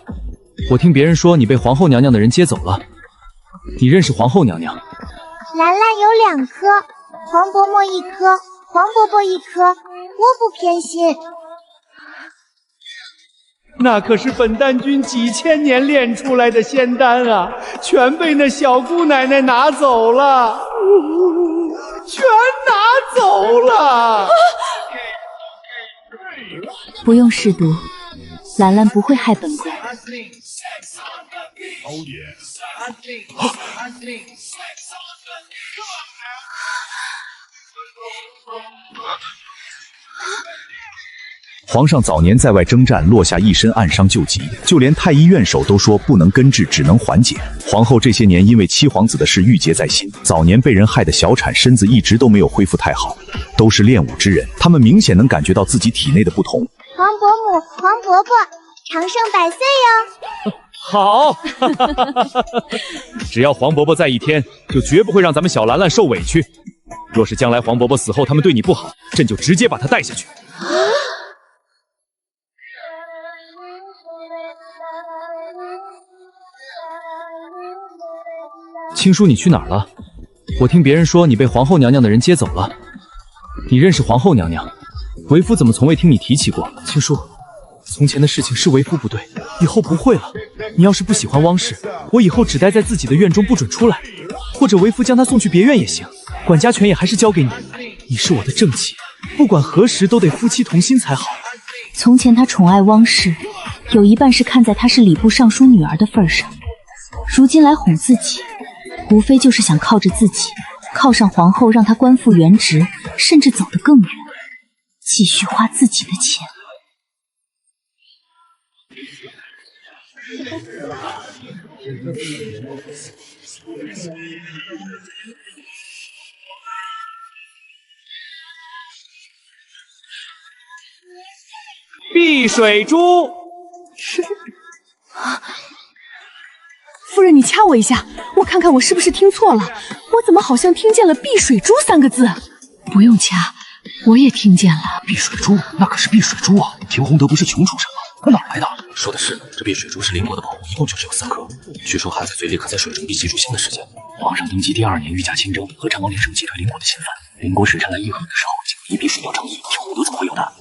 我听别人说你被皇后娘娘的人接走了。你认识皇后娘娘？兰兰有2颗，黄伯伯1颗，黄伯伯1颗，我不偏心。那可是本丹君几千年炼出来的仙丹啊，全被那小姑奶奶拿走了，全拿走了。不用试毒，兰兰不会害本宫。皇上早年在外征战，落下一身暗伤旧疾，就连太医院手都说不能根治，只能缓解。皇后这些年因为七皇子的事郁结在心，早年被人害得小产，身子一直都没有恢复太好。都是练武之人，他们明显能感觉到自己体内的不同。黄伯母、黄伯伯，长生百岁哟！好，只要黄伯伯在一天，就绝不会让咱们小兰兰受委屈。若是将来黄伯伯死后，他们对你不好，朕就直接把他带下去。青叔，你去哪儿了？我听别人说你被皇后娘娘的人接走了。你认识皇后娘娘？为夫怎么从未听你提起过？青叔，从前的事情是为夫不对，以后不会了。你要是不喜欢汪氏，我以后只待在自己的院中，不准出来，或者为夫将她送去别院也行，管家权也还是交给你。你是我的正妻，不管何时都得夫妻同心才好。从前他宠爱汪氏，有一半是看在她是礼部尚书女儿的份上，如今来哄自己，无非就是想靠着自己，靠上皇后，让她官复原职，甚至走得更远，继续花自己的钱。碧水珠，夫人，你掐我一下，我看看我是不是听错了。我怎么好像听见了碧水珠3个字？不用掐，我也听见了。碧水珠，那可是碧水珠啊！田宏德不是穷出身吗？他哪来的？说的是，这碧水珠是邻国的宝物，一共就只有3颗。据说含在嘴里可在水中一记住新的时间。皇上登基第2年，御驾亲征，和陈王联手击退邻国的侵犯。邻国使臣来议和的时候，竟以碧水疗诚意，田宏德怎么会有的？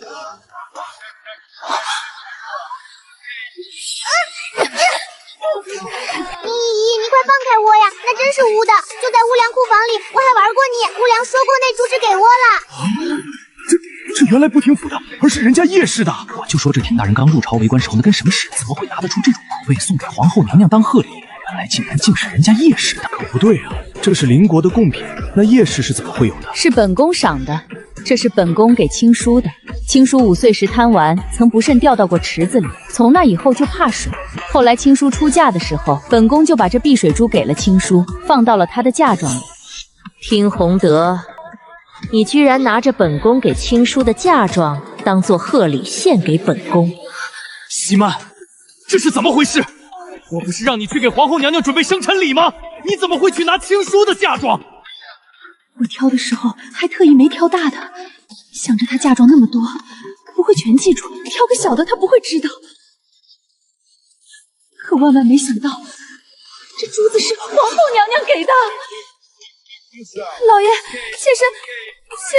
你快放开我呀！那真是污的，就在无良库房里，我还玩过你。无良说过那珠是给我了。这原来不听府的，而是人家叶氏的。我就说这田大人刚入朝为官时候，那跟什么似的，怎么会拿得出这种宝贝送给皇后娘娘当贺礼？原来竟是人家叶氏的。可不对啊，这是邻国的贡品，那叶氏是怎么会有的？是本宫赏的，这是本宫给青叔的。青叔5岁时贪玩，曾不慎掉到过池子里，从那以后就怕水。后来青叔出嫁的时候，本宫就把这碧水珠给了青叔，放到了他的嫁妆里。听洪德，你居然拿着本宫给青书的嫁妆当做贺礼献给本宫。西曼，这是怎么回事？我不是让你去给皇后娘娘准备生辰礼吗？你怎么会去拿青书的嫁妆？我挑的时候还特意没挑大的，想着她嫁妆那么多，不会全记住，挑个小的她不会知道。可万万没想到，这珠子是皇后娘娘给的。老爷，妾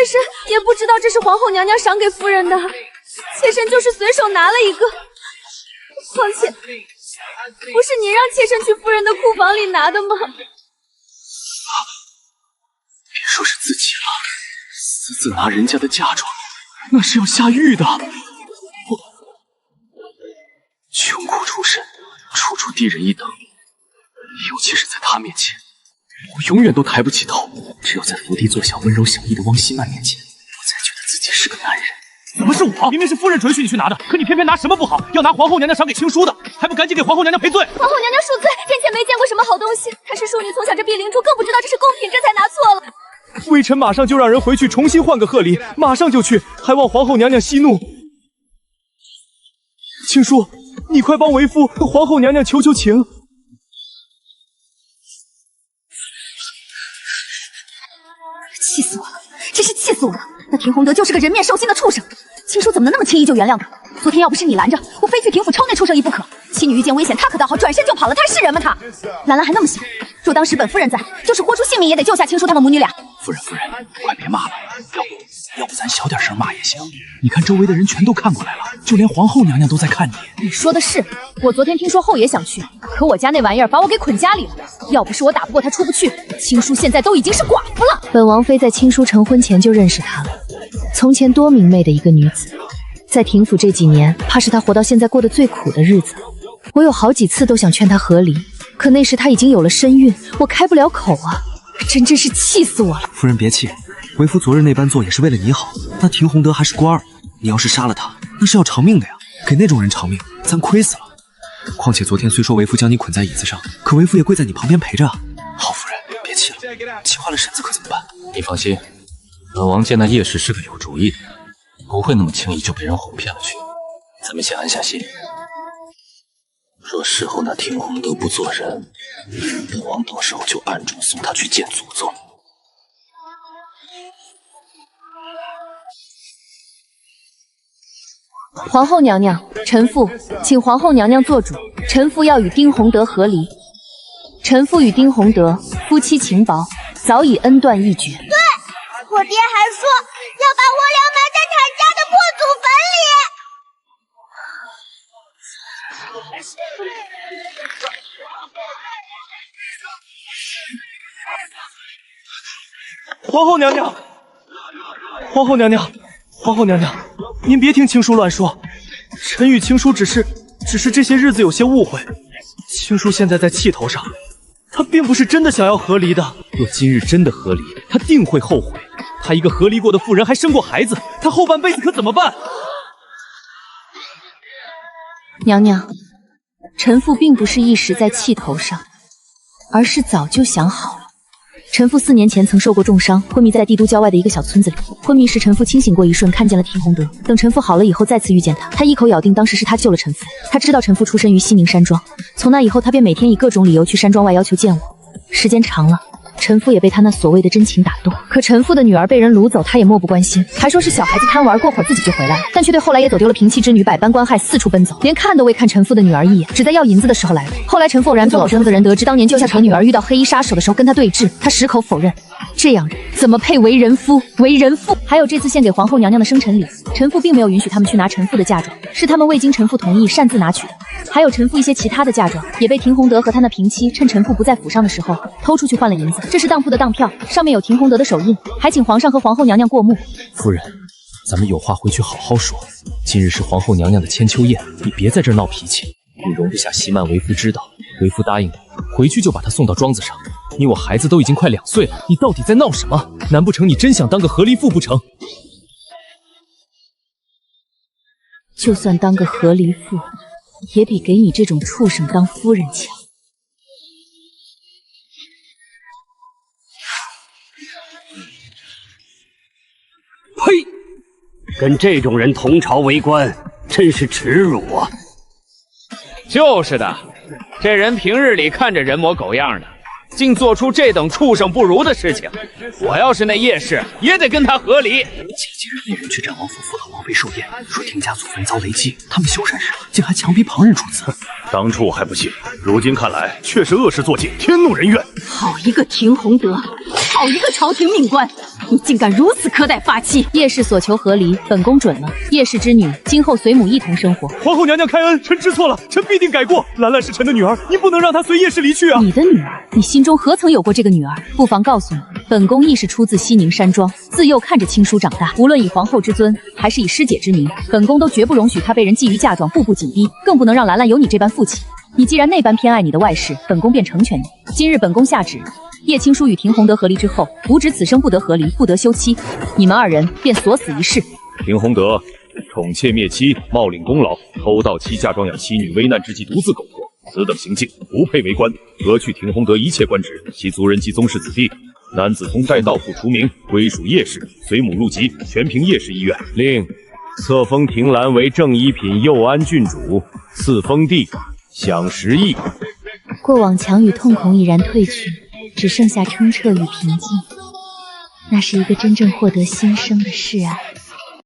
身也不知道这是皇后娘娘赏给夫人的，妾身就是随手拿了一个。况且，不是你让妾身去夫人的库房里拿的吗？别说是自己了，私自拿人家的嫁妆，那是要下狱的。我穷苦出身，处处低人一等，尤其是在他面前，我永远都抬不起头。只有在伏地做小温柔小意的汪希曼面前，我才觉得自己是个男人。怎么是我？明明是夫人准许你去拿的，可你偏偏拿什么不好，要拿皇后娘娘赏给青书的，还不赶紧给皇后娘娘赔罪！皇后娘娘恕罪，殿前没见过什么好东西。她是庶女，从小这碧灵珠，更不知道这是贡品，这才拿错了。微臣马上就让人回去重新换个贺礼，马上就去，还望皇后娘娘息怒。青书，你快帮为夫和皇后娘娘求求情。气死我了！真是气死我了！那田洪德就是个人面兽心的畜生，青书怎么能那么轻易就原谅他？昨天要不是你拦着，我非去廷府抽那畜生一不可。妻女遇见危险，他可倒好，转身就跑了。他是人吗？他兰兰还那么小，若当时本夫人在，就是豁出性命也得救下青书他们母女俩。夫人，快别骂了，要不咱小点声骂也行。你看周围的人全都看过来了，就连皇后娘娘都在看你。你说的是，我昨天听说后爷想去，可我家那玩意儿把我给捆家里了。要不是我打不过他出不去，青书现在都已经是寡妇了。本王妃在青书成婚前就认识她了，从前多明媚的一个女子，在廷府这几年，怕是她活到现在过得最苦的日子。我有好几次都想劝她和离，可那时她已经有了身孕，我开不了口啊，真是气死我了。夫人别气，为夫昨日那般做也是为了你好。那廷洪德还是官儿，你要是杀了他，那是要偿命的呀。给那种人偿命，咱亏死了。况且昨天虽说为夫将你捆在椅子上，可为夫也跪在你旁边陪着啊。好夫人，别气了，气坏了身子可怎么办？你放心，本王见那叶氏是个有主意的，不会那么轻易就被人哄骗了去。咱们先安下心。若事后那田洪德不做人，本王到时候就暗中送他去见祖宗。皇后娘娘，臣妇请皇后娘娘做主，臣妇要与丁洪德和离。臣妇与丁洪德夫妻情薄，早已恩断义绝。对，我爹还说要把我俩埋在他家的破祖坟里。皇后娘娘，皇后娘娘，皇后娘娘，您别听青书乱说，臣与青书只是这些日子有些误会。青书现在在气头上，她并不是真的想要和离的。若今日真的和离，她定会后悔。她一个和离过的妇人，还生过孩子，她后半辈子可怎么办？娘娘，臣妇并不是一时在气头上，而是早就想好了。臣妇4年前曾受过重伤，昏迷在帝都郊外的一个小村子里。昏迷时，臣妇清醒过一瞬，看见了田洪德。等臣妇好了以后，再次遇见他，他一口咬定当时是他救了臣妇。他知道臣妇出身于西宁山庄，从那以后，他便每天以各种理由去山庄外要求见我。时间长了，臣妇也被他那所谓的真情打动。可臣妇的女儿被人掳走，他也漠不关心，还说是小孩子贪玩，过会儿自己就回来了，但却对后来也走丢了平妻之女百般关害，四处奔走，连看都未看臣妇的女儿一眼，只在要银子的时候来了。后来臣妇偶然从老庄子人得知，当年救下臣女儿遇到黑衣杀手的时候跟他对峙，他矢口否认。这样人怎么配为人夫？为人父？还有这次献给皇后娘娘的生辰礼，臣妇并没有允许他们去拿臣妇的嫁妆，是他们未经臣妇同意擅自拿取的。还有臣妇一些其他的嫁妆，也被田洪德和他那平妻趁臣妇不在府上的时候偷出去换了银子。这是当铺的当票，上面有田洪德的手印，还请皇上和皇后娘娘过目。夫人，咱们有话回去好好说。今日是皇后娘娘的千秋宴，你别在这儿闹脾气。你容不下西曼为夫知道，为夫答应你，回去就把她送到庄子上。你我孩子都已经快2岁了，你到底在闹什么？难不成你真想当个和离妇不成？就算当个和离妇，也比给你这种畜生当夫人强。跟这种人同朝为官，真是耻辱啊！就是的，这人平日里看着人模狗样的，竟做出这等畜生不如的事情。我要是那叶氏，也得跟他和离。前几日猎人去战王府辅导王妃寿宴，说庭家祖坟遭雷击，他们修缮时竟还强逼旁人出资。当初我还不信，如今看来却是恶事做尽，天怒人怨。好一个廷洪德，好一个朝廷命官，你竟敢如此苛待发妻！叶氏所求和离，本宫准了。叶氏之女，今后随母一同生活。皇后娘娘开恩，臣知错了，臣必定改过。兰兰是臣的女儿，您不能让她随叶氏离去啊！你的女儿，你心中何曾有过这个女儿？不妨告诉你，本宫亦是出自西宁山庄，自幼看着亲叔长大，无论以皇后之尊，还是以师姐之名，本宫都绝不容许她被人觊觎嫁妆，步步紧逼，更不能让兰兰有你这般父亲。你既然那般偏爱你的外室，本宫便成全你。今日本宫下旨，叶青书与廷洪德和离之后，吾旨此生不得和离，不得休妻，你们二人便锁死一世。廷洪德宠妾灭妻，冒领功劳，偷盗妻嫁妆养妻女，危难之际独自苟活，此等行径不配为官，革去廷洪德一切官职，其族人及宗室子弟。男子通代盗墓除名，归属叶氏，随母入籍，全凭叶氏意愿。另册封廷兰为正一品右安郡主，赐封地，享10亿。过往强与痛恐已然褪去，只剩下澄澈与平静。那是一个真正获得新生的示爱。